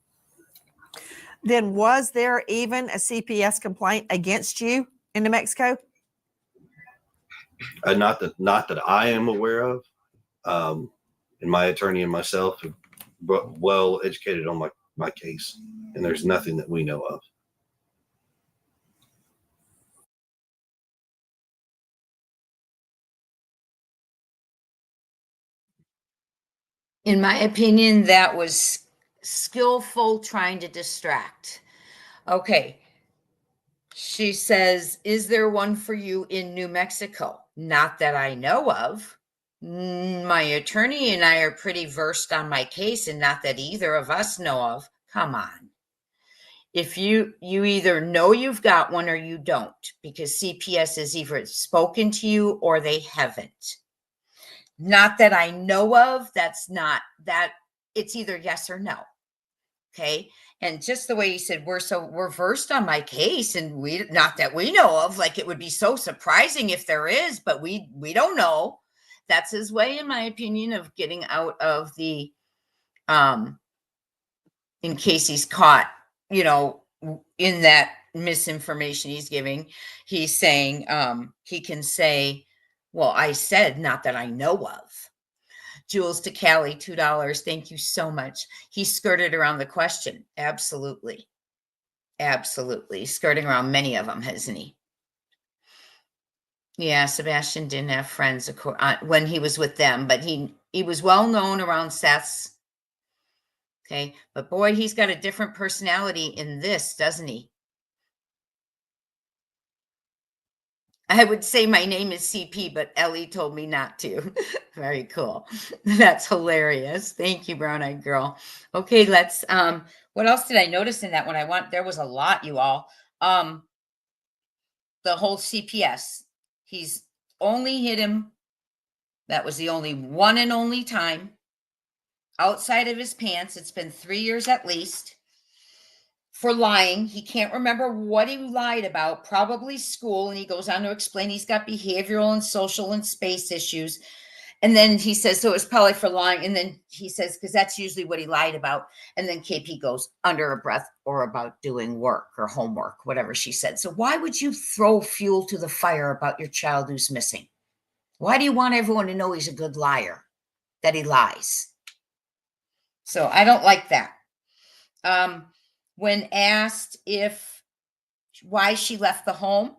Then was there even a CPS complaint against you in New Mexico? Not that I am aware of. And my attorney and myself are well educated on my case, and there's nothing that we know of. In my opinion, that was skillful trying to distract. Okay. She says, is there one for you in New Mexico? Not that I know of. My attorney and I are pretty versed on my case, and not that either of us know of. Come on. If you either know you've got one or you don't, because CPS has either spoken to you or they haven't. Not that I know of. That's not that. It's either yes or no. Okay. And just the way he said, we're versed on my case, and not that we know of, like it would be so surprising if there is, but we don't know. That's his way, in my opinion, of getting out of the, in case he's caught, in that misinformation he's giving. He's saying, he can say, well, I said, not that I know of. Jules to Callie, $2. Thank you so much. He skirted around the question. Absolutely. Absolutely. Skirting around many of them, hasn't he? Yeah, Sebastian didn't have friends when he was with them, but he was well known around Seth's. Okay. But boy, he's got a different personality in this, doesn't he? I would say my name is CP, but Ellie told me not to. Very cool. That's hilarious. Thank you, Brown Eyed Girl. Okay, let's, what else did I notice in that one? There was a lot, you all. The whole CPS. He's only hit him. That was the only one and only time. Outside of his pants. It's been 3 years at least. For lying. He can't remember what he lied about, probably school. And he goes on to explain he's got behavioral and social and space issues. And then he says, so it's probably for lying. And then he says, because that's usually what he lied about. And then KP goes under a breath, or about doing work or homework, whatever she said. So why would you throw fuel to the fire about your child who's missing? Why do you want everyone to know he's a good liar, that he lies? So I don't like that. When asked why she left the home,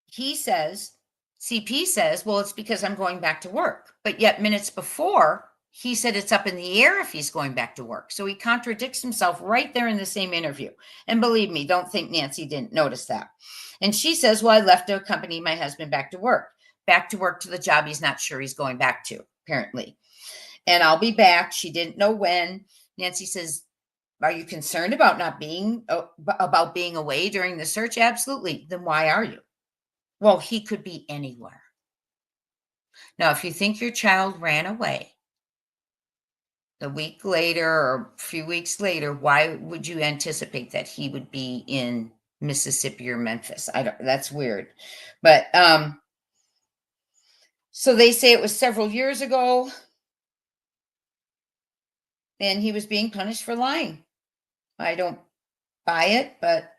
he says, CP says, well, it's because I'm going back to work. But yet minutes before, he said it's up in the air if he's going back to work. So he contradicts himself right there in the same interview. And believe me, don't think Nancy didn't notice that. And she says, well, I left to accompany my husband back to work to the job he's not sure he's going back to, apparently. And I'll be back. She didn't know when. Nancy says, are you concerned about being away during the search? Absolutely. Then why are you? Well, he could be anywhere. Now, if you think your child ran away a week later or a few weeks later, why would you anticipate that he would be in Mississippi or Memphis? That's weird. But so they say it was several years ago. And he was being punished for lying. I don't buy it, but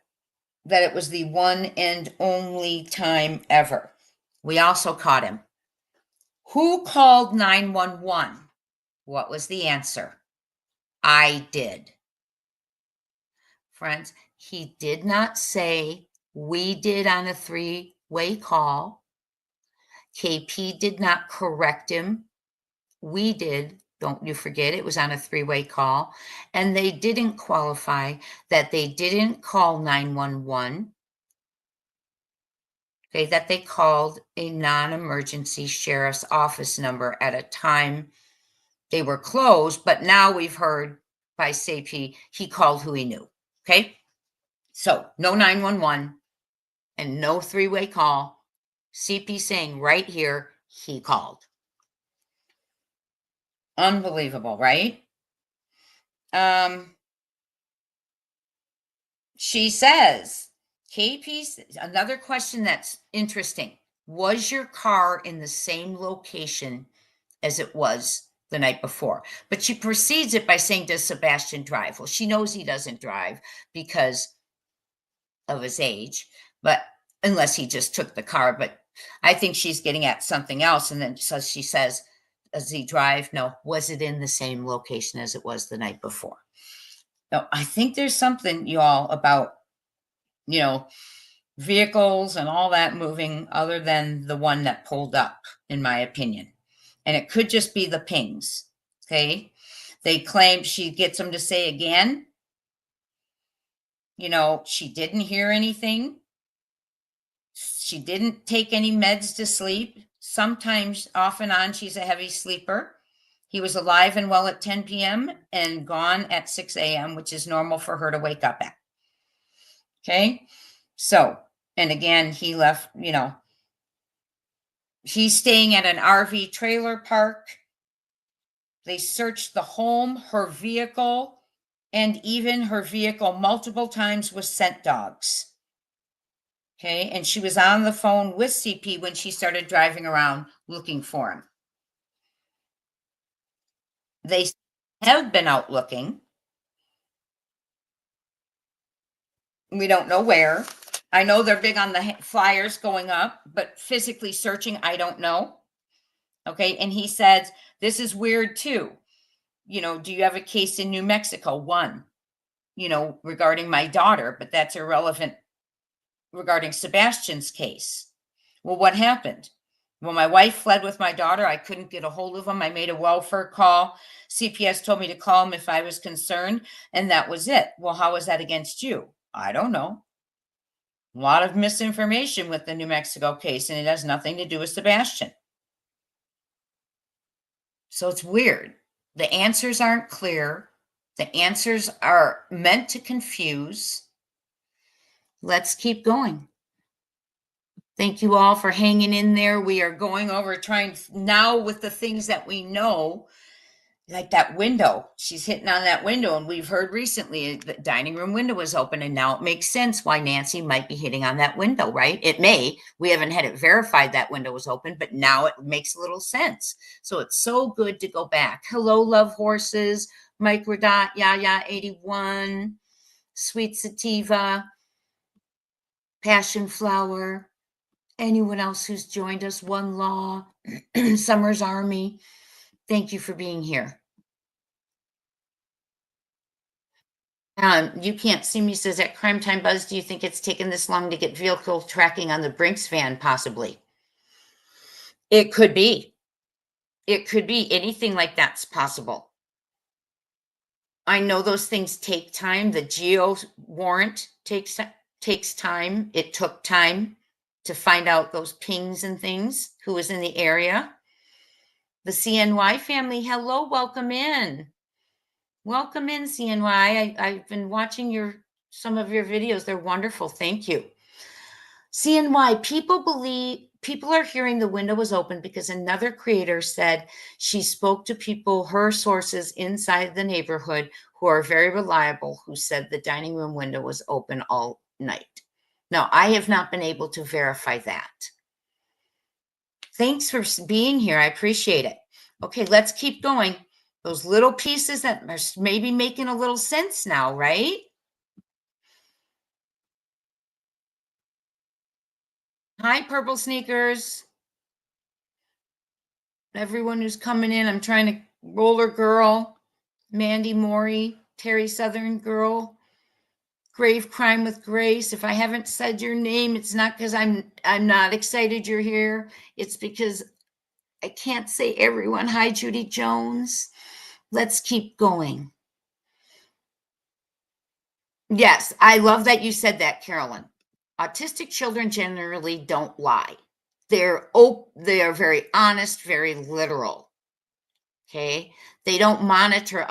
that it was the one and only time ever. We also caught him. Who called 911? What was the answer? I did. Friends, he did not say we did on a 3-way call. KP did not correct him. We did. Don't you forget, it was on a 3-way call. And they didn't qualify that they didn't call 911 okay, that they called a non-emergency sheriff's office number at a time they were closed, but now we've heard by CP he called who he knew. Okay, so no 911 and no three-way call. CP saying right here he called. Unbelievable, right? She says, KP, another question that's interesting. Was your car in the same location as it was the night before? But she precedes it by saying, does Sebastian drive? Well, she knows he doesn't drive because of his age, but unless he just took the car. But I think she's getting at something else. And then so she says, does he drive? No. Was it in the same location as it was the night before? No, I think there's something, y'all, about, vehicles and all that moving other than the one that pulled up, in my opinion. And it could just be the pings. Okay. They claim she gets them to say again, she didn't hear anything. She didn't take any meds to sleep. Sometimes, off and on, she's a heavy sleeper. He was alive and well at 10 p.m. and gone at 6 a.m., which is normal for her to wake up at. Okay. So, and again, he left, he's staying at an RV trailer park. They searched the home, her vehicle, and even her vehicle multiple times with scent dogs. Okay. And she was on the phone with CP when she started driving around looking for him. They have been out looking. We don't know where. I know they're big on the flyers going up, but physically searching, I don't know. Okay. And he said, this is weird too. Do you have a case in New Mexico? One, regarding my daughter, but that's irrelevant regarding Sebastian's case. Well, what happened? Well, my wife fled with my daughter. I couldn't get a hold of him. I made a welfare call. CPS told me to call him if I was concerned, and that was it. Well, how was that against you? I don't know. A lot of misinformation with the New Mexico case, and it has nothing to do with Sebastian. So it's weird. The answers aren't clear. The answers are meant to confuse. Let's keep going. Thank you all for hanging in there. We are going over trying now with the things that we know, like that window. She's hitting on that window, and we've heard recently the dining room window was open, and now it makes sense why Nancy might be hitting on that window, right? It may. We haven't had it verified that window was open, but now it makes a little sense. So it's so good to go back. Hello, Love Horses, Mike Rodot, Yaya 81, Sweet Sativa, Passion Flower, anyone else who's joined us, One Law, Summer's Army. Thank you for being here. You can't see me, says at Crime Time Buzz, do you think it's taken this long to get vehicle tracking on the Brinks van? Possibly. It could be. It could be. Anything like that's possible. I know those things take time. The geo warrant takes time. It took time to find out those pings and things, who was in the area. The CNY family, hello, welcome in. Welcome in, CNY. I've been watching some of your videos. They're wonderful. Thank you. CNY, people are hearing the window was open because another creator said she spoke to people, her sources inside the neighborhood who are very reliable, who said the dining room window was open all night. Now, I have not been able to verify that. Thanks for being here. I appreciate it. Okay, let's keep going. Those little pieces that are maybe making a little sense now, right? Hi, Purple Sneakers. Everyone who's coming in, I'm trying to, Roller Girl, Mandy Maury, Terry Southern Girl, Grave Crime with Grace. If I haven't said your name, it's not because I'm not excited you're here. It's because I can't say everyone. Hi, Judy Jones. Let's keep going. Yes, I love that you said that, Carolyn. autistic children generally don't lie. They are very honest, very literal. Okay. They don't monitor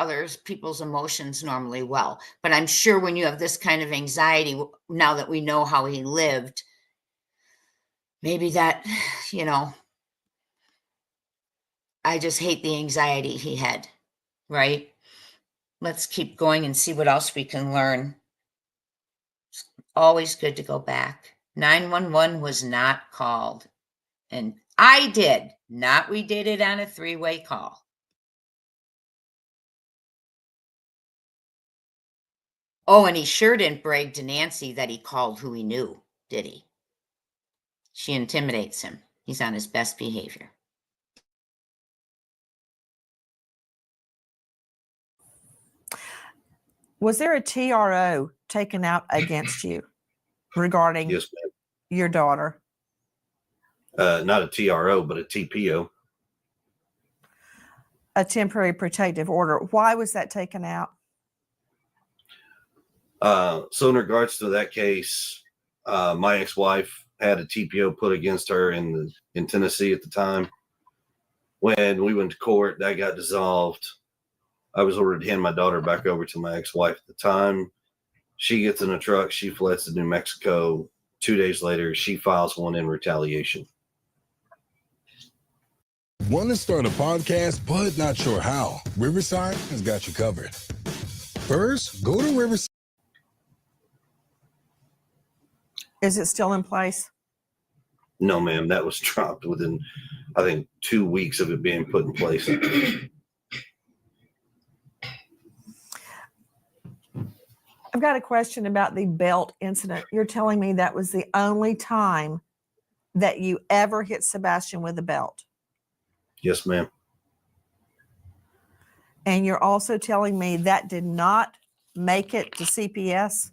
people's emotions normally well. But I'm sure when you have this kind of anxiety, now that we know how he lived, maybe that, I just hate the anxiety he had, right? Let's keep going and see what else we can learn. It's always good to go back. 911 was not called. And I did, not we did it on a three-way call. Oh, and he sure didn't brag to Nancy that he called who he knew, did he? She intimidates him. He's on his best behavior. Was there a TRO taken out against you regarding Yes, ma'am. your daughter? Not a TRO, but a TPO. A temporary protective order. Why was that taken out? So in regards to that case, my ex-wife had a TPO put against her in Tennessee at the time. When we went to court, that got dissolved. I was ordered to hand my daughter back over to my ex-wife at the time. She gets in a truck. She fleds to New Mexico. 2 days later, she files one in retaliation. Want to start a podcast, but not sure how? Riverside has got you covered. First, go to Riverside. Is it still in place? No, ma'am. That was dropped within, I think, 2 weeks of it being put in place. I've got a question about the belt incident. You're telling me that was the only time that you ever hit Sebastian with a belt. Yes, ma'am. And you're also telling me that did not make it to CPS?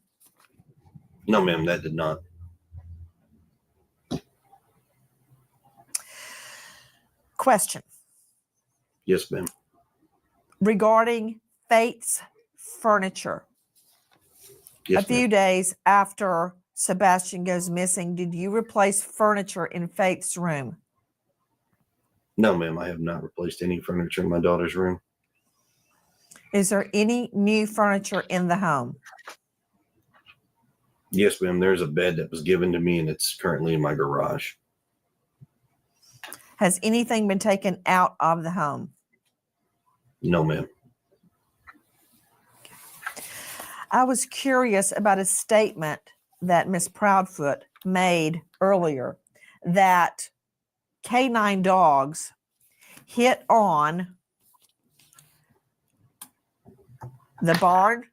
No, ma'am. That did not. Question. Yes, ma'am. Regarding Faith's furniture. Yes, A few days after Sebastian goes missing, did you replace furniture in Faith's room? No, ma'am. I have not replaced any furniture in my daughter's room. Is there any new furniture in the home? Yes, ma'am. There's a bed that was given to me, and it's currently in my garage. Has anything been taken out of the home? No, ma'am. I was curious about a statement that Miss Proudfoot made earlier that canine dogs hit on the barn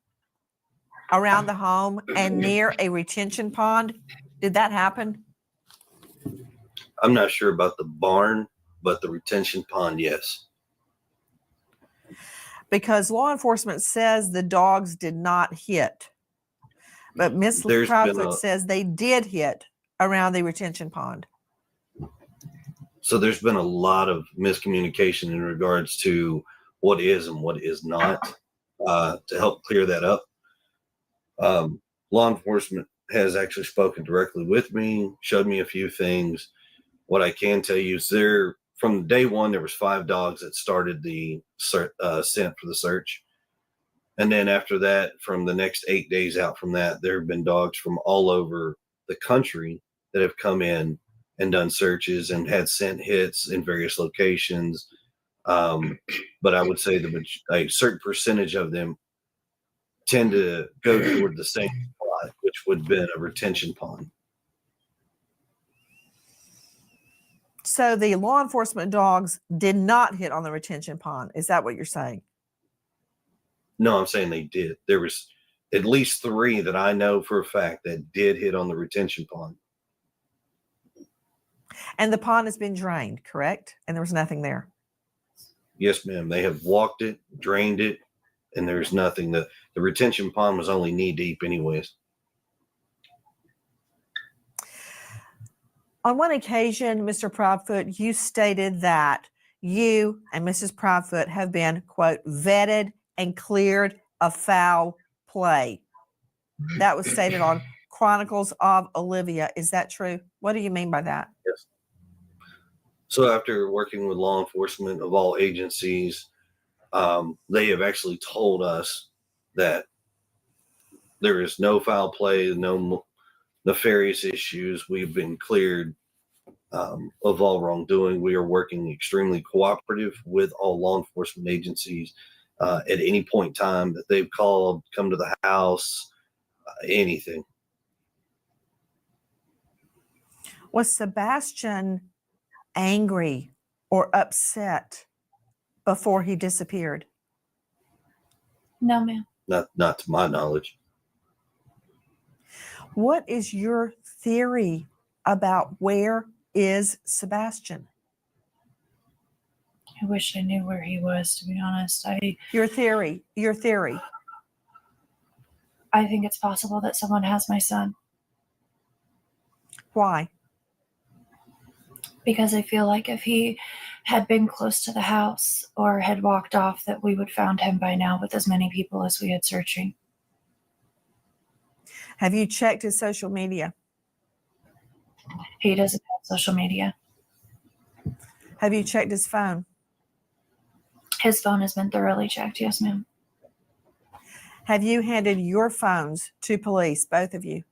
around the home and near a retention pond. Did that happen? I'm not sure about the barn, but the retention pond, yes. Because law enforcement says the dogs did not hit. But Miss There's Proudfoot been says they did hit around the retention pond. So there's been a lot of miscommunication in regards to what is and what is not. To help clear that up, law enforcement has actually spoken directly with me, showed me a few things. What I can tell you is from day one, there was 5 dogs that started the scent for the search. And then after that, from the next 8 days out from that, there have been dogs from all over the country that have come in and done searches and had scent hits in various locations. But I would say a certain percentage of them tend to go toward the same spot, which would have been a retention pond. So the law enforcement dogs did not hit on the retention pond. Is that what you're saying? No, I'm saying they did. There was at least 3 that I know for a fact that did hit on the retention pond. And the pond has been drained, correct? And there was nothing there. Yes, ma'am. They have walked it, drained it, and there's nothing. The retention pond was only knee deep anyways. On one occasion, Mr. Proudfoot, you stated that you and Mrs. Proudfoot have been, quote, vetted and cleared of foul play. That was stated on Chronicles of Olivia. Is that true? What do you mean by that? Yes. So after working with law enforcement of all agencies, they have actually told us that there is no foul play, no nefarious issues. We've been cleared of all wrongdoing. We are working extremely cooperative with all law enforcement agencies. At any point in time that they've called, come to the house, anything. Was Sebastian angry or upset before he disappeared? No, ma'am. Not to my knowledge. What is your theory about where is Sebastian? I wish I knew where he was, to be honest. Your theory. I think it's possible that someone has my son. Why? Because I feel like if he had been close to the house or had walked off, that we would found him by now with as many people as we had searching. Have you checked his social media? He doesn't have social media. Have you checked his phone? His phone has been thoroughly checked. Yes, ma'am. Have you handed your phones to police, both of you?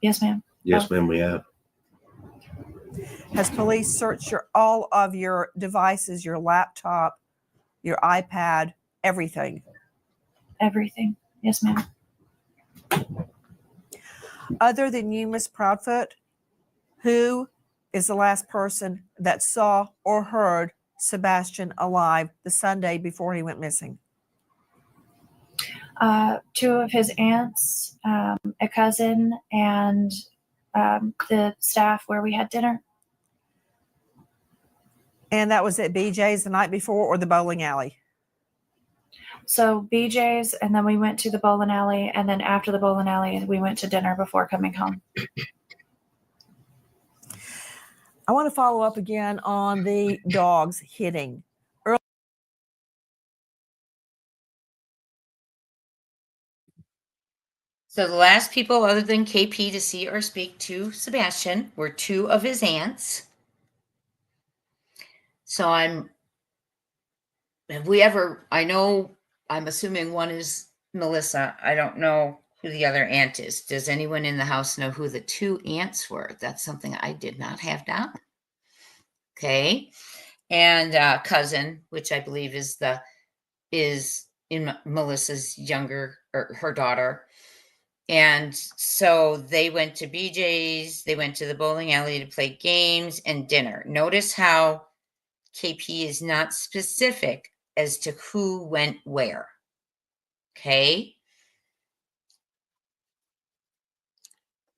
Yes, ma'am. Yes, ma'am, we have. Has police searched all of your devices, your laptop, your iPad, everything? Everything. Yes, ma'am. Other than you, Miss Proudfoot, who is the last person that saw or heard Sebastian alive the Sunday before he went missing? Two of his aunts, a cousin, and the staff where we had dinner. And that was at BJ's the night before or the bowling alley? So BJ's, and then we went to the bowling alley, and then after the bowling alley, we went to dinner before coming home. I want to follow up again on the dogs hitting. So the last people other than KP to see or speak to Sebastian were two of his aunts. So I'm assuming one is Melissa. I don't know who the other aunt is. Does anyone in the house know who the two aunts were? That's something I did not have down. Okay. And cousin, which I believe is in Melissa's younger, or her daughter. And so they went to BJ's, they went to the bowling alley to play games and dinner. Notice how KP is not specific as to who went where. Okay.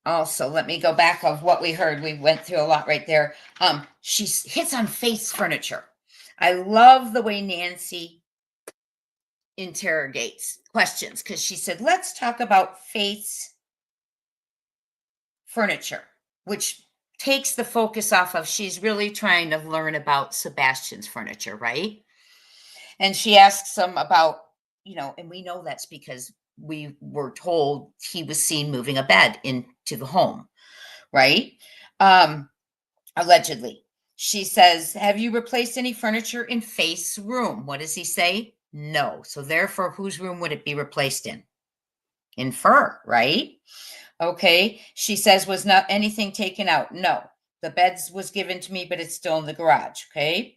Also, let me go back of what we heard. We went through a lot right there. She hits on face furniture. I love the way Nancy interrogates questions, because she said, let's talk about Faith's furniture, which takes the focus off of she's really trying to learn about Sebastian's furniture, right? And she asks him about, and we know that's because we were told he was seen moving a bed into the home, right? Allegedly. She says, have you replaced any furniture in Faith's room? What does he say? No. So therefore, whose room would it be replaced in? In Fur, right? Okay. She says, was not anything taken out? No. The beds was given to me, but it's still in the garage. Okay.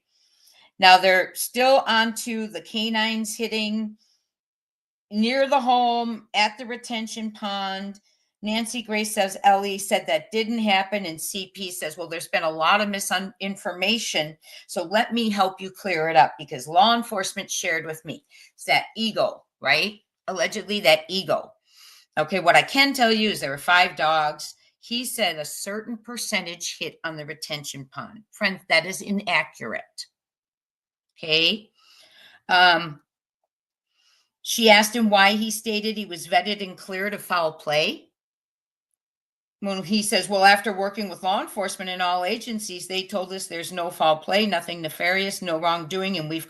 Now they're still onto the canines hitting near the home at the retention pond. Nancy Grace says Ellie said that didn't happen, and CP says, well, there's been a lot of misinformation, so let me help you clear it up, because law enforcement shared with me. It's that ego, right? Allegedly that ego. Okay, what I can tell you is there were 5 dogs. He said a certain percentage hit on the retention pond. Friends, that is inaccurate. Okay. She asked him why he stated he was vetted and cleared of foul play. When he says, well, after working with law enforcement and all agencies, they told us there's no foul play, nothing nefarious, no wrongdoing, and we've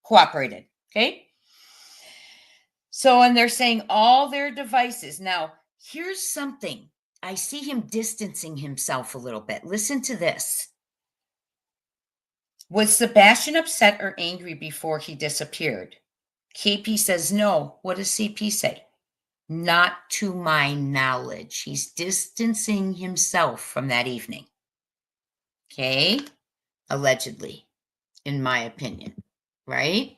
cooperated. Okay. So, and they're saying all their devices. Now, Here's something. I see him distancing himself a little bit. Listen to this. Was Sebastian upset or angry before he disappeared? KP says no. What does CP say? Not to my knowledge. He's distancing himself from that evening. Okay? Allegedly, in my opinion. Right?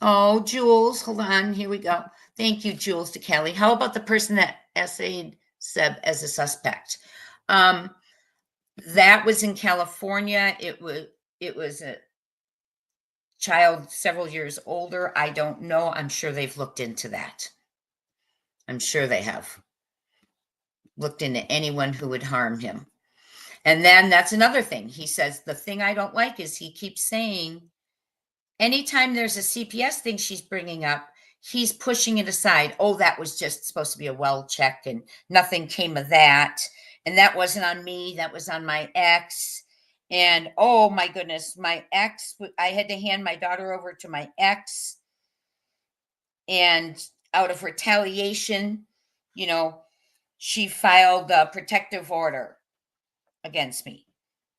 Oh, Jules, hold on. Here we go. Thank you, Jules to Kelly. How about the person that essayed Seb as a suspect? That was in California. It was a child several years older. I don't know. I'm sure they've looked into that. I'm sure they have looked into anyone who would harm him. And then that's another thing. He says, the thing I don't like is he keeps saying, anytime there's a CPS thing she's bringing up, he's pushing it aside. Oh, that was just supposed to be a well check and nothing came of that. And that wasn't on me. That was on my ex. And oh my goodness, my ex, I had to hand my daughter over to my ex. And out of retaliation, you know, she filed a protective order against me.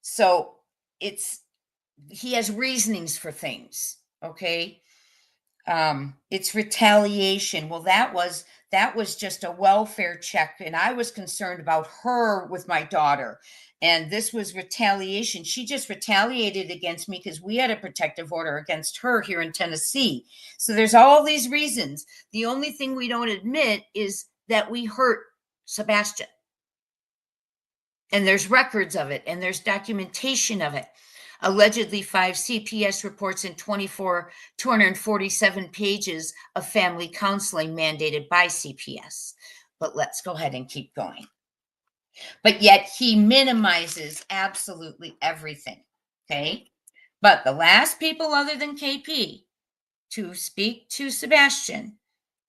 So he has reasonings for things. Okay. It's retaliation. Well, that was just a welfare check. And I was concerned about her with my daughter. And this was retaliation. She just retaliated against me because we had a protective order against her here in Tennessee. So there's all these reasons. The only thing we don't admit is that we hurt Sebastian. And there's records of it, and there's documentation of it. Allegedly 5 CPS reports and 247 pages of family counseling mandated by CPS. But let's go ahead and keep going. But yet he minimizes absolutely everything, okay? But the last people other than KP to speak to Sebastian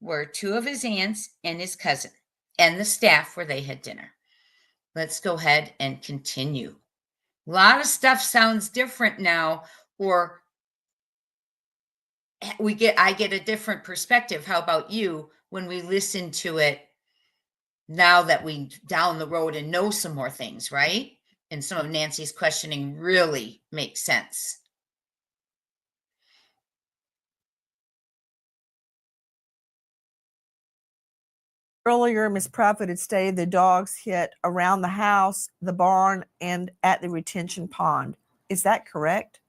were 2 of his aunts and his cousin and the staff where they had dinner. Let's go ahead and continue. A lot of stuff sounds different now, or I get a different perspective. How about you when we listen to it now that we down the road and know some more things, right? And some of Nancy's questioning really makes sense. Earlier, Ms. Prophet had stated the dogs hit around the house, the barn, and at the retention pond. Is that correct?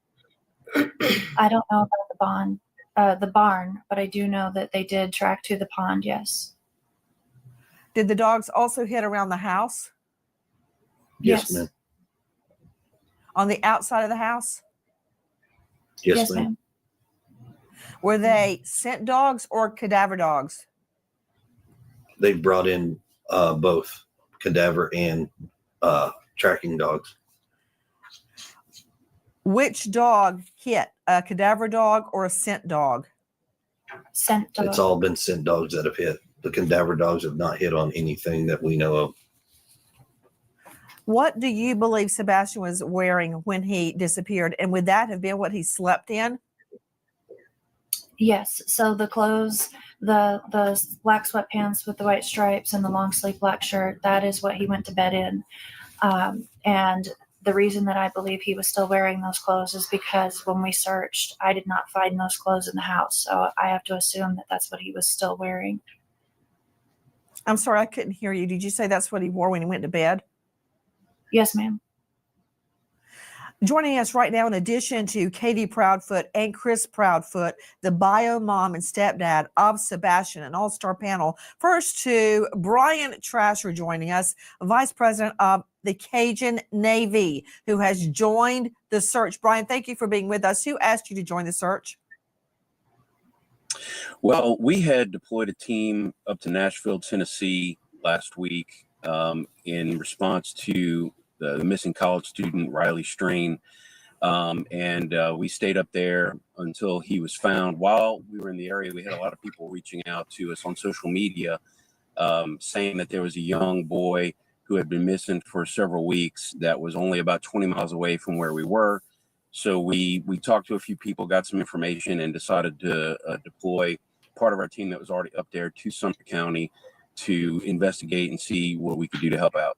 I don't know about the barn, but I do know that they did track to the pond, yes. Did the dogs also hit around the house? Yes, ma'am. On the outside of the house? Yes, ma'am. Were they scent dogs or cadaver dogs? They brought in both cadaver and tracking dogs. Which dog hit, a cadaver dog or a scent dog? Scent dog. It's all been scent dogs that have hit. The cadaver dogs have not hit on anything that we know of. What do you believe Sebastian was wearing when he disappeared? And would that have been what he slept in? Yes. So the clothes, the black sweatpants with the white stripes and the long sleeve black shirt, that is what he went to bed in. And the reason that I believe he was still wearing those clothes is because when we searched, I did not find those clothes in the house. So I have to assume that that's what he was still wearing. I'm sorry, I couldn't hear you. Did you say that's what he wore when he went to bed? Yes, ma'am. Joining us right now, in addition to Katie Proudfoot and Chris Proudfoot, the bio mom and stepdad of Sebastian, an all-star panel. First to Brian Trasher joining us, Vice President of the Cajun Navy, who has joined the search. Brian, thank you for being with us. Who asked you to join the search? Well, we had deployed a team up to Nashville, Tennessee last week in response to the missing college student, Riley Strain. And we stayed up there until he was found. While we were in the area, we had a lot of people reaching out to us on social media saying that there was a young boy who had been missing for several weeks that was only about 20 miles away from where we were. So we talked to a few people, got some information, and decided to deploy part of our team that was already up there to Sumter County to investigate and see what we could do to help out.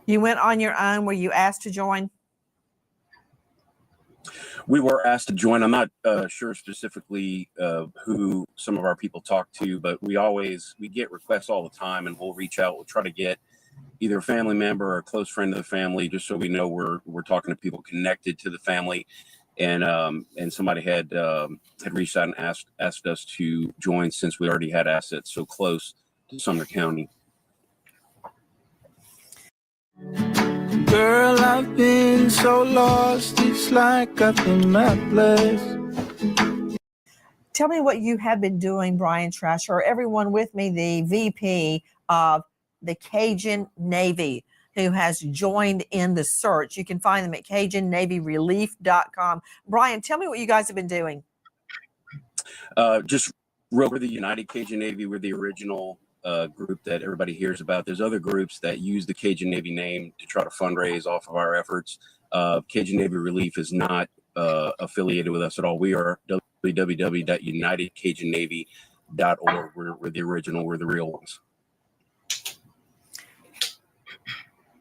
You went on your own. Were you asked to join? We were asked to join. I'm not sure specifically who some of our people talk to, but we get requests all the time, and we'll reach out. We'll try to get either a family member or a close friend of the family, just so we know we're talking to people connected to the family. And somebody had reached out and asked us to join, since we already had assets so close to Sumner County. Girl, I've been so lost, it's like I've been mapless. Tell me what you have been doing, Brian Trasher. Everyone with me, the VP of the Cajun Navy, who has joined in the search. You can find them at CajunNavyRelief.com. Brian, tell me what you guys have been doing. We're the United Cajun Navy. We're the original group that everybody hears about. There's other groups that use the Cajun Navy name to try to fundraise off of our efforts. Cajun Navy Relief is not affiliated with us at all. We are www.unitedcajunnavy.org. We're the original. We're the real ones.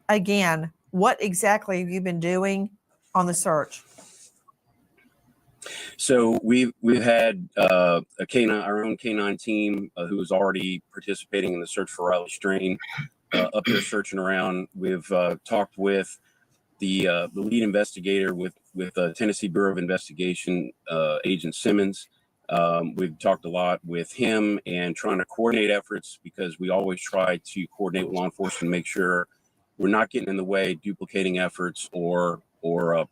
Again, what exactly have you been doing on the search? So we've had our own canine team who is already participating in the search for Riley Strain, up there searching around. We've talked with the lead investigator with Tennessee Bureau of Investigation, Agent Simmons. We've talked a lot with him and trying to coordinate efforts, because we always try to coordinate with law enforcement and make sure we're not getting in the way, duplicating efforts, or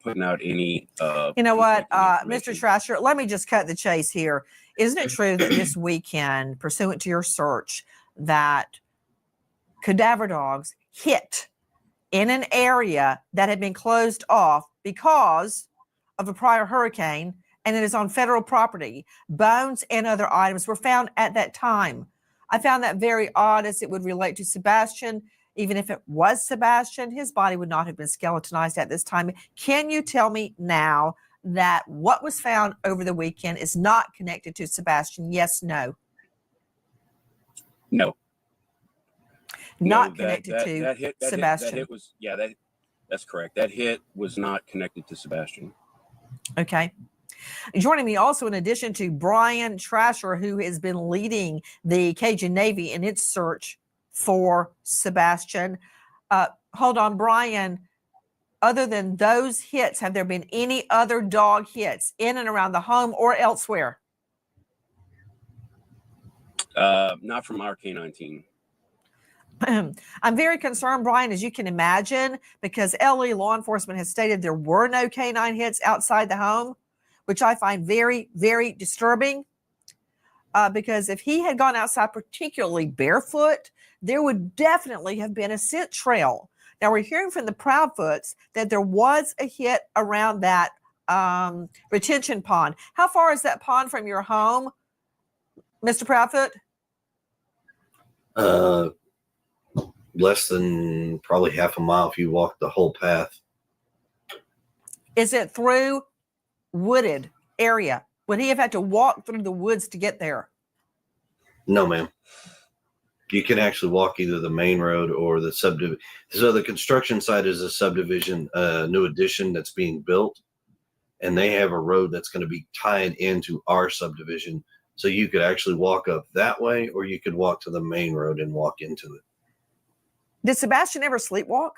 putting out any. You know what, Mr. Trasher, let me just cut the chase here. Isn't it true that this weekend, pursuant to your search, that cadaver dogs hit in an area that had been closed off because of a prior hurricane, and it is on federal property? Bones and other items were found at that time. I found that very odd, as it would relate to Sebastian. Even if it was Sebastian, his body would not have been skeletonized at this time. Can you tell me now that what was found over the weekend is not connected to Sebastian? Yes, no? No. Not connected to Sebastian. That's correct. That hit was not connected to Sebastian. Okay. Joining me also, in addition to Brian Trasher, who has been leading the Cajun Navy in its search for Sebastian. Hold on, Brian. Other than those hits, have there been any other dog hits in and around the home or elsewhere? Not from our canine team. I'm very concerned, Brian, as you can imagine, because LE law enforcement has stated there were no canine hits outside the home, which I find very, very disturbing. Because if he had gone outside, particularly barefoot, there would definitely have been a scent trail. Now, we're hearing from the Proudfoots that there was a hit around that retention pond. How far is that pond from your home, Mr. Proudfoot? Less than probably half a mile if you walk the whole path. Is it through wooded area? Would he have had to walk through the woods to get there? No, ma'am. You can actually walk either the main road or the subdivision. So the construction site is a subdivision, new addition that's being built, and they have a road that's going to be tied into our subdivision. So you could actually walk up that way, or you could walk to the main road and walk into it. Did Sebastian ever sleepwalk?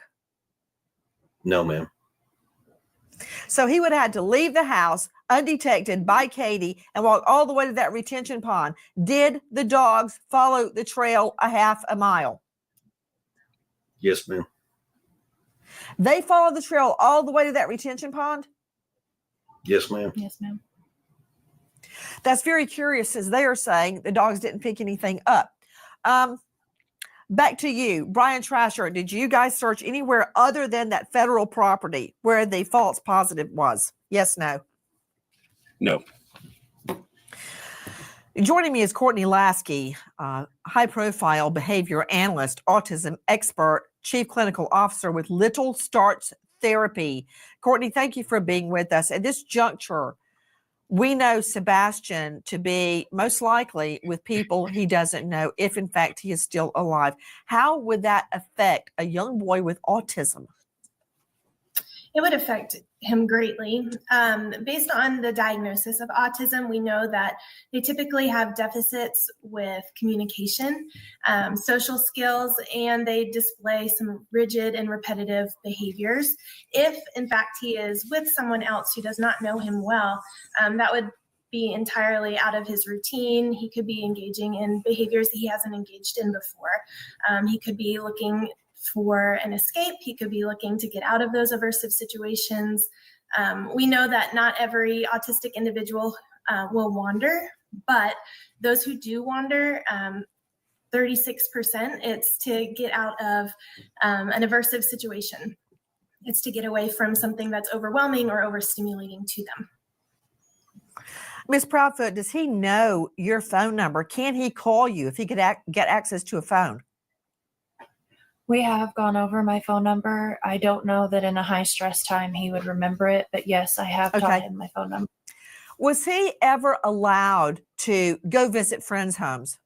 No, ma'am. So he would have had to leave the house undetected by Katie and walk all the way to that retention pond. Did the dogs follow the trail a half a mile? Yes, ma'am. They followed the trail all the way to that retention pond? Yes, ma'am. Yes, ma'am. That's very curious, as they are saying the dogs didn't pick anything up. Back to you, Brian Trasher. Did you guys search anywhere other than that federal property where the false positive was? Yes, no? No. Joining me is Courtney Lasky, high-profile behavior analyst, autism expert, chief clinical officer with Little Starts Therapy. Courtney, thank you for being with us. At this juncture, we know Sebastian to be most likely with people he doesn't know, if in fact he is still alive. How would that affect a young boy with autism? It would affect him greatly. Based on the diagnosis of autism, we know that they typically have deficits with communication, social skills, and they display some rigid and repetitive behaviors. If, in fact, he is with someone else who does not know him well, that would be entirely out of his routine. He could be engaging in behaviors that he hasn't engaged in before. He could be looking for an escape. He could be looking to get out of those aversive situations. We know that not every autistic individual will wander, but those who do wander, 36%, it's to get out of an aversive situation. It's to get away from something that's overwhelming or overstimulating to them. Ms. Proudfoot, does he know your phone number? Can he call you if he could get access to a phone? We have gone over my phone number. I don't know that in a high stress time he would remember it, but yes, I have taught him my phone number. Was he ever allowed to go visit friends' homes?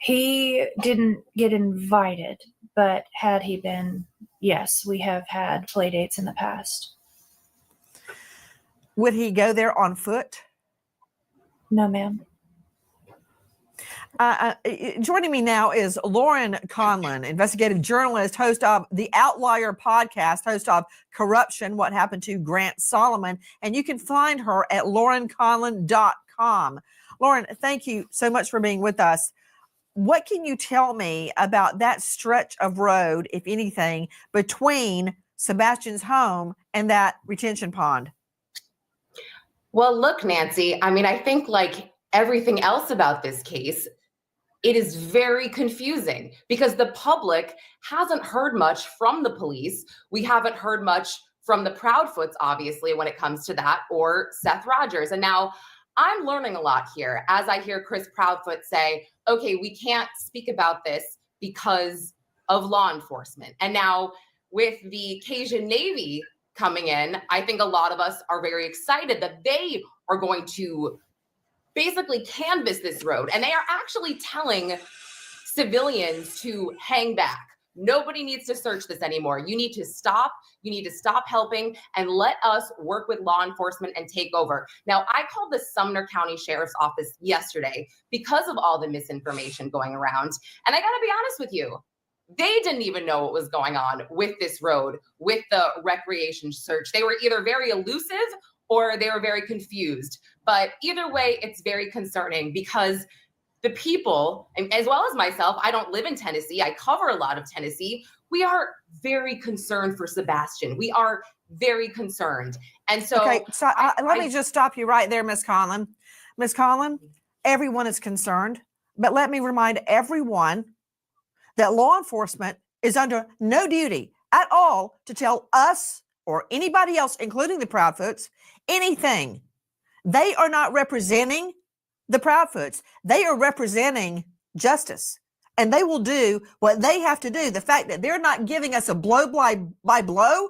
He didn't get invited, but had he been, yes, we have had play dates in the past. Would he go there on foot? No, ma'am. Joining me now is Lauren Conlon, investigative journalist, host of the Outlier podcast, host of Corruption, What Happened to Grant Solomon. And you can find her at laurenconlon.com. Lauren, thank you so much for being with us. What can you tell me about that stretch of road, if anything, between Sebastian's home and that retention pond? Well, look, Nancy, I mean, I think like everything else about this case, it is very confusing because the public hasn't heard much from the police. We haven't heard much from the Proudfoots, obviously, when it comes to that, or Seth Rogers. And now I'm learning a lot here as I hear Chris Proudfoot say, okay, we can't speak about this because of law enforcement. And now with the Cajun Navy coming in, I think a lot of us are very excited that they are going to basically canvass this road. And they are actually telling civilians to hang back. Nobody needs to search this anymore. You need to stop. You need to stop helping and let us work with law enforcement and take over. Now, I called the Sumner County Sheriff's Office yesterday because of all the misinformation going around. And I got to be honest with you, they didn't even know what was going on with this road, with the recreation search. They were either very elusive or they were very confused. But either way, it's very concerning because the people, and as well as myself, I don't live in Tennessee. I cover a lot of Tennessee. We are very concerned for Sebastian. We are very concerned. And so, okay, so let me just stop you right there, Ms. Conlon. Ms. Conlon, everyone is concerned, but let me remind everyone that law enforcement is under no duty at all to tell us or anybody else, including the Proudfoots, anything. They are not representing the Proudfoots. They are representing justice, and they will do what they have to do. The fact that they're not giving us a blow by blow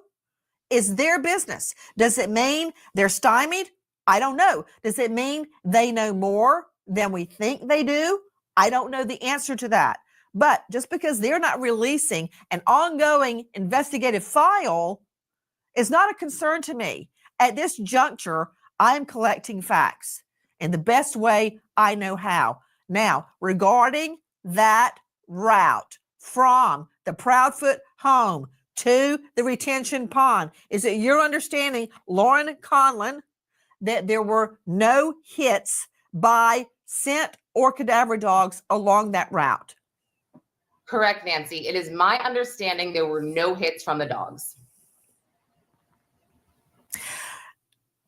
is their business. Does it mean they're stymied? I don't know. Does it mean they know more than we think they do? I don't know the answer to that. But just because they're not releasing an ongoing investigative file is not a concern to me. At this juncture, I'm collecting facts in the best way I know how. Now, regarding that route from the Proudfoot home to the retention pond, is it your understanding, Lauren Conlon, that there were no hits by scent or cadaver dogs along that route? Correct, Nancy. It is my understanding there were no hits from the dogs.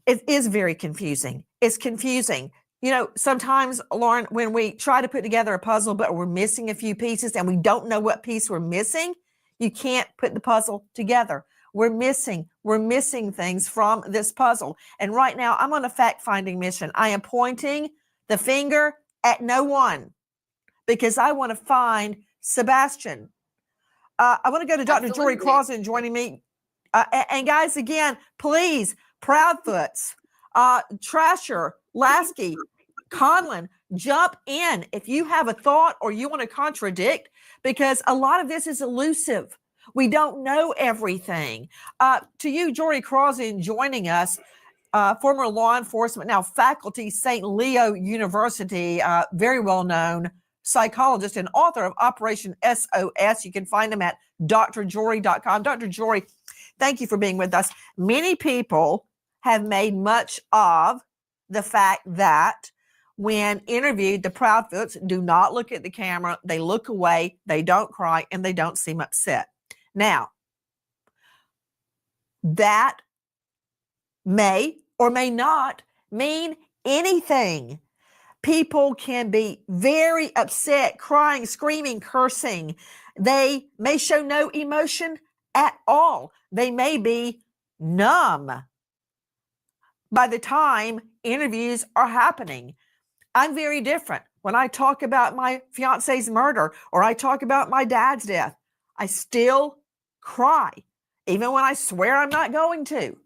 It is very confusing. It's confusing. You know, sometimes, Lauren, when we try to put together a puzzle, but we're missing a few pieces and we don't know what piece we're missing, you can't put the puzzle together. We're missing things from this puzzle. And right now, I'm on a fact-finding mission. I am pointing the finger at no one because I want to find Sebastian. I want to go to Dr. Jory Clausen joining me. And guys, again, please, Proudfoots, Trasher, Lasky, Conlon, jump in if you have a thought or you want to contradict, because a lot of this is elusive. We don't know everything. To you, Jory Crossan, joining us, former law enforcement, now faculty, St. Leo University, very well-known psychologist and author of Operation SOS. You can find him at drjory.com. Dr. Jory, thank you for being with us. Many people have made much of the fact that when interviewed, the Proudfoots do not look at the camera. They look away, they don't cry, and they don't seem upset. Now, that may or may not mean anything. People can be very upset, crying, screaming, cursing. They may show no emotion at all. They may be numb by the time interviews are happening. I'm very different. When I talk about my fiance's murder or I talk about my dad's death, I still cry, even when I swear I'm not going to.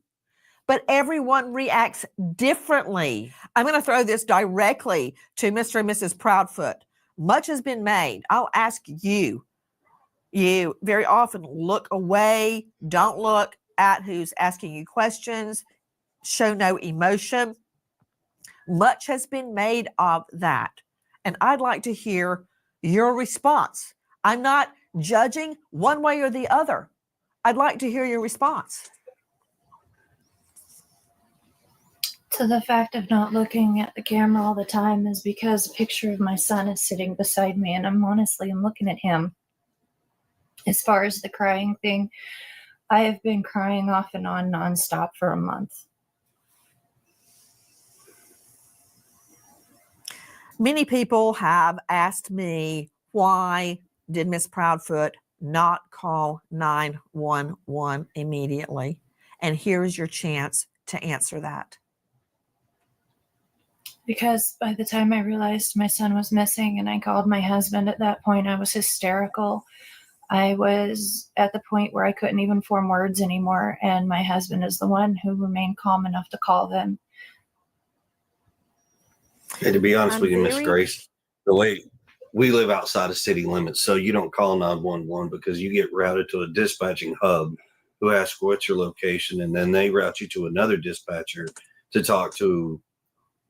But everyone reacts differently. I'm going to throw this directly to Mr. and Mrs. Proudfoot. Much has been made. I'll ask you. You very often look away, don't look at who's asking you questions, show no emotion. Much has been made of that. And I'd like to hear your response. I'm not judging one way or the other. I'd like to hear your response. To the fact of not looking at the camera all the time is because a picture of my son is sitting beside me, and I'm looking at him. As far as the crying thing, I have been crying off and on nonstop for a month. Many people have asked me, why did Miss Proudfoot not call 911 immediately? And here's your chance to answer that. Because by the time I realized my son was missing and I called my husband, at that point I was hysterical. I was at the point where I couldn't even form words anymore, and my husband is the one who remained calm enough to call them. And to be honest with you, Miss Grace, the way we live outside of city limits, so you don't call 911 because you get routed to a dispatching hub who asks what's your location, and then they route you to another dispatcher to talk to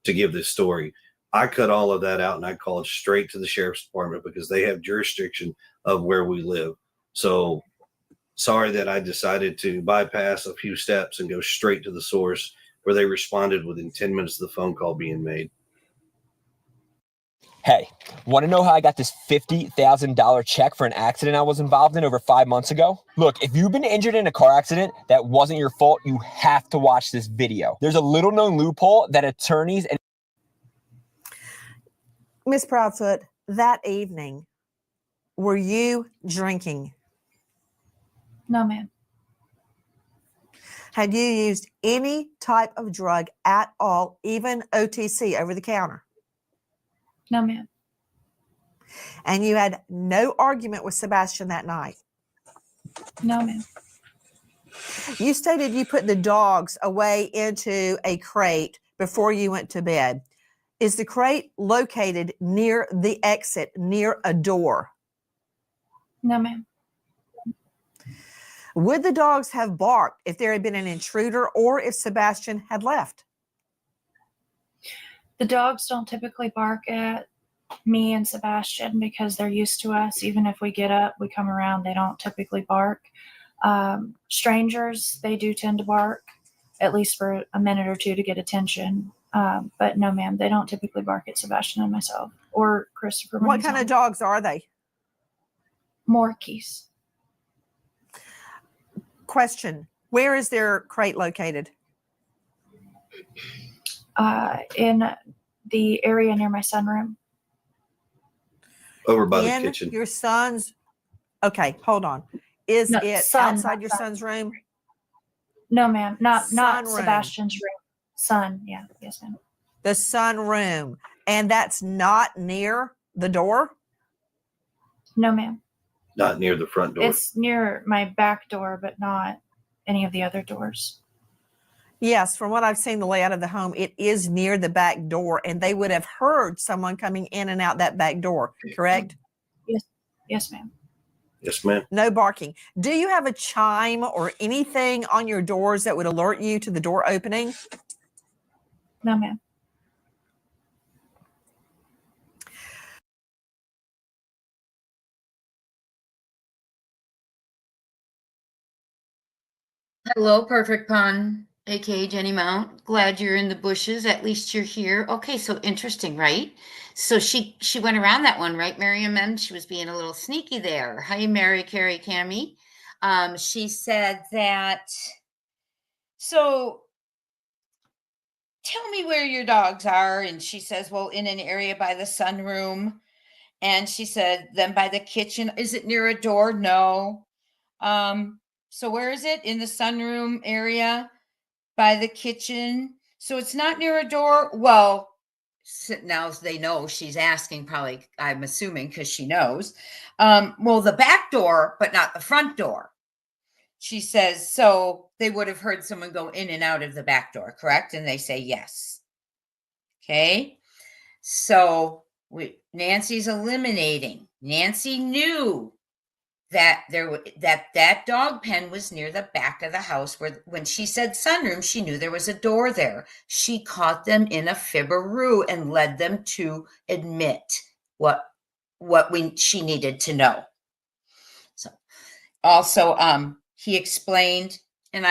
give this story. I cut all of that out and I called straight to the sheriff's department because they have jurisdiction of where we live. So sorry that I decided to bypass a few steps and go straight to the source, where they responded within 10 minutes of the phone call being made. Hey, want to know how I got this $50,000 check for an accident I was involved in over 5 months ago? Look, if you've been injured in a car accident that wasn't your fault, you have to watch this video. There's a little known loophole that attorneys and Miss Proudfoot, that evening, were you drinking? No, ma'am. Had you used any type of drug at all, even OTC, over the counter? No, ma'am. And you had no argument with Sebastian that night? No, ma'am. You stated you put the dogs away into a crate before you went to bed. Is the crate located near the exit, near a door? No, ma'am. Would the dogs have barked if there had been an intruder or if Sebastian had left? The dogs don't typically bark at me and Sebastian because they're used to us. Even if we get up, we come around, they don't typically bark. Strangers, they do tend to bark, at least for a minute or two to get attention. But no, ma'am, they don't typically bark at Sebastian and myself or Christopher. What kind of dogs are they? Morkies. Question, where is their crate located? In the area near my sunroom. Over by the kitchen. Your son's, okay, hold on. Is it outside your son's room? No, ma'am, not Sunroom. Sebastian's room. Son, yeah, yes, ma'am. The sunroom. And that's not near the door? No, ma'am. Not near the front door. It's near my back door, but not any of the other doors. Yes, from what I've seen, the layout of the home, it is near the back door, and they would have heard someone coming in and out that back door, correct? Yes, ma'am. Yes, ma'am. No barking. Do you have a chime or anything on your doors that would alert you to the door opening? No, ma'am. Hello, Perfect Pun, aka Jenny Mount. Glad you're in the bushes. At least you're here. Okay, so interesting, right? So she went around that one, right, Miriam? And she was being a little sneaky there. Hi, Mary Carrie Cammy. She said that. So tell me where your dogs are, and she says, well, in an area by the sunroom. And she said, then by the kitchen. Is it near a door? No. So where is it? In the sunroom area by the kitchen. So it's not near a door. Well, now they know she's asking, probably, I'm assuming, because she knows. Well, the back door, but not the front door. She says, so they would have heard someone go in and out of the back door, correct? And they say yes. Okay. So Nancy's eliminating. Nancy knew that that dog pen was near the back of the house, where when she said sunroom, she knew there was a door there. She caught them in a fibberoo and led them to admit what she needed to know. So also he explained, and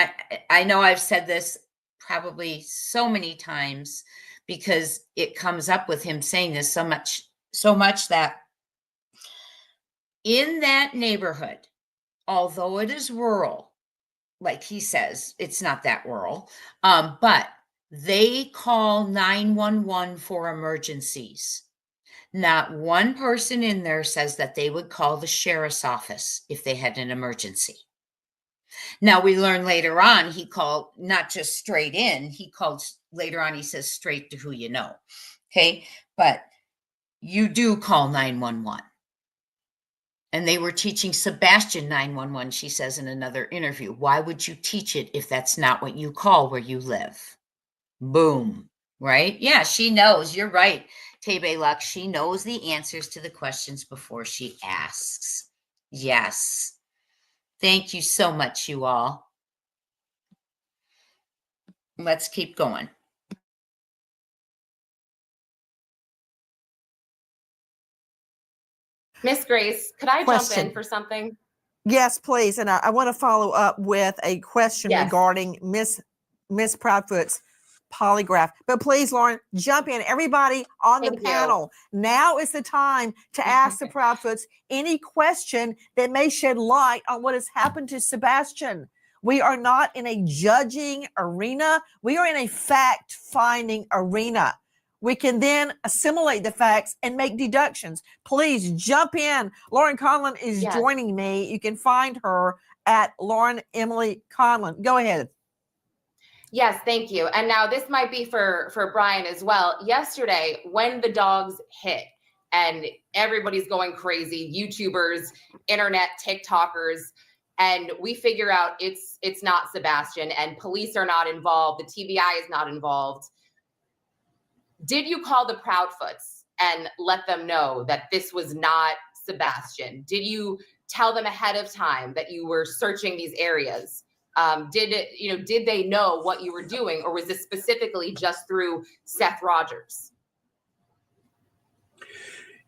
I know I've said this probably so many times because it comes up with him saying this so much that in that neighborhood, although it is rural, like he says, it's not that rural, but they call 911 for emergencies. Not one person in there says that they would call the sheriff's office if they had an emergency. Now, we learn later on, he called not just straight in, he called later on, he says straight to who you know. Okay. But you do call 911. And they were teaching Sebastian 911, she says in another interview. Why would you teach it if that's not what you call where you live? Boom. Right? Yeah, she knows. You're right, Tebe Luck. She knows the answers to the questions before she asks. Yes. Thank you so much, you all. Let's keep going. Miss Grace, could I jump in for something? Yes, please. And I want to follow up with a question regarding Miss Proudfoot's polygraph. But please, Lauren, jump in. Everybody on the panel. Now is the time to ask the Proudfoots any question that may shed light on what has happened to Sebastian. We are not in a judging arena. We are in a fact-finding arena. We can then assimilate the facts and make deductions. Please jump in. Lauren Conlon is joining me. You can find her at Lauren Emily Conlon. Go ahead. Yes, thank you. And now this might be for Brian as well. Yesterday, when the dogs hit and everybody's going crazy, YouTubers, internet, TikTokers, and we figure out it's not Sebastian and police are not involved, the TBI is not involved. Did you call the Proudfoots and let them know that this was not Sebastian? Did you tell them ahead of time that you were searching these areas? Did they know what you were doing, or was this specifically just through Seth Rogers?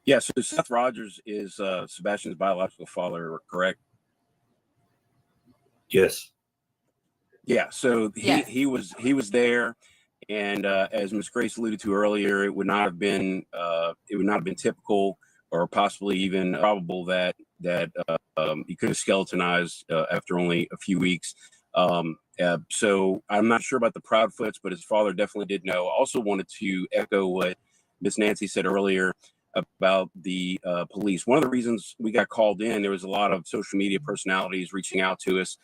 Yeah, so Seth Rogers is Sebastian's biological father, correct? Yes. Yeah, so he was there, and as Ms. Grace alluded to earlier, it would not have been typical or possibly even probable that he could have skeletonized after only a few weeks. So I'm not sure about the Proudfoots, but his father definitely did know. I also wanted to echo what Miss Nancy said earlier about the police. One of the reasons we got called in, there was a lot of social media personalities reaching out to us,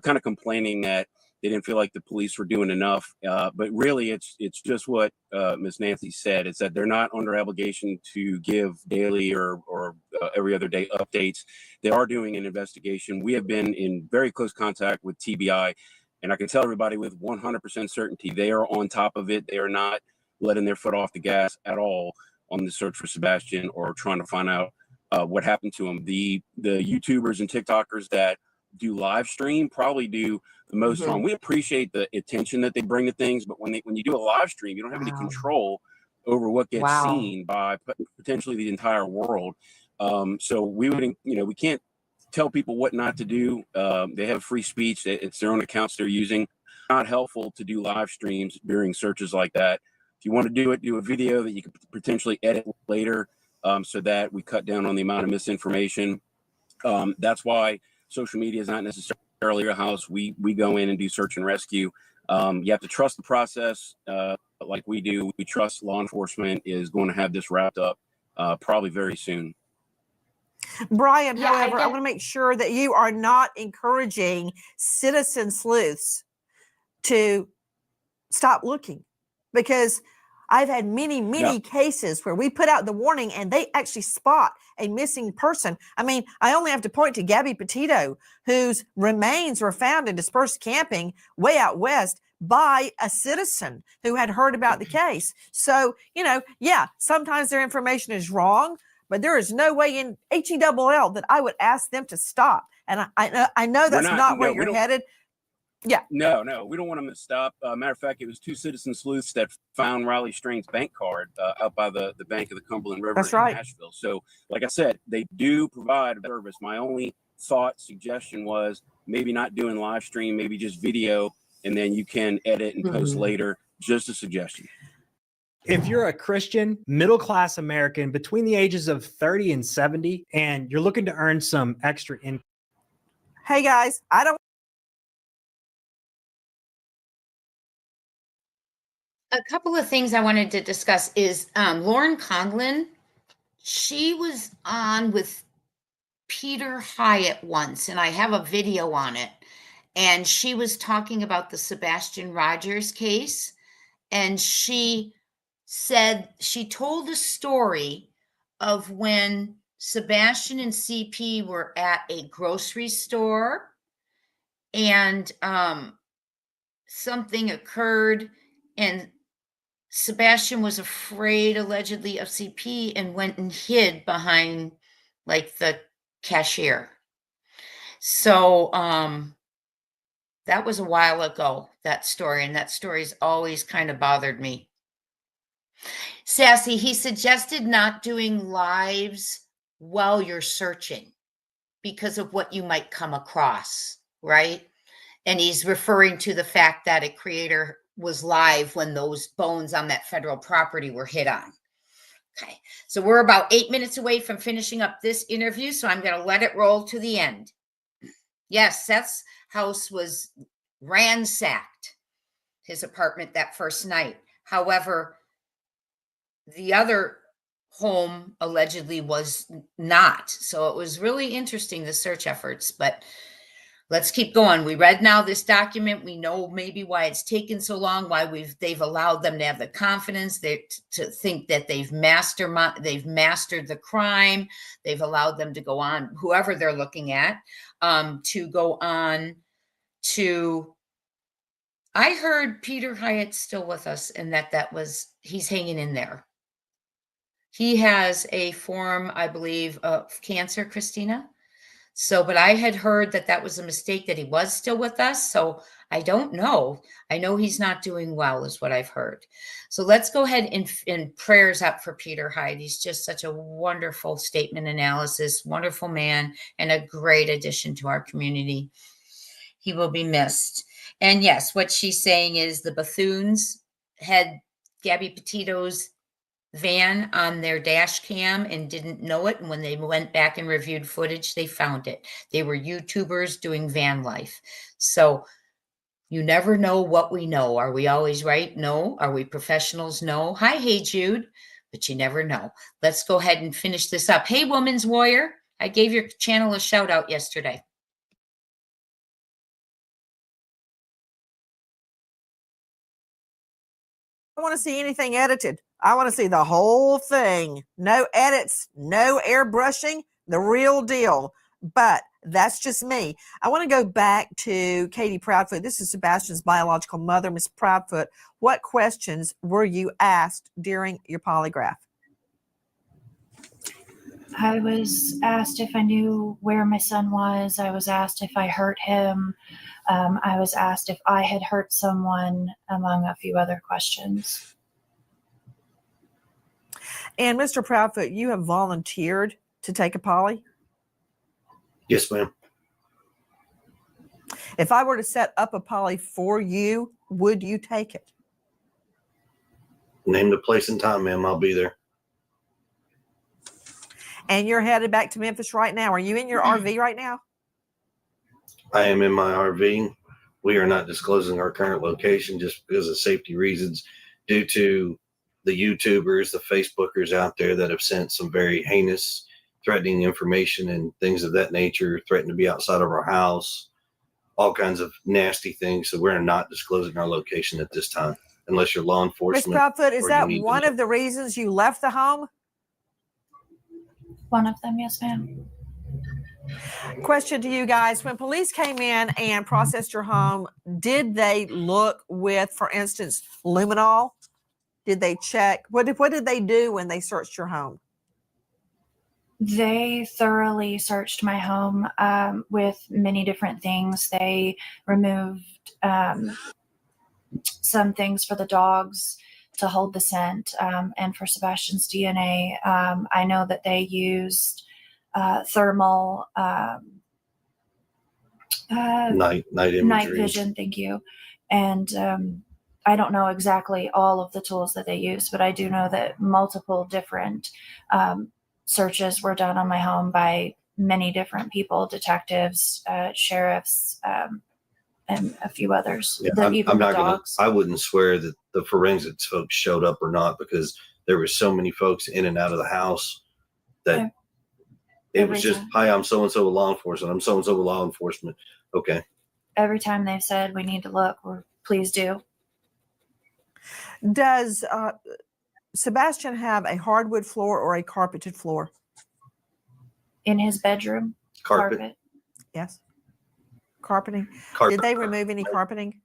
kind of complaining that they didn't feel like the police were doing enough. But really, it's just what Miss Nancy said. It's that they're not under obligation to give daily or every other day updates. They are doing an investigation. We have been in very close contact with TBI. And I can tell everybody with 100% certainty, they are on top of it. They are not letting their foot off the gas at all on the search for Sebastian or trying to find out what happened to him. The YouTubers and TikTokers that do live stream probably do the most harm. We appreciate the attention that they bring to things, but when you do a live stream, you don't have any control over what gets seen by potentially the entire world. So we would, we can't tell people what not to do. They have free speech. It's their own accounts they're using. Not helpful to do live streams during searches like that. If you want to do it, do a video that you could potentially edit later, so that we cut down on the amount of misinformation. That's why social media is not necessarily your house. We go in and do search and rescue. You have to trust the process, like we do. We trust law enforcement is going to have this wrapped up probably very soon. Brian, however, I want to make sure that you are not encouraging citizen sleuths to stop looking, because I've had many cases where we put out the warning and they actually spot a missing person. I mean, I only have to point to Gabby Petito, whose remains were found in dispersed camping way out west by a citizen who had heard about the case. So, sometimes their information is wrong, but there is no way in HELL that I would ask them to stop. And I know that's not where you're headed. Yeah. No, we don't want them to stop. Matter of fact, it was two citizen sleuths that found Riley Strain's bank card out by the bank of the Cumberland River in Nashville. So, like I said, they do provide a service. My only suggestion was maybe not doing live stream, maybe just video, and then you can edit and post later. Just a suggestion. If you're a Christian, middle-class American between the ages of 30 and 70, and you're looking to earn some extra income. Hey guys, A couple of things I wanted to discuss is Lauren Conlon. She was on with Peter Hyatt once, and I have a video on it. And she was talking about the Sebastian Rogers case. And she said she told a story of when Sebastian and CP were at a grocery store and something occurred, and Sebastian was afraid allegedly of CP and went and hid behind like the cashier. So that was a while ago, that story, and that story's always kind of bothered me. Sassy, he suggested not doing lives while you're searching because of what you might come across, right? And he's referring to the fact that a creator was live when those bones on that federal property were hit on. Okay, so we're about 8 minutes away from finishing up this interview, so I'm going to let it roll to the end. Yes, Seth's house was ransacked, his apartment that first night. However, the other home allegedly was not. So it was really interesting, the search efforts, but let's keep going. We read now this document. We know maybe why it's taken so long, why they've allowed them to have the confidence to think that they've mastered the crime. They've allowed them to go on, whoever they're looking at, to go on to. I heard Peter Hyatt's still with us, and he's hanging in there. He has a form, I believe, of cancer, Christina. So, but I had heard that was a mistake, that he was still with us. So I don't know. I know he's not doing well is what I've heard. So let's go ahead and prayers up for Peter Hyatt. He's just such a wonderful statement analysis, wonderful man, and a great addition to our community. He will be missed. And yes, what she's saying is the Bethunes had Gabby Petito's van on their dash cam and didn't know it. And when they went back and reviewed footage, they found it. They were YouTubers doing van life. So you never know what we know. Are we always right? No. Are we professionals? No. Hi, hey, Jude. But you never know. Let's go ahead and finish this up. Hey, Woman's Warrior. I gave your channel a shout out yesterday. I don't want to see anything edited. I want to see the whole thing. No edits, no airbrushing, the real deal. But That's just me. I want to go back to Katie Proudfoot. This is Sebastian's biological mother, Miss Proudfoot. What questions were you asked during your polygraph? I was asked if I knew where my son was. I was asked if I hurt him. I was asked if I had hurt someone, among a few other questions. And Mr. Proudfoot, you have volunteered to take a poly? Yes, ma'am. If I were to set up a poly for you, would you take it? Name the place and time, ma'am. I'll be there. And you're headed back to Memphis right now. Are you in your RV right now? I am in my RV. We are not disclosing our current location just because of safety reasons, due to the YouTubers, the Facebookers out there that have sent some very heinous, threatening information and things of that nature, threatened to be outside of our house, all kinds of nasty things. So we're not disclosing our location at this time, unless you're law Ms. enforcement. Proudfoot, is or that you need one to- of the reasons you left the home? One of them, yes, ma'am. Question to you guys. When police came in and processed your home, did they look with, for instance, luminol? Did they check? What did they do when they searched your home? They thoroughly searched my home with many different things. They removed some things for the dogs to hold the scent, and for Sebastian's DNA. I know that they used thermal night imagery. night vision. Thank you. And I don't know exactly all of the tools that they used, but I do know that multiple different searches were done on my home by many different people, detectives, sheriffs, and a few others. Yeah, Even the dogs. I wouldn't swear that the forensics folks showed up or not, because there were so many folks in and out of the house that it was just, hi, I'm so-and-so with law enforcement. I'm so-and-so with law enforcement. Okay. Every time they've said we need to look, please do. Does Sebastian have a hardwood floor or a carpeted floor? In his bedroom, Carpet. Yes. Carpeting. Carpet. Did they remove any carpeting?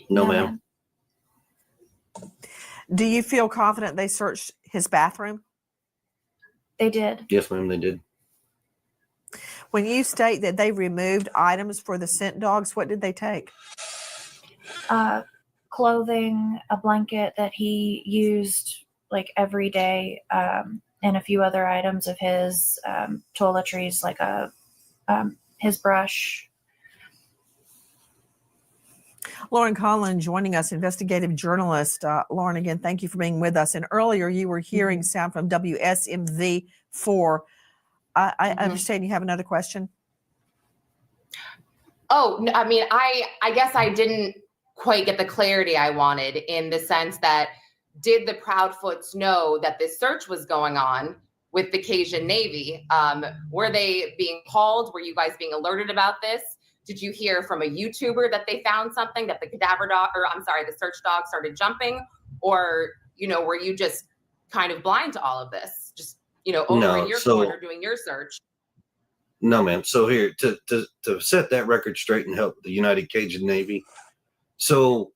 No, ma'am. Do you feel confident they searched his bathroom? They did. Yes, ma'am, they did. When you state that they removed items for the scent dogs, what did they take? Clothing, a blanket that he used like every day, and a few other items of his, toiletries, like his brush. Lauren Conlon joining us, investigative journalist. Lauren, again, thank you for being with us. And earlier you were hearing sound from WSMV4. I understand you have another question. Oh, I mean, I guess I didn't quite get the clarity I wanted, in the sense that, did the Proudfoots know that this search was going on with the Cajun Navy? Were they being called? Were you guys being alerted about this? Did you hear from a YouTuber that they found something, that the the search dog started jumping? Or, were you just kind of blind to all of this? Just, over in your corner doing your search? No, ma'am. So here, to set that record straight and help the United Cajun Navy. So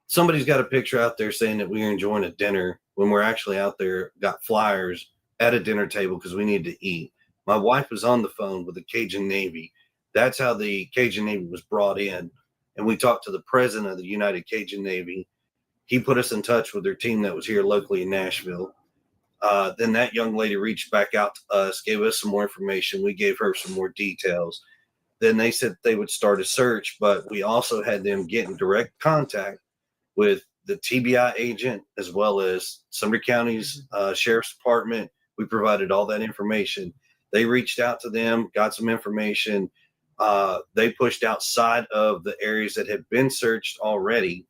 somebody's got a picture out there saying that we are enjoying a dinner, when we're actually out there, got flyers at a dinner table because we need to eat. My wife was on the phone with the Cajun Navy. That's how the Cajun Navy was brought in. And we talked to the president of the United Cajun Navy. He put us in touch with their team that was here locally in Nashville. Then that young lady reached back out to us, gave us some more information. We gave her some more details. Then they said they would start a search, but we also had them get in direct contact with the TBI agent, as well as Sumter County's Sheriff's Department. We provided all that information. They reached out to them, got some information. They pushed outside of the areas that had been searched already,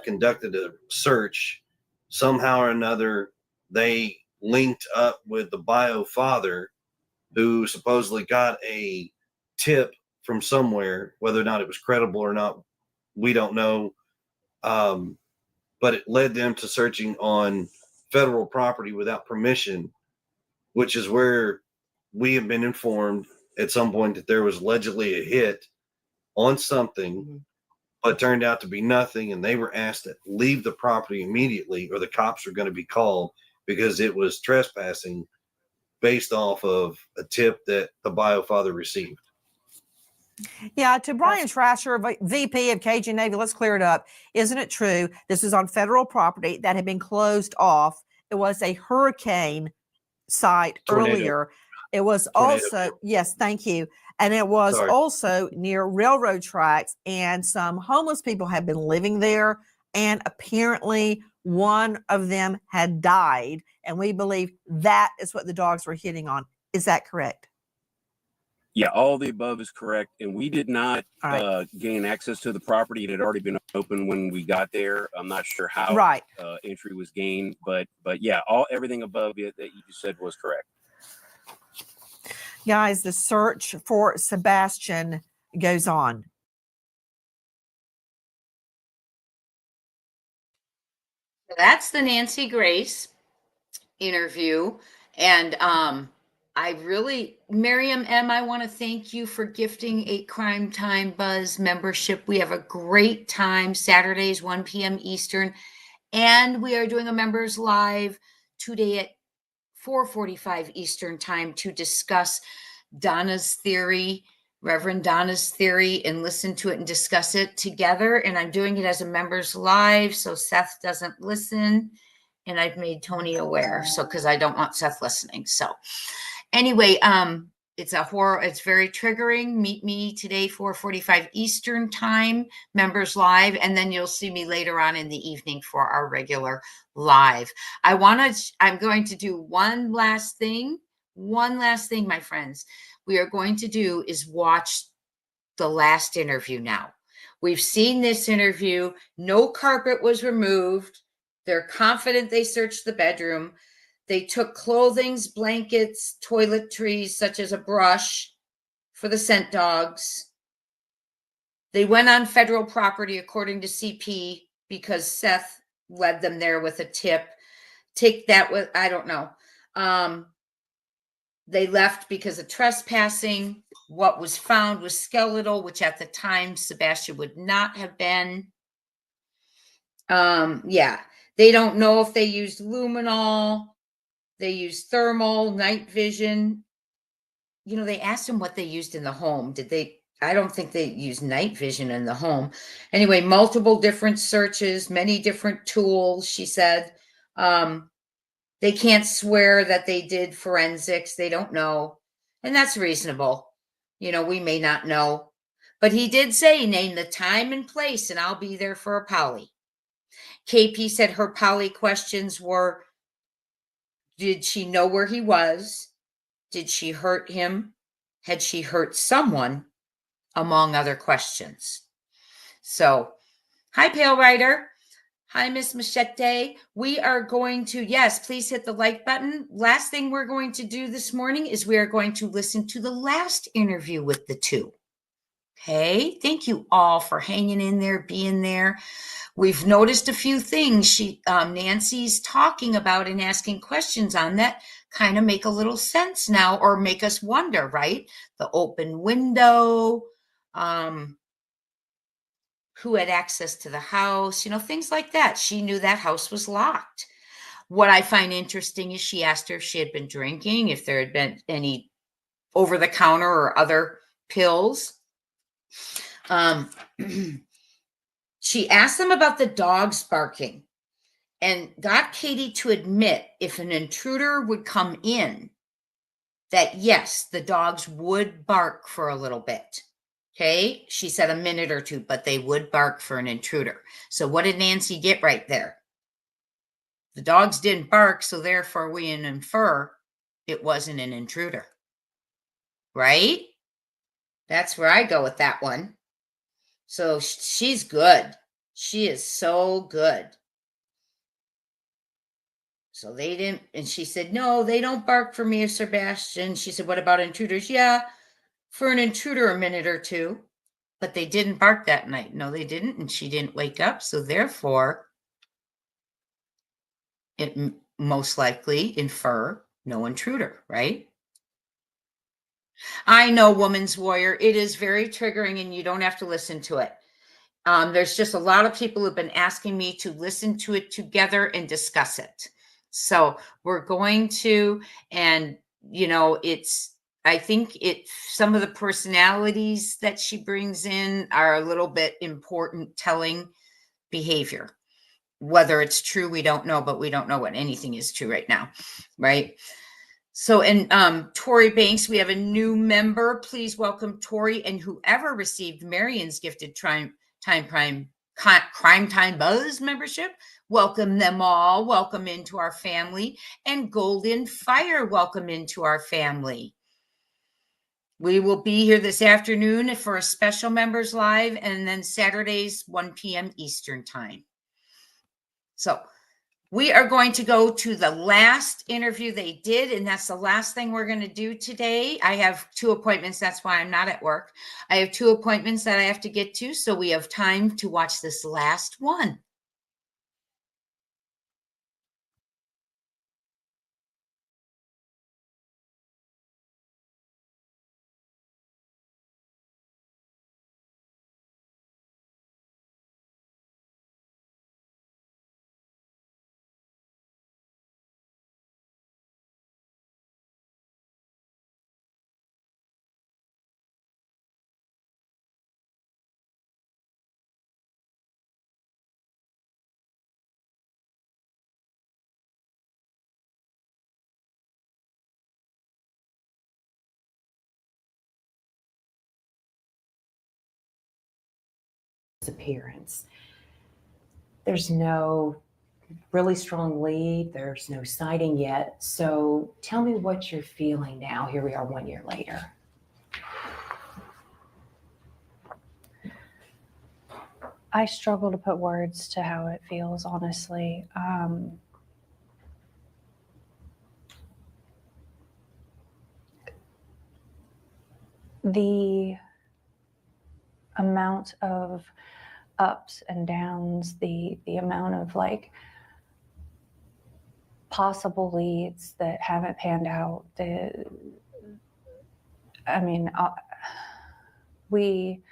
conducted a search. Somehow or another, they linked up with the bio father, who supposedly got a tip from somewhere. Whether or not it was credible or not, we don't know. But it led them to searching on federal property without permission, which is where we have been informed at some point that there was allegedly a hit on something, but turned out to be nothing, and they were asked to leave the property immediately or the cops were going to be called because it was trespassing based off of a tip that the biofather received. Yeah, to Brian Trasher, VP of Cajun Navy, let's clear it up. Isn't it true? This is on federal property that had been closed off. It was a hurricane site Tornado. earlier. It was Tornado. also, yes, thank you. And it was Sorry. also near railroad tracks, and some homeless people had been living there. And apparently one of them had died. And we believe that is what the dogs were hitting on. Is that correct? Yeah, all the above is correct. And we did not gain access to the property. It had already been open when we got there. I'm not sure how entry was gained, but yeah, everything above it that you said was correct. Guys, the search for Sebastian goes on. That's the Nancy Grace interview. And I really, Miriam M., I want to thank you for gifting a Crime Time Buzz membership. We have a great time, Saturdays, 1 p.m. Eastern. And we are doing a members live today at 4:45 Eastern time to discuss Donna's theory, Reverend Donna's theory, and listen to it and discuss it together. And I'm doing it as a members live, so Seth doesn't listen. And I've made Tony aware, so because I don't want Seth listening. So anyway, it's a horror. It's very triggering. Meet me today, 4:45 Eastern time, members live, and then you'll see me later on in the evening for our regular live. I'm going to do one last thing, my friends. We are going to do is watch the last interview now. We've seen this interview. No carpet was removed. They're confident they searched the bedroom. They took clothings, blankets, toiletries, such as a brush for the scent dogs. They went on federal property, according to CP, because Seth led them there with a tip. Take that with, I don't know. They left because of trespassing. What was found was skeletal, which at the time Sebastian would not have been. Yeah, they don't know if they used luminol. They used thermal, night vision. You know, they asked him what they used in the home. Did they? I don't think they used night vision in the home. Anyway, multiple different searches, many different tools, she said. They can't swear that they did forensics. They don't know. And that's reasonable. You know, we may not know. But he did say, name the time and place, and I'll be there for a poly. KP said her poly questions were, did she know where he was? Did she hurt him? Had she hurt someone? Among other questions. So, hi, Pale Rider. Hi, Miss Machete. We are going to, yes, please hit the like button. Last thing we're going to do this morning is we are going to listen to the last interview with the two. Okay, thank you all for hanging in there, being there. We've noticed a few things Nancy's talking about and asking questions on that kind of make a little sense now or make us wonder, right? The open window, who had access to the house, you know, things like that. She knew that house was locked. What I find interesting is she asked her if she had been drinking, if there had been any over-the-counter or other pills. She asked them about the dogs barking and got Katie to admit if an intruder would come in, that yes, the dogs would bark for a little bit. Okay, she said a minute or two, but they would bark for an intruder. So what did Nancy get right there? The dogs didn't bark, so therefore we can infer it wasn't an intruder. Right? That's where I go with that one. So she's good. She is so good. So they didn't, and she said, no, they don't bark for me or Sebastian. She said, what about intruders? Yeah, for an intruder a minute or two, but they didn't bark that night. No, they didn't, and she didn't wake up. So therefore, it most likely infer no intruder, right? I know, Woman's Warrior. It is very triggering, and you don't have to listen to it. There's just a lot of people who've been asking me to listen to it together and discuss it. So we're going to, and I think some of the personalities that she brings in are a little bit important, telling behavior. Whether it's true, we don't know, but we don't know what anything is true right now, right? So, and Tori Banks, we have a new member. Please welcome Tori, and whoever received Marion's gifted Crime Time Buzz membership. Welcome them all. Welcome into our family. And Golden Fire, welcome into our family. We will be here this afternoon for a special members live, and then Saturdays, 1 p.m. Eastern time. So we are going to go to the last interview they did, and that's the last thing we're going to do today. I have 2 appointments. That's why I'm not at work. I have 2 appointments that I have to get to, so we have time to watch this last one. Appearance. There's no really strong lead. There's no sighting yet. So tell me what you're feeling now. Here we are 1 year later. I struggle to put words to how it feels, honestly. The amount of ups and downs, the amount of possible leads that haven't panned out. We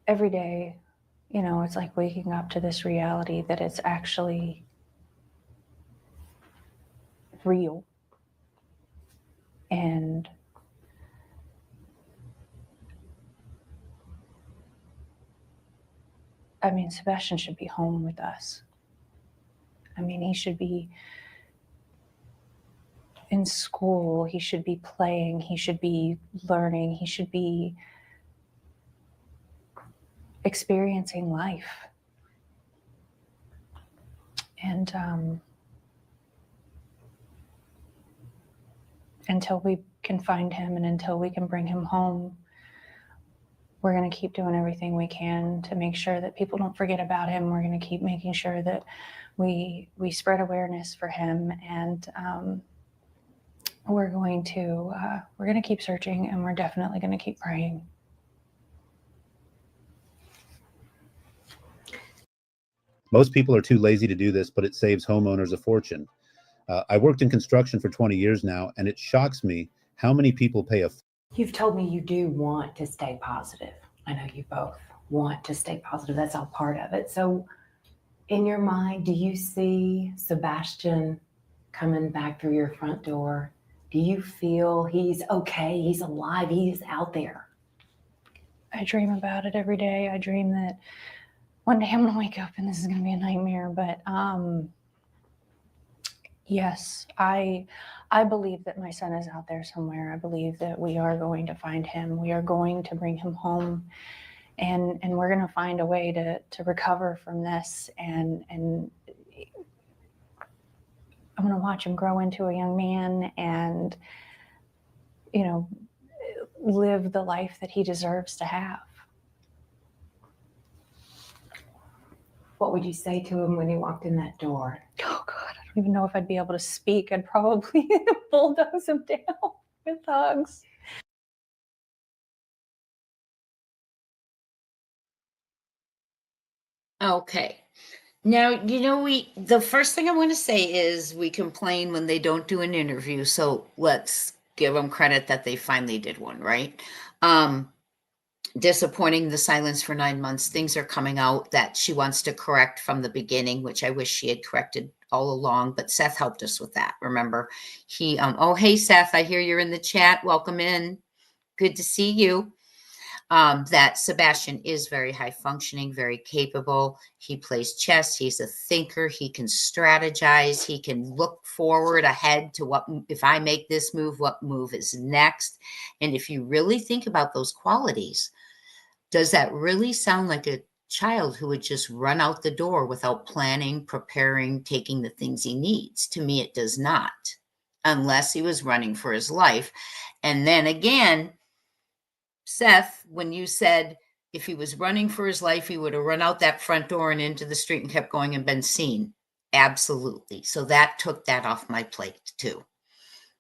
every day, it's like waking up to this reality that it's actually real. And Sebastian should be home with us. He should be in school. He should be playing. He should be learning. He should be experiencing life. And until we can find him and until we can bring him home, we're going to keep doing everything we can to make sure that people don't forget about him. We're going to keep making sure that we spread awareness for him, and we're going to keep searching, and we're definitely going to keep praying. Most people are too lazy to do this, but it saves homeowners a fortune. I worked in construction for 20 years now, and it shocks me how many people pay a... You've told me you do want to stay positive. I know you both want to stay positive. That's all part of it. So in your mind, do you see Sebastian coming back through your front door? Do you feel he's okay? He's alive. He's out there. I dream about it every day. I dream that one day I'm going to wake up and this is going to be a nightmare. But yes, I believe that my son is out there somewhere. I believe that we are going to find him. We are going to bring him home, and we're going to find a way to recover from this. And I'm going to watch him grow into a young man and, live the life that he deserves to have. What would you say to him when he walked in that door? Oh God, I don't even know if I'd be able to speak. I'd probably bulldoze him down with hugs. Okay. Now, the first thing I want to say is we complain when they don't do an interview. So let's give them credit that they finally did one, right? Disappointing, the silence for 9 months. Things are coming out that she wants to correct from the beginning, which I wish she had corrected all along, but Seth helped us with that. Remember, he, oh, hey, Seth, I hear you're in the chat. Welcome in. Good to see you. That Sebastian is very high functioning, very capable. He plays chess. He's a thinker. He can strategize. He can look forward ahead to what, if I make this move, what move is next. And if you really think about those qualities, does that really sound like a child who would just run out the door without planning, preparing, taking the things he needs? To me, it does not, unless he was running for his life. And then again, Seth, when you said if he was running for his life, he would have run out that front door and into the street and kept going and been seen. Absolutely. So that took that off my plate too.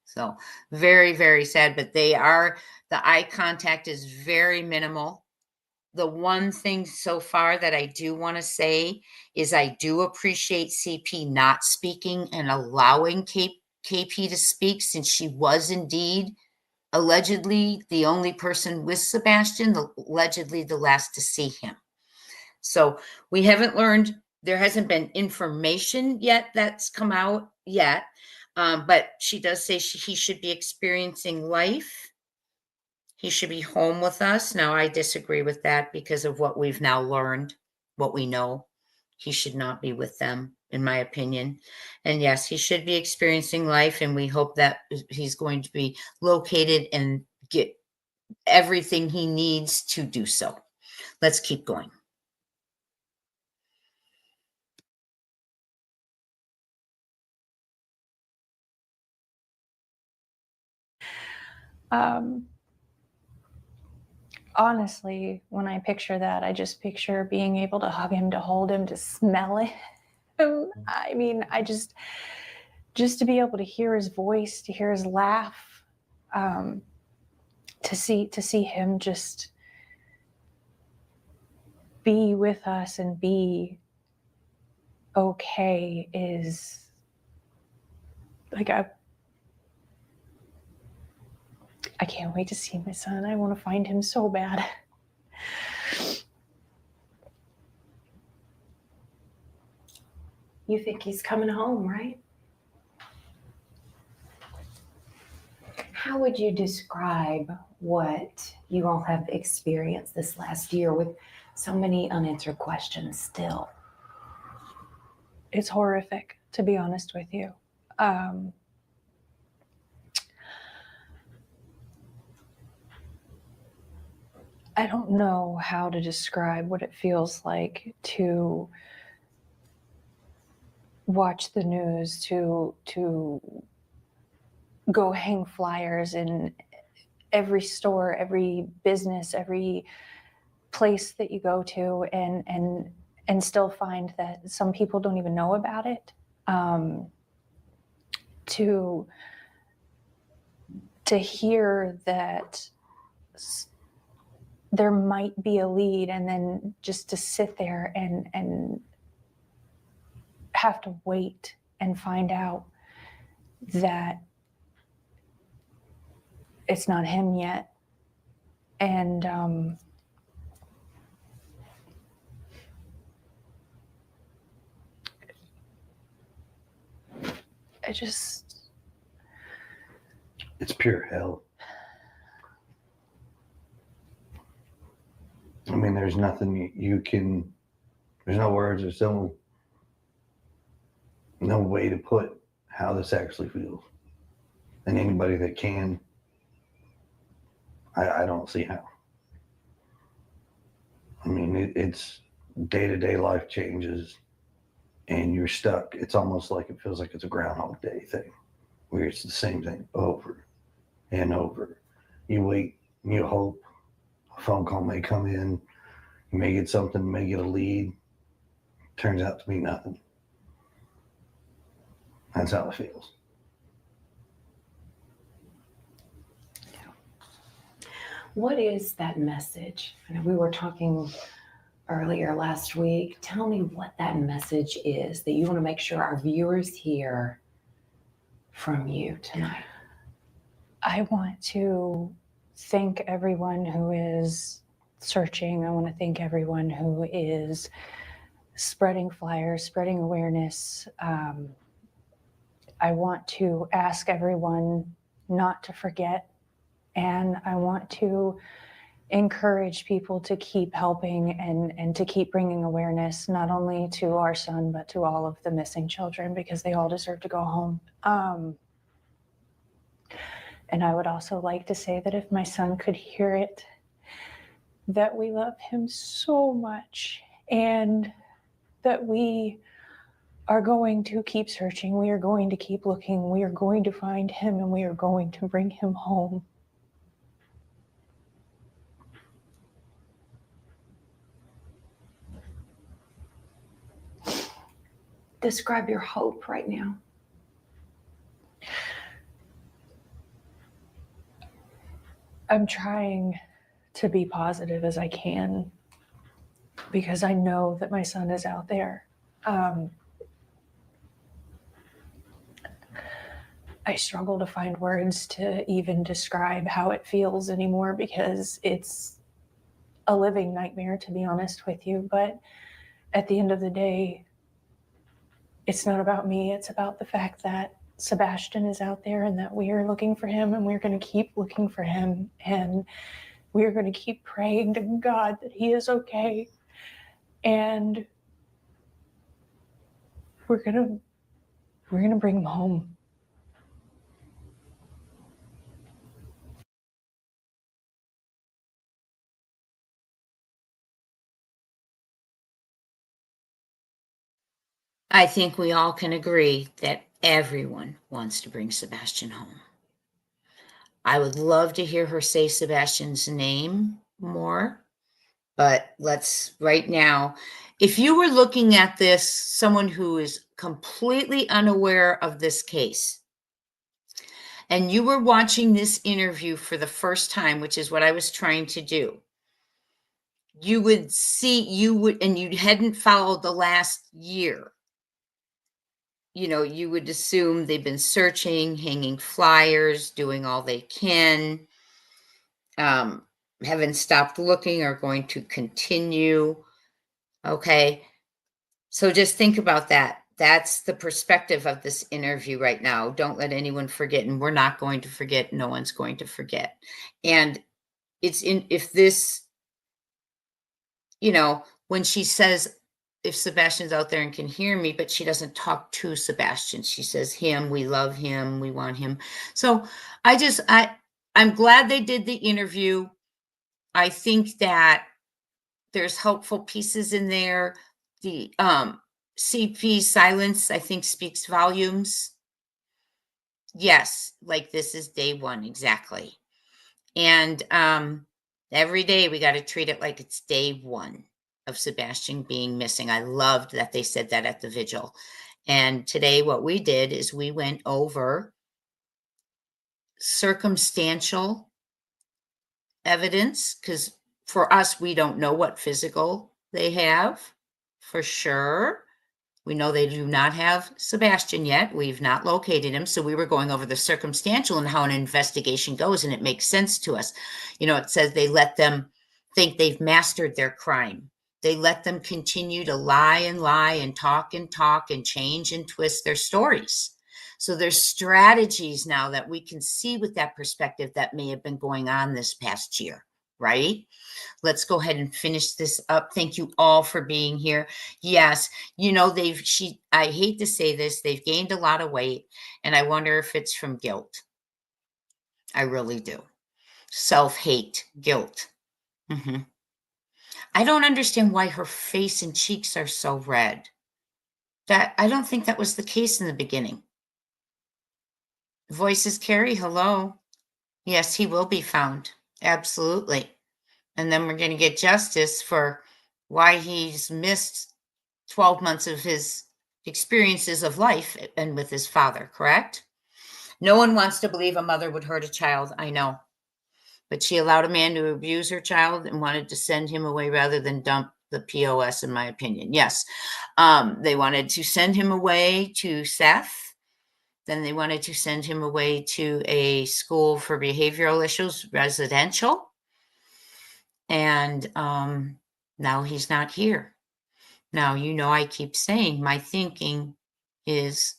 So very, very sad, but the eye contact is very minimal. The one thing so far that I do want to say is I do appreciate CP not speaking and allowing KP to speak, since she was indeed allegedly the only person with Sebastian, allegedly the last to see him. So we haven't learned, there hasn't been information yet that's come out yet, but she does say he should be experiencing life. He should be home with us. Now, I disagree with that because of what we've now learned, what we know. He should not be with them, in my opinion. And yes, he should be experiencing life, and we hope that he's going to be located and get everything he needs to do so. Let's keep going. Honestly, when I picture that, I just picture being able to hug him, to hold him, to smell him. I mean, just to be able to hear his voice, to hear his laugh, to see him just be with us and be okay is like I can't wait to see my son. I want to find him so bad. You think he's coming home, right? How would you describe what you all have experienced this last year with so many unanswered questions still? It's horrific, to be honest with you. I don't know how to describe what it feels like to watch the news, to go hang flyers in every store, every business, every place that you go to, and still find that some people don't even know about it. To hear that there might be a lead, and then just to sit there and have to wait and find out that it's not him yet. And it's pure hell. I mean, there's nothing you can, there's no words, there's no way to put how this actually feels. And anybody that can, I don't see how. I mean, it's day-to-day life changes and you're stuck. It's almost like it feels like it's a Groundhog Day thing where it's the same thing over and over. You wait, you hope a phone call may come in, you may get something, may get a lead. Turns out to be nothing. That's how it feels. What is that message? I know we were talking earlier last week. Tell me what that message is that you want to make sure our viewers hear from you tonight. I want to thank everyone who is searching. I want to thank everyone who is spreading flyers, spreading awareness. I want to ask everyone not to forget, and I want to encourage people to keep helping and to keep bringing awareness, not only to our son, but to all of the missing children, because they all deserve to go home. And I would also like to say that if my son could hear it, that we love him so much, and that we are going to keep searching. We are going to keep looking. We are going to find him, and we are going to bring him home. Describe your hope right now. I'm trying to be positive as I can, because I know that my son is out there. I struggle to find words to even describe how it feels anymore, because it's a living nightmare, to be honest with you. But at the end of the day, it's not about me. It's about the fact that Sebastian is out there, and that we are looking for him, and we're going to keep looking for him, and we're going to keep praying to God that he is okay. And we're going to bring him home. I think we all can agree that everyone wants to bring Sebastian home. I would love to hear her say Sebastian's name more, but let's right now, if you were looking at this, someone who is completely unaware of this case, and you were watching this interview for the first time, which is what I was trying to do, you would see, and you hadn't followed the last year, you would assume they've been searching, hanging flyers, doing all they can, haven't stopped looking, are going to continue. Okay. So just think about that. That's the perspective of this interview right now. Don't let anyone forget, and we're not going to forget. No one's going to forget. And if this, when she says, if Sebastian's out there and can hear me, but she doesn't talk to Sebastian. She says him, we love him, we want him. So I'm glad they did the interview. I think that there's helpful pieces in there. The CP silence, I think, speaks volumes. Yes, like this is day one, exactly. And every day we got to treat it like it's day one of Sebastian being missing. I loved that they said that at the vigil. And today what we did is we went over circumstantial evidence, because for us, we don't know what physical they have for sure. We know they do not have Sebastian yet. We've not located him. So we were going over the circumstantial and how an investigation goes, and it makes sense to us. It says they let them think they've mastered their crime. They let them continue to lie and talk and change and twist their stories. So there's strategies now that we can see with that perspective that may have been going on this past year, right? Let's go ahead and finish this up. Thank you all for being here. Yes, I hate to say this, they've gained a lot of weight, and I wonder if it's from guilt. I really do. Self-hate, guilt. I don't understand why her face and cheeks are so red. I don't think that was the case in the beginning. Voices carry, hello. Yes, he will be found. Absolutely. And then we're going to get justice for why he's missed 12 months of his experiences of life and with his father, correct? No one wants to believe a mother would hurt a child, I know. But she allowed a man to abuse her child and wanted to send him away rather than dump the POS, in my opinion. Yes, they wanted to send him away to Seth Then they wanted to send him away to a school for behavioral issues, residential. And now he's not here. Now, I keep saying my thinking is,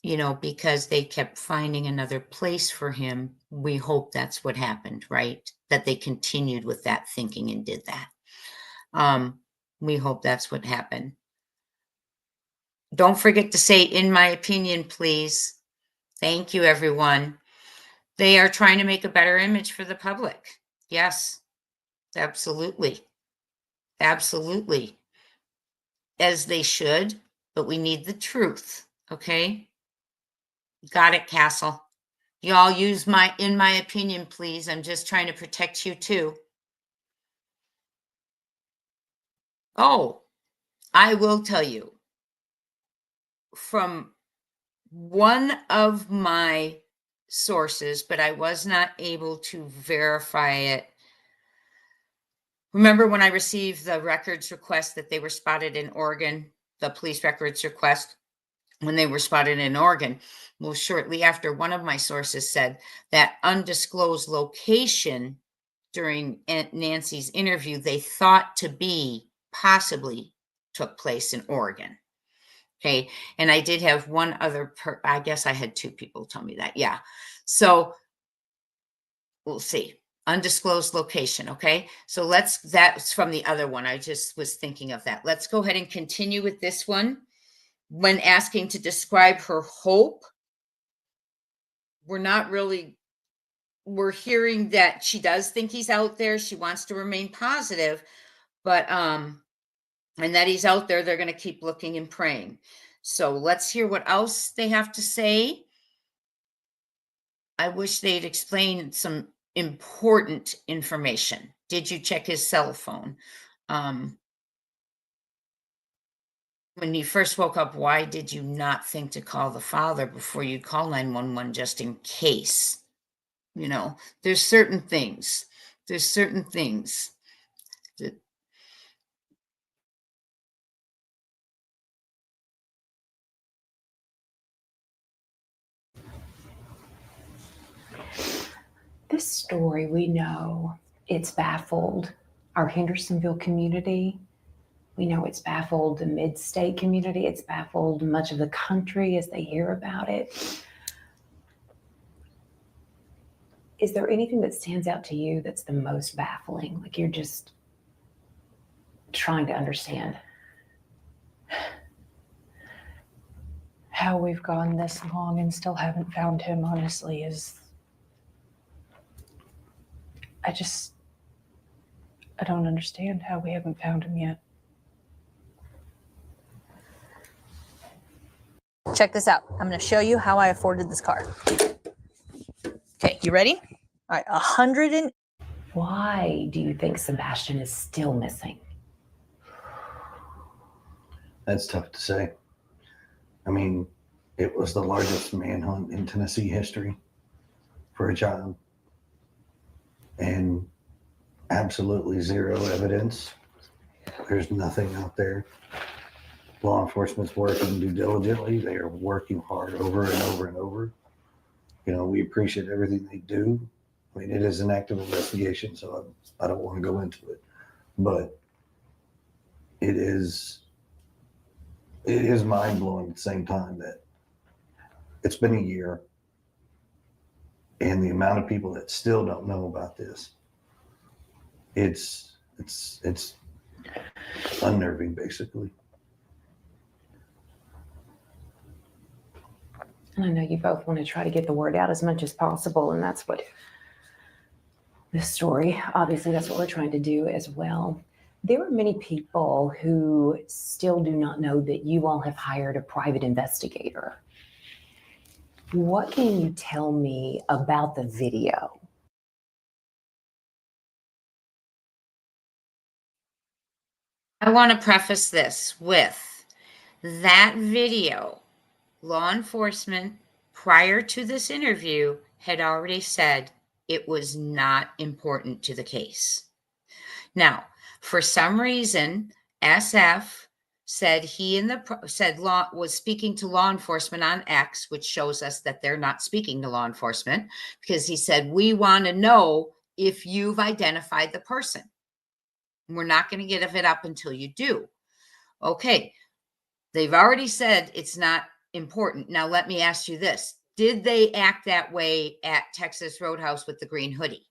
because they kept finding another place for him, we hope that's what happened, right? That they continued with that thinking and did that. We hope that's what happened. Don't forget to say, in my opinion, please. Thank you, everyone. They are trying to make a better image for the public. Yes, absolutely. Absolutely. As they should, but we need the truth. Okay? Got it, Castle. Y'all use in my opinion, please. I'm just trying to protect you too. Oh, I will tell you from one of my sources, but I was not able to verify it. Remember when I received the records request that they were spotted in Oregon, the police records request when they were spotted in Oregon? Well, shortly after, one of my sources said that undisclosed location during Aunt Nancy's interview, they thought to be possibly took place in Oregon. Okay. And I did have one other, I guess I had two people tell me that. Yeah. So we'll see. Undisclosed location. Okay. So that's from the other one. I just was thinking of that. Let's go ahead and continue with this one. When asking to describe her hope, we're hearing that she does think he's out there. She wants to remain positive, but, and that he's out there, they're going to keep looking and praying. So let's hear what else they have to say. I wish they'd explain some important information. Did you check his cell phone? When you first woke up, why did you not think to call the father before you call 911 just in case? There's certain things. That This story, we know it's baffled our Hendersonville community. We know it's baffled the mid-state community. It's baffled much of the country as they hear about it. Is there anything that stands out to you that's the most baffling? Like you're just trying to understand how we've gone this long and still haven't found him, honestly, I don't understand how we haven't found him yet. Check this out. I'm going to show you how I afforded this car. Okay, you ready? All right, 100 and... Why do you think Sebastian is still missing? That's tough to say. I mean, it was the largest manhunt in Tennessee history for a child. And absolutely zero evidence. There's nothing out there. Law enforcement's working due diligently. They are working hard over and over and over. We appreciate everything they do. I mean, it is an active investigation, so I don't want to go into it. But it is mind-blowing at the same time that it's been a year, and the amount of people that still don't know about this, it's unnerving, basically. And I know you both want to try to get the word out as much as possible, and that's what this story, obviously, that's what we're trying to do as well. There are many people who still do not know that you all have hired a private investigator. What can you tell me about the video? I want to preface this with that video. Law enforcement, prior to this interview, had already said it was not important to the case. Now, for some reason, SF said was speaking to law enforcement on X, which shows us that they're not speaking to law enforcement, because he said, we want to know if you've identified the person. We're not going to give it up until you do. Okay. They've already said it's not important. Now, let me ask you this. Did they act that way at Texas Roadhouse with the green hoodie?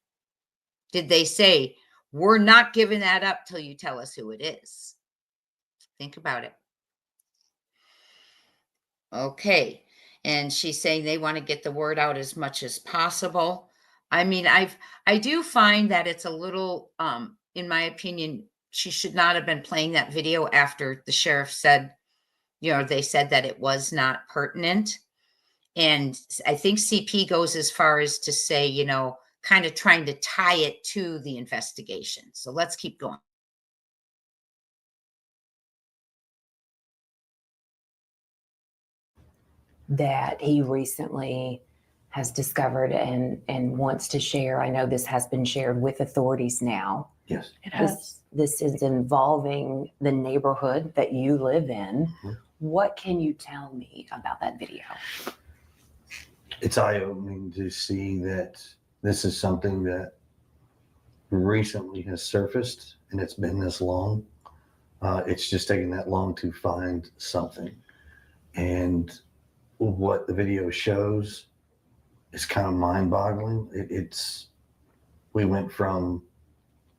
Did they say, we're not giving that up till you tell us who it is? Think about it. Okay. And she's saying they want to get the word out as much as possible. I mean, I do find that it's a little, in my opinion, she should not have been playing that video after the sheriff said, they said that it was not pertinent. And I think CP goes as far as to say, kind of trying to tie it to the investigation. So let's keep going. That he recently has discovered and wants to share. I know this has been shared with authorities now. Yes, it has. This is involving the neighborhood that you live in. Mm-hmm. What can you tell me about that video? It's eye-opening to see that this is something that recently has surfaced, and it's been this long. It's just taken that long to find something. And what the video shows is kind of mind-boggling. We went from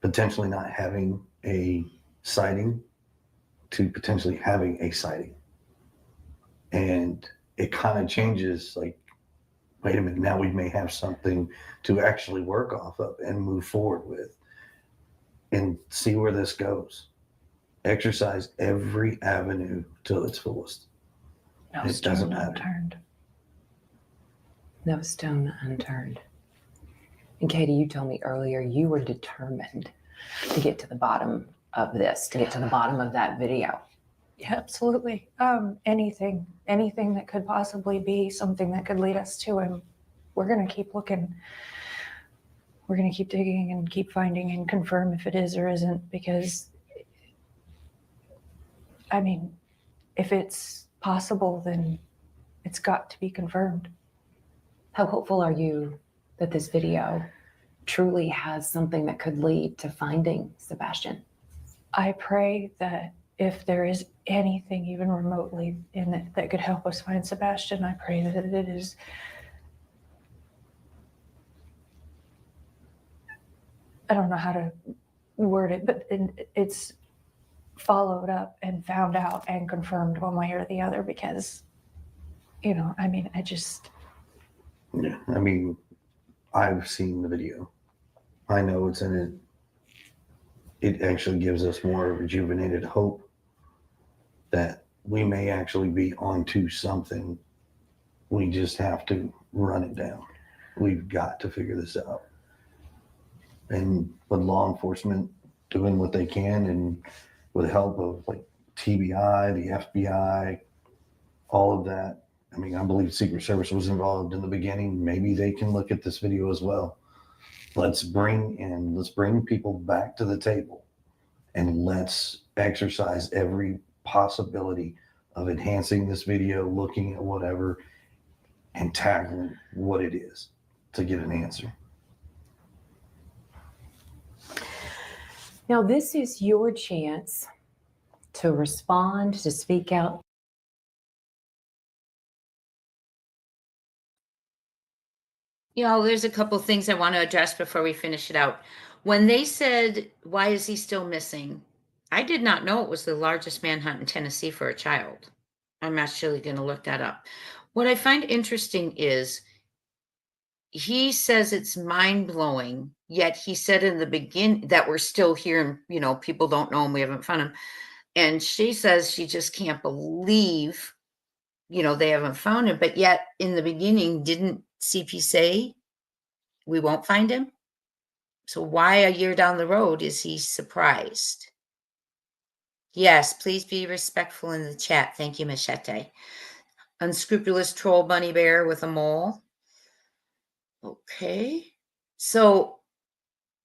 potentially not having a sighting to potentially having a sighting. And it kind of changes, like, wait a minute, now we may have something to actually work off of and move forward with and see where this goes. Exercise every avenue till its fullest. No It doesn't stone matter. unturned. No stone unturned. And Katie, you told me earlier you were determined to get to the bottom of this, to get to the bottom of that video. Yeah, absolutely. Anything that could possibly be something that could lead us to him. We're going to keep looking. We're going to keep digging and keep finding and confirm if it is or isn't, because, I mean, if it's possible, then it's got to be confirmed. How hopeful are you that this video truly has something that could lead to finding Sebastian? I pray that if there is anything even remotely in it that could help us find Sebastian, I pray that it is I don't know how to word it, but it's followed up and found out and confirmed one way or the other, because, I mean, Yeah, I mean, I've seen the video. I know what's in it. It actually gives us more rejuvenated hope that we may actually be onto something. We just have to run it down. We've got to figure this out. And with law enforcement doing what they can, and with the help of like TBI, the FBI, all of that. I mean, I believe Secret Service was involved in the beginning. Maybe they can look at this video as well. Let's bring people back to the table, and let's exercise every possibility of enhancing this video, looking at whatever, and tackling what it is to get an answer. Now, this is your chance to respond, to speak out. There's a couple of things I want to address before we finish it out. When they said, why is he still missing? I did not know it was the largest manhunt in Tennessee for a child. I'm actually going to look that up. What I find interesting is he says it's mind-blowing, yet he said in the beginning that we're still here and, people don't know him, we haven't found him. And she says she just can't believe, they haven't found him. But yet in the beginning, didn't CP say we won't find him? So why a year down the road is he surprised? Yes, please be respectful in the chat. Thank you, Machete. Unscrupulous troll bunny bear with a mole. Okay. So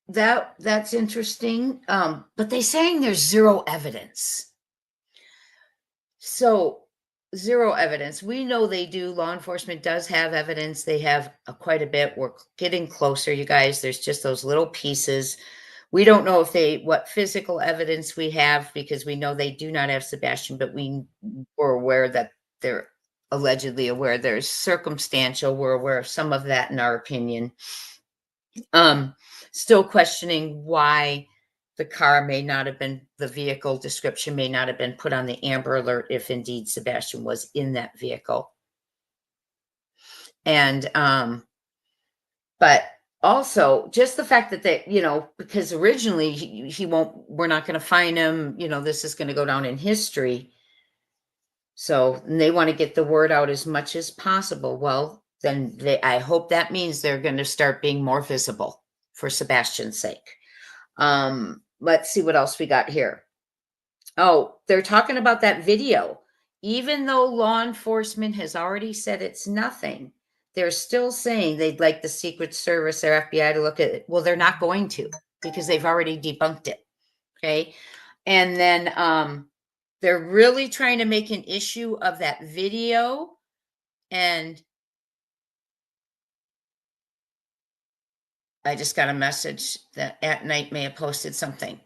that's interesting. But they're saying there's zero evidence. So zero evidence. We know they do. Law enforcement does have evidence. They have quite a bit. We're getting closer, you guys. There's just those little pieces. We don't know if what physical evidence we have, because we know they do not have Sebastian, but we're aware that they're allegedly aware. There's circumstantial. We're aware of some of that in our opinion. Still questioning why the car may not have been, the vehicle description may not have been put on the Amber Alert if indeed Sebastian was in that vehicle. And, but also just the fact that they, because originally we're not going to find him, this is going to go down in history. So they want to get the word out as much as possible. Well, then I hope that means they're going to start being more visible for Sebastian's sake. Let's see what else we got here. Oh, they're talking about that video. Even though law enforcement has already said it's nothing, they're still saying they'd like the Secret Service or FBI to look at it. Well, they're not going to, because they've already debunked it. Okay. And then they're really trying to make an issue of that video. And I just got a message that At Night may have posted something.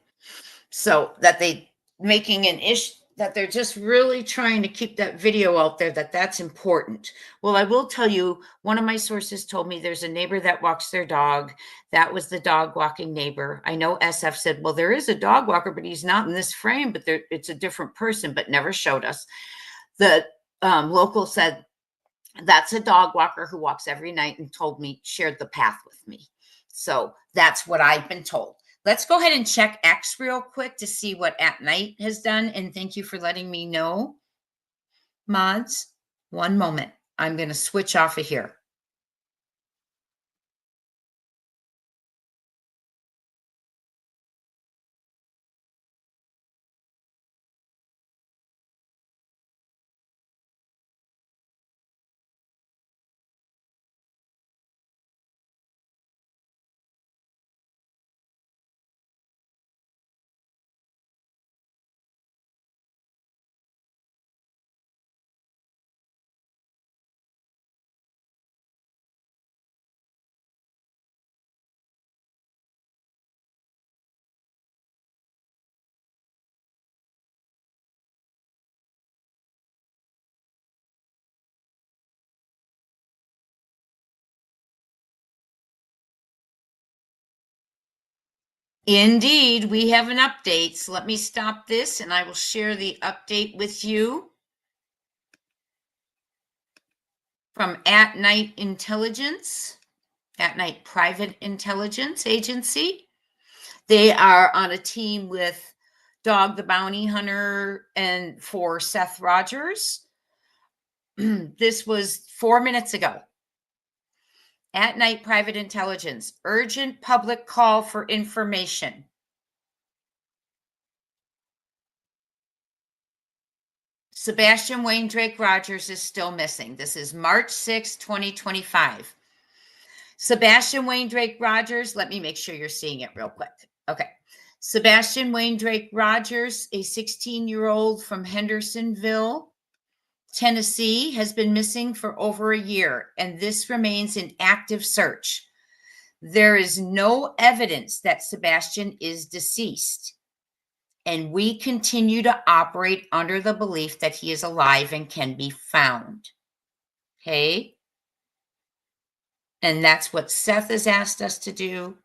So that they making an issue, that they're just really trying to keep that video out there, that's important. Well, I will tell you, one of my sources told me there's a neighbor that walks their dog. That was the dog walking neighbor. I know SF said, well, there is a dog walker, but he's not in this frame, but it's a different person, but never showed us. The local said, that's a dog walker who walks every night, and shared the path with me. So that's what I've been told. Let's go ahead and check X real quick to see what At Night has done. And thank you for letting me know. Mods, one moment. I'm going to switch off of here. Indeed, we have an update. So let me stop this and I will share the update with you from At Night Intelligence, At Night Private Intelligence Agency. They are on a team with Dog the Bounty Hunter and for Seth Rogers. This was 4 minutes ago. At Night Private Intelligence, urgent public call for information. Sebastian Wayne Drake Rogers is still missing. This is March 6, 2025. Sebastian Wayne Drake Rogers, let me make sure you're seeing it real quick. Okay. Sebastian Wayne Drake Rogers, a 16-year-old from Hendersonville, Tennessee, has been missing for over a year, and this remains an active search. There is no evidence that Sebastian is deceased, and we continue to operate under the belief that he is alive and can be found. Okay? And that's what Seth has asked us to do.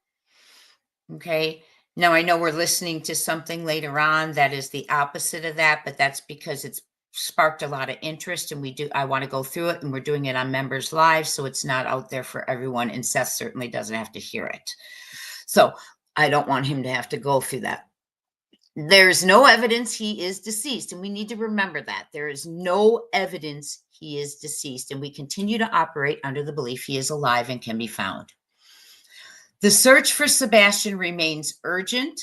Okay? Now, I know we're listening to something later on that is the opposite of that, but that's because it's sparked a lot of interest, and I want to go through it, and we're doing it on members live, so it's not out there for everyone, and Seth certainly doesn't have to hear it. So I don't want him to have to go through that. There's no evidence he is deceased, and we need to remember that. There is no evidence he is deceased, and we continue to operate under the belief he is alive and can be found. The search for Sebastian remains urgent,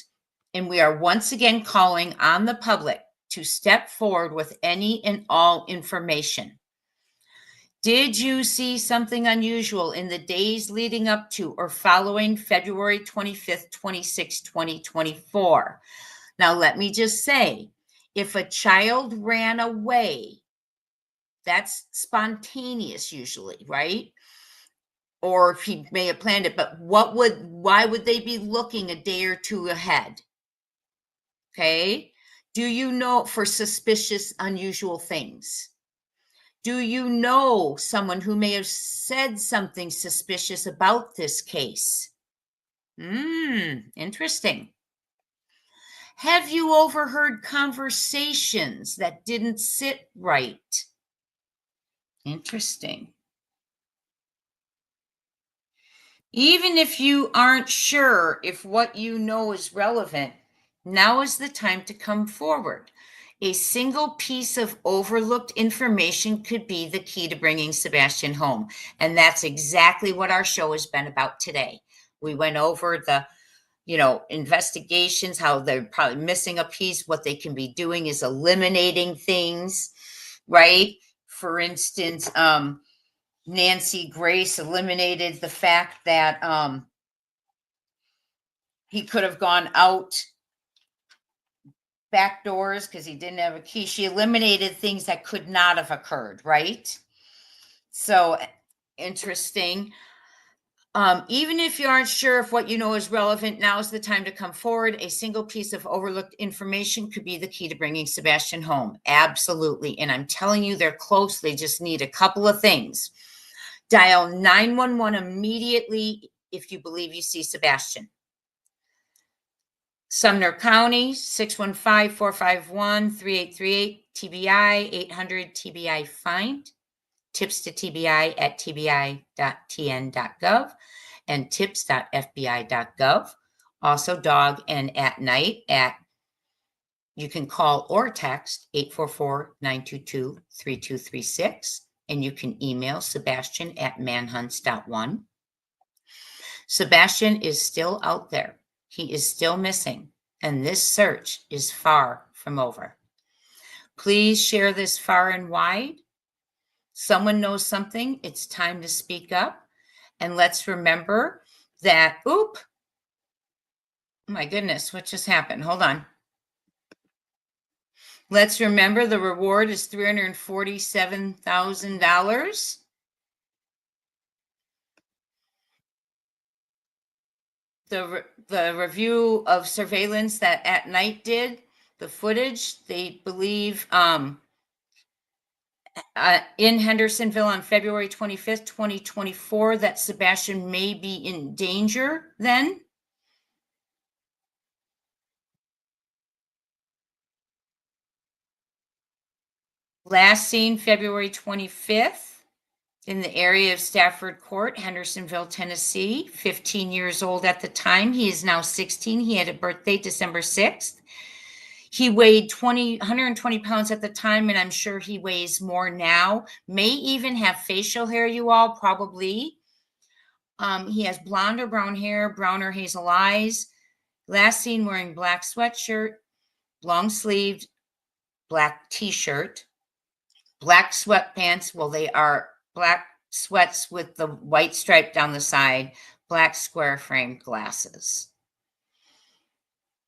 and we are once again calling on the public to step forward with any and all information. Did you see something unusual in the days leading up to or following February 25th, 26, 2024? Now, let me just say, If a child ran away, that's spontaneous usually, right? Or if he may have planned it, but why would they be looking a day or two ahead? Okay. Do you know, for suspicious, unusual things? Do you know someone who may have said something suspicious about this case? Interesting. Have you overheard conversations that didn't sit right? Interesting. Even if you aren't sure if what you know is relevant, now is the time to come forward. A single piece of overlooked information could be the key to bringing Sebastian home. And that's exactly what our show has been about today. We went over the, investigations, how they're probably missing a piece. What they can be doing is eliminating things, right? For instance, Nancy Grace eliminated the fact that he could have gone out back doors because he didn't have a key. She eliminated things that could not have occurred, right? So interesting. Even if you aren't sure if what you know is relevant, now is the time to come forward. A single piece of overlooked information could be the key to bringing Sebastian home. Absolutely. And I'm telling you, they're close. They just need a couple of things. Dial 911 immediately if you believe you see Sebastian. Sumner County, 615-451-3838, TBI, 800-TBI-FIND, tips to TBI at tbi.tn.gov and tips.fbi.gov. Also dog and at night you can call or text 844-922-3236, and you can email Sebastian at manhunts.one. Sebastian is still out there. He is still missing, and this search is far from over. Please share this far and wide. Someone knows something. It's time to speak up. And let's remember that, oh my goodness, what just happened? Hold on. Let's remember the reward is $347,000. The review of surveillance that At Night did, the footage, they believe in Hendersonville on February 25th, 2024, that Sebastian may be in danger then. Last seen February 25th. In the area of Stafford Court, Hendersonville, Tennessee, 15 years old at the time. He is now 16. He had a birthday December 6th. He weighed 120 pounds at the time, and I'm sure he weighs more now. May even have facial hair, you all, probably. He has blonde or brown hair, brown or hazel eyes. Last seen wearing black sweatshirt, long sleeved, black t-shirt, black sweatpants. Well, they are black sweats with the white stripe down the side, black square framed glasses.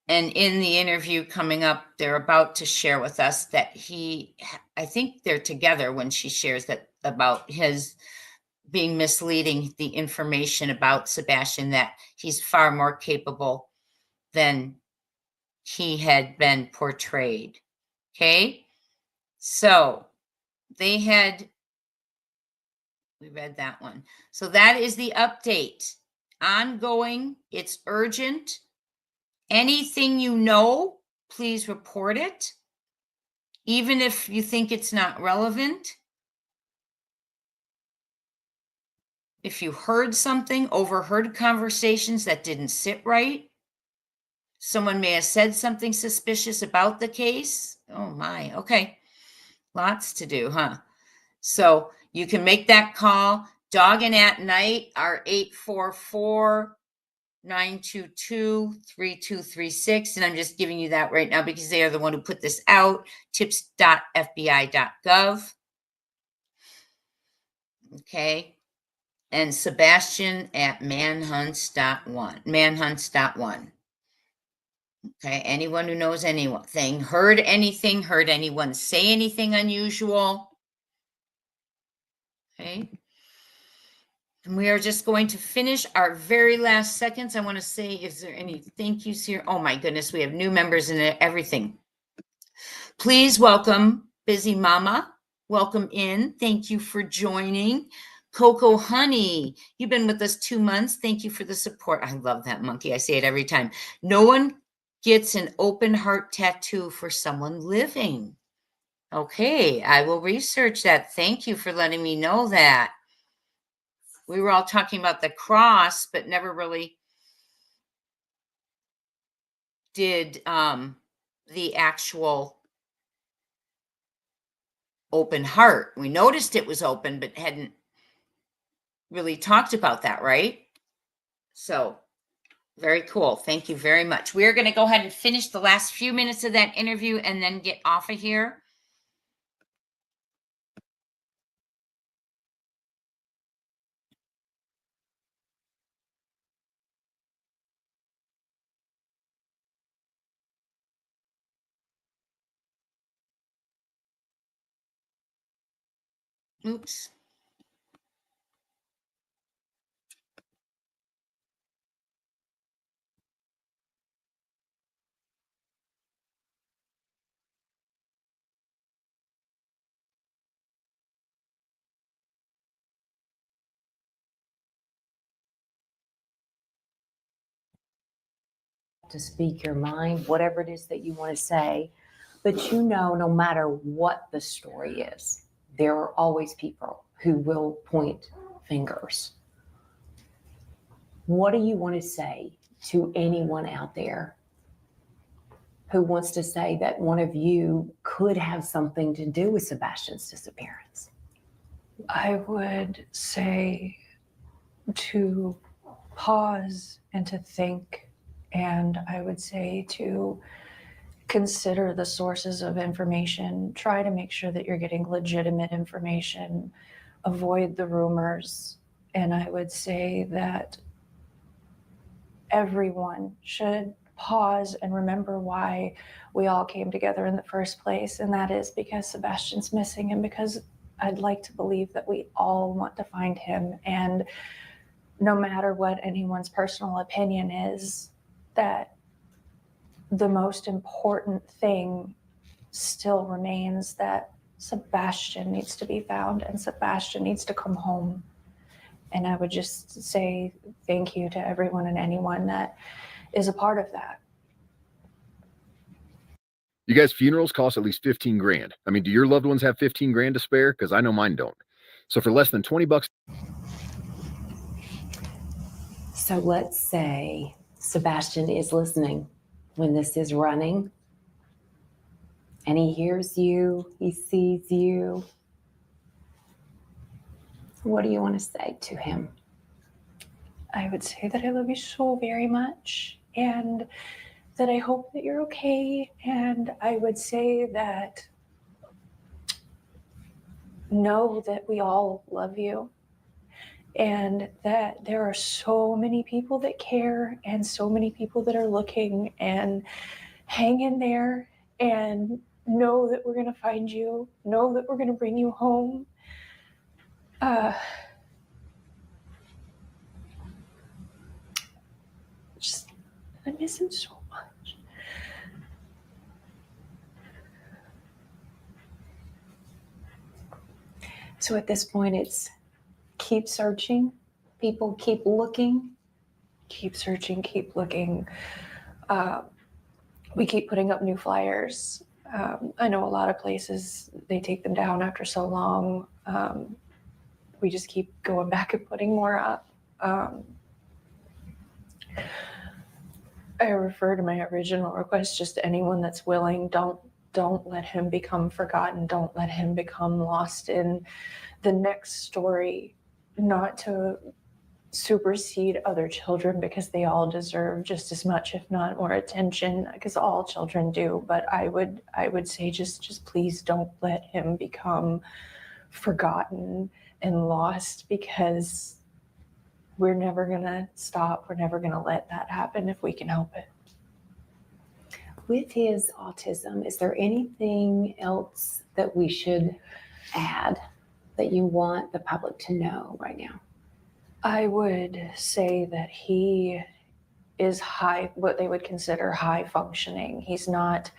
And in the interview coming up, they're about to share with us that I think they're together when she shares that about his being misleading, the information about Sebastian, that he's far more capable than he had been portrayed. Okay. So we read that one. So that is the update. Ongoing. It's urgent. Anything you know, please report it. Even if you think it's not relevant. If you heard something, overheard conversations that didn't sit right. Someone may have said something suspicious about the case. Oh my, okay. Lots to do, huh? So you can make that call. Dog and At Night are 844-922-3236. And I'm just giving you that right now because they are the one who put this out. tips.fbi.gov. Okay. And Sebastian at manhunts.one. Okay, anyone who knows anything, heard anything, heard anyone say anything unusual? Okay. And we are just going to finish our very last seconds. I want to say, is there any thank yous here? Oh my goodness, we have new members and everything. Please welcome Busy Mama. Welcome in. Thank you for joining. Coco Honey, you've been with us 2 months. Thank you for the support. I love that monkey. I say it every time. No one gets an open heart tattoo for someone living. Okay, I will research that. Thank you for letting me know that. We were all talking about the cross, but never really did the actual open heart. We noticed it was open, but hadn't really talked about that, right? So very cool. Thank you very much. We're going to go ahead and finish the last few minutes of that interview and then get off of here. Oops. To speak your mind, whatever it is that you want to say. But you know, no matter what the story is, there are always people who will point fingers. What do you want to say to anyone out there who wants to say that one of you could have something to do with Sebastian's disappearance? I would say to pause and to think, and I would say to consider the sources of information. Try to make sure that you're getting legitimate information. Avoid the rumors. And I would say that everyone should pause and remember why we all came together in the first place. And that is because Sebastian's missing, and because I'd like to believe that we all want to find him. And no matter what anyone's personal opinion is, that the most important thing still remains that Sebastian needs to be found and Sebastian needs to come home. And I would just say thank you to everyone and anyone that is a part of that. You guys, funerals cost at least 15 grand. I mean, do your loved ones have 15 grand to spare? Because I know mine don't. So for less than 20 bucks. So let's say Sebastian is listening when this is running, and he hears you, he sees you. What do you want to say to him? I would say that I love you so very much, and that I hope that you're okay. And I would say that know that we all love you, and that there are so many people that care and so many people that are looking, and hang in there and know that we're going to find you, know that we're going to bring you home. Just, I miss him so much. So at this point, it's keep searching. People keep looking. Keep searching, keep looking. We keep putting up new flyers. I know a lot of places, they take them down after so long. We just keep going back and putting more up. I refer to my original request, just anyone that's willing, don't let him become forgotten. Don't let him become lost in the next story, not to supersede other children, because they all deserve just as much, if not more attention, because all children do. But I would say just please don't let him become forgotten and lost, because we're never gonna stop. We're never gonna let that happen if we can help it. with his autism, is there anything else that we should add that you want the public to know right now? I would say that he is what they would consider high functioning. He's not,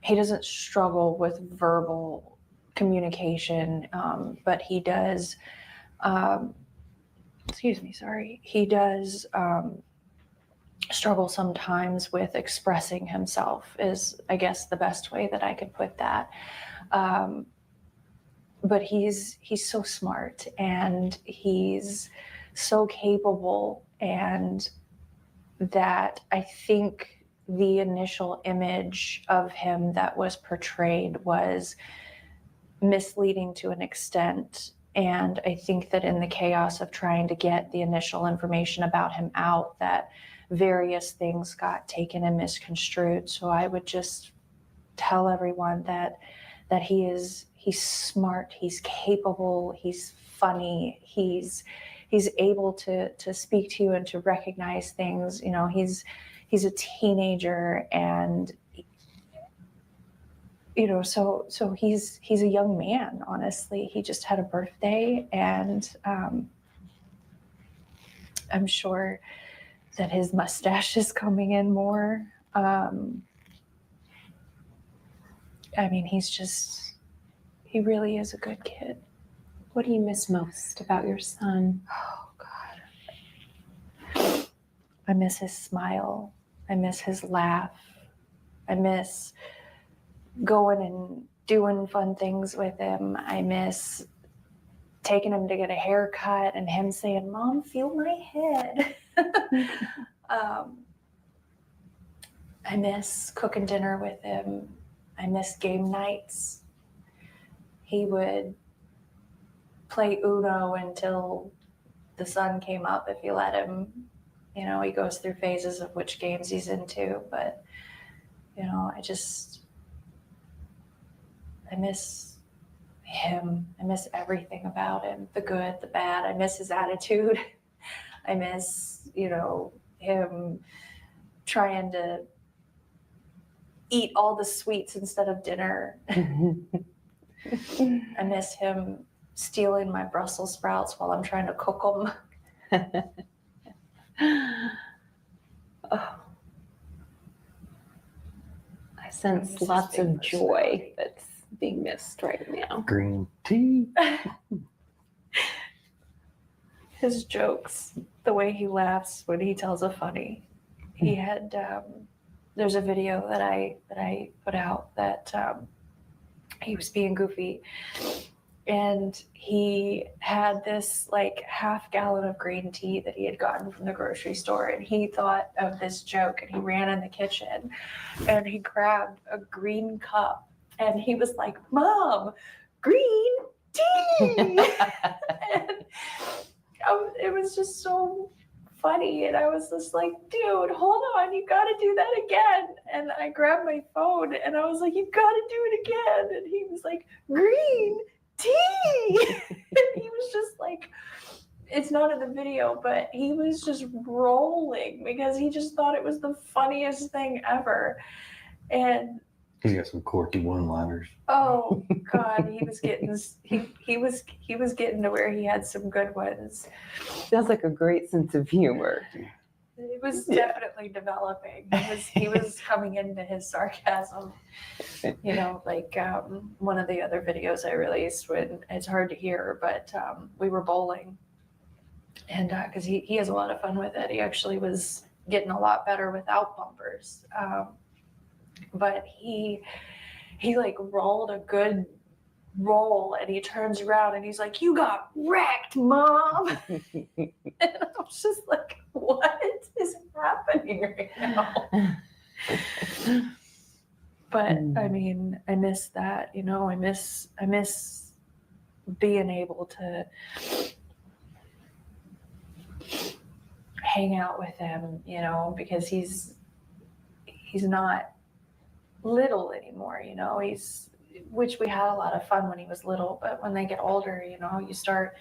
he doesn't struggle with verbal communication, but he does, he does struggle sometimes with expressing himself, is, I guess, the best way that I could put that. But he's so smart, and he's so capable, and that I think the initial image of him that was portrayed was misleading to an extent. And I think that in the chaos of trying to get the initial information about him out, that various things got taken and misconstrued. So I would just tell everyone that he's smart, he's capable, he's funny, he's able to speak to you and to recognize things. You know, he's a teenager, and you know, so he's a young man. Honestly, he just had a birthday, and I'm sure that his mustache is coming in more. I mean, he really is a good kid. What do you miss most about your son? Oh, God. I miss his smile. I miss his laugh. I miss going and doing fun things with him. I miss taking him to get a haircut and him saying, "Mom, feel my head." I miss cooking dinner with him. I miss game nights. He would play Uno until the sun came up if you let him. You know, he goes through phases of which games he's into, but, you know, I miss him. I miss everything about him, the good, the bad. I miss his attitude. I miss, you know, him trying to eat all the sweets instead of dinner. I miss him stealing my Brussels sprouts while I'm trying to cook them. Oh. I sense lots of joy that's being missed right now. Green tea. His jokes, the way he laughs when he tells a funny. He had, there's a video that I put out that he was being goofy, and he had this like half-gallon of green tea that he had gotten from the grocery store, and he thought of this joke, and he ran in the kitchen and he grabbed a green cup, and he was like, "Mom, green tea." And it was just so funny, and I was just like, "Dude, hold on, you gotta do that again." And I grabbed my phone and I was like, "You gotta do it again." And he was like, "Green tea." And he was just like, it's not in the video, but he was just rolling because he just thought it was the funniest thing ever. And He's got some quirky one-liners. oh God, he was getting he was getting to where he had some good ones. Sounds like a great sense of humor. It was definitely developing. He was coming into his sarcasm. You know, like one of the other videos I released, when it's hard to hear, but we were bowling, and because he has a lot of fun with it. He actually was getting a lot better without bumpers. But he like rolled a good roll, and he turns around and he's like, "You got wrecked, Mom." And I was just like, what is happening right now? But I mean, I miss that, you know, I miss being able to hang out with him, you know, because he's not little anymore, you know. Which we had a lot of fun when he was little, but when they get older, you know, you start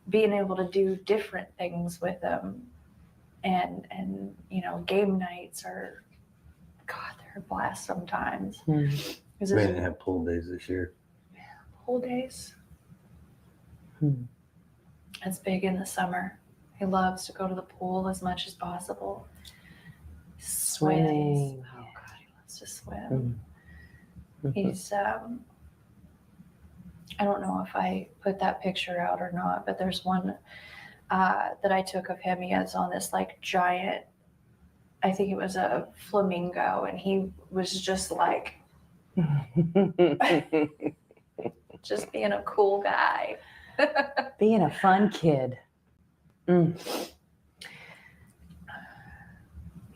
being able to do different things with them, and you know, game nights are God, they're a blast sometimes. We 'Cause didn't it's have pool days this year. whole days. Hmm. It's big in the summer. He loves to go to the pool as much as possible. Swimming. Swims. Oh God, he loves to swim. He's I don't know if I put that picture out or not, but there's one that I took of him. He has on this like giant, I think it was a flamingo, and he was just like just being a cool guy. Being a fun kid.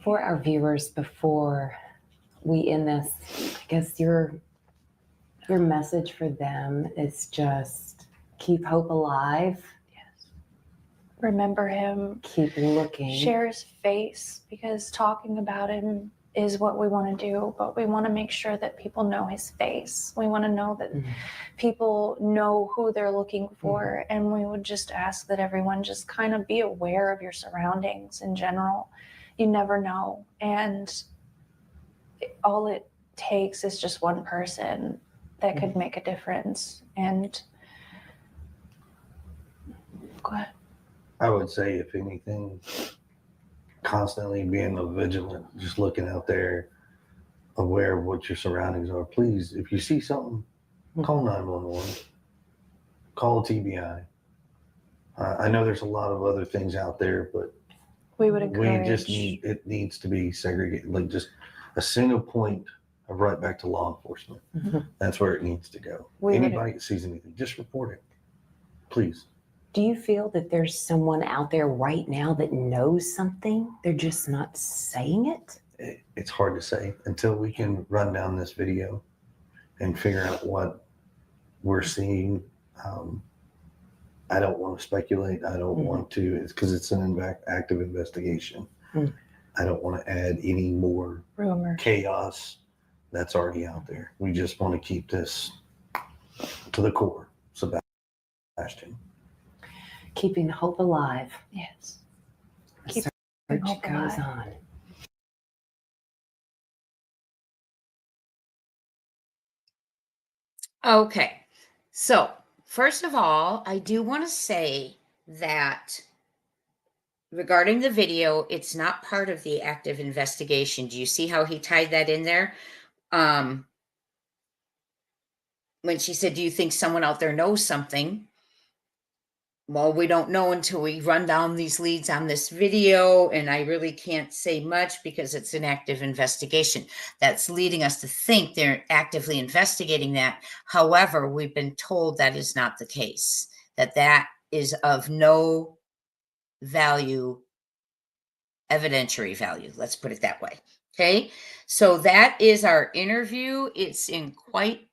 For our viewers, before we end this, I guess your message for them is just keep hope alive. Yes. Remember him. Keep looking. Share his face, because talking about him is what we want to do, but we want to make sure that people know his face. We want to know that people know who they're looking for. And we would just ask that everyone just kind of be aware of your surroundings in general. You never know. And all it takes is just one person that could make a difference. And go ahead. I would say, if anything, constantly being vigilant, just looking out there, aware of what your surroundings are. Please, if you see something, call 911, call TBI. I know there's a lot of other things out there, but we would encourage. It needs to be segregated, like just a single point of right back to law enforcement. That's where it needs to go. Anybody that sees anything, just report it, please. Do you feel that there's someone out there right now that knows something? They're just not saying it? It's hard to say until we can run down this video and figure out what we're seeing. I don't want to speculate. I don't want to, because it's an active investigation. I don't want to add any more chaos that's already out there. We just want to keep this to the core, Sebastian. Keeping hope alive. Yes. The search goes on. Okay. So, first of all, I do want to say that regarding the video, it's not part of the active investigation. Do you see how he tied that in there? When she said, do you think someone out there knows something? Well, we don't know until we run down these leads on this video, and I really can't say much because it's an active investigation. That's leading us to think they're actively investigating that. However, we've been told that is not the case, that is of no value, evidentiary value. Let's put it that way. Okay, so that is our interview. It's in quite,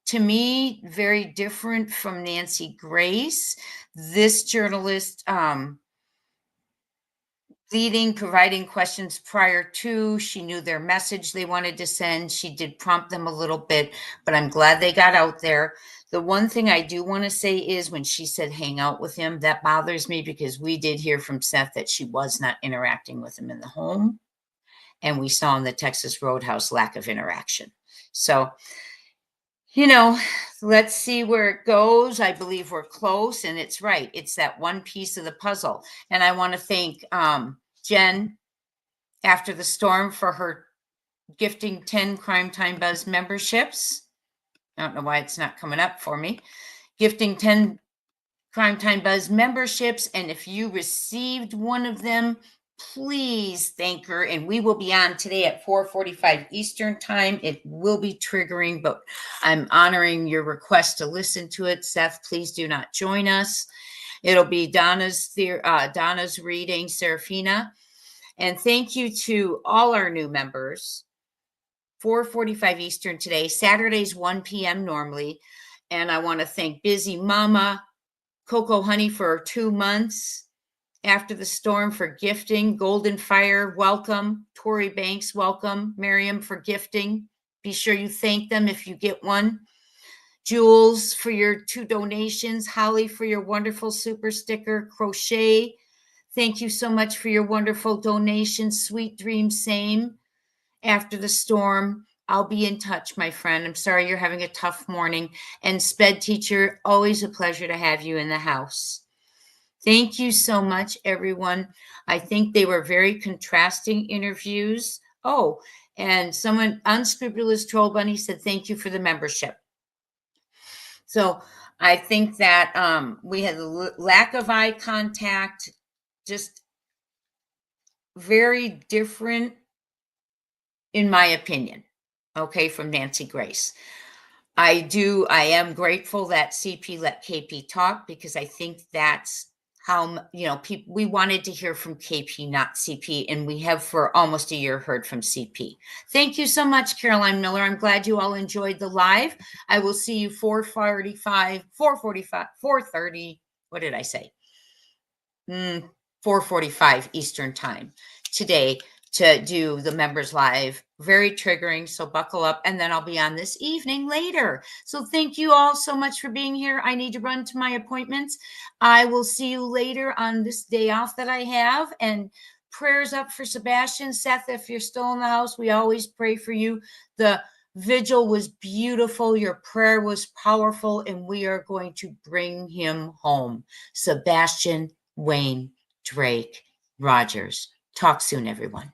to me, very different from Nancy Grace. This journalist providing questions prior to, she knew their message they wanted to send. She did prompt them a little bit, but I'm glad they got out there. The one thing I do want to say is when she said hang out with him, that bothers me because we did hear from Seth that she was not interacting with him in the home. And we saw in the Texas Roadhouse lack of interaction. So, let's see where it goes. I believe we're close, and it's right. It's that one piece of the puzzle. And I want to thank Jen after the storm for her gifting 10 Crime Time Buzz memberships. I don't know why it's not coming up for me. Gifting 10 Crime Time Buzz memberships. And if you received one of them, please thank her. And we will be on today at 4:45 Eastern time. It will be triggering, but I'm honoring your request to listen to it. Seth, please do not join us. It'll be Donna's reading, Serafina. And thank you to all our new members. 4:45 Eastern today, Saturdays 1 p.m. normally. And I want to thank Busy Mama, Coco Honey for 2 months. After the Storm for gifting, Golden Fire, welcome. Tori Banks, welcome. Miriam for gifting. Be sure you thank them if you get one. Jules for your 2 donations. Holly for your wonderful super sticker. Crochet, thank you so much for your wonderful donation. Sweet Dream, same. after the storm. I'll be in touch, my friend. I'm sorry you're having a tough morning. And Sped teacher, always a pleasure to have you in the house. Thank you so much, everyone. I think they were very contrasting interviews. Oh, and someone, Unscrupulous Troll Bunny, said thank you for the membership. So I think that we had a lack of eye contact, just very different, in my opinion, okay, from Nancy Grace. I am grateful that CP let KP talk, because I think that's how, we wanted to hear from KP, not CP, and we have for almost a year heard from CP. Thank you so much, Caroline Miller. I'm glad you all enjoyed the live. I will see you 4:30, what did I say? 4:45 Eastern time today to do the members live. Very triggering, so buckle up, and then I'll be on this evening later. So thank you all so much for being here. I need to run to my appointments. I will see you later on this day off that I have, and prayers up for Sebastian. Seth, if you're still in the house, we always pray for you. The vigil was beautiful. Your prayer was powerful, and we are going to bring him home. Sebastian Wayne Drake Rogers. Talk soon, everyone.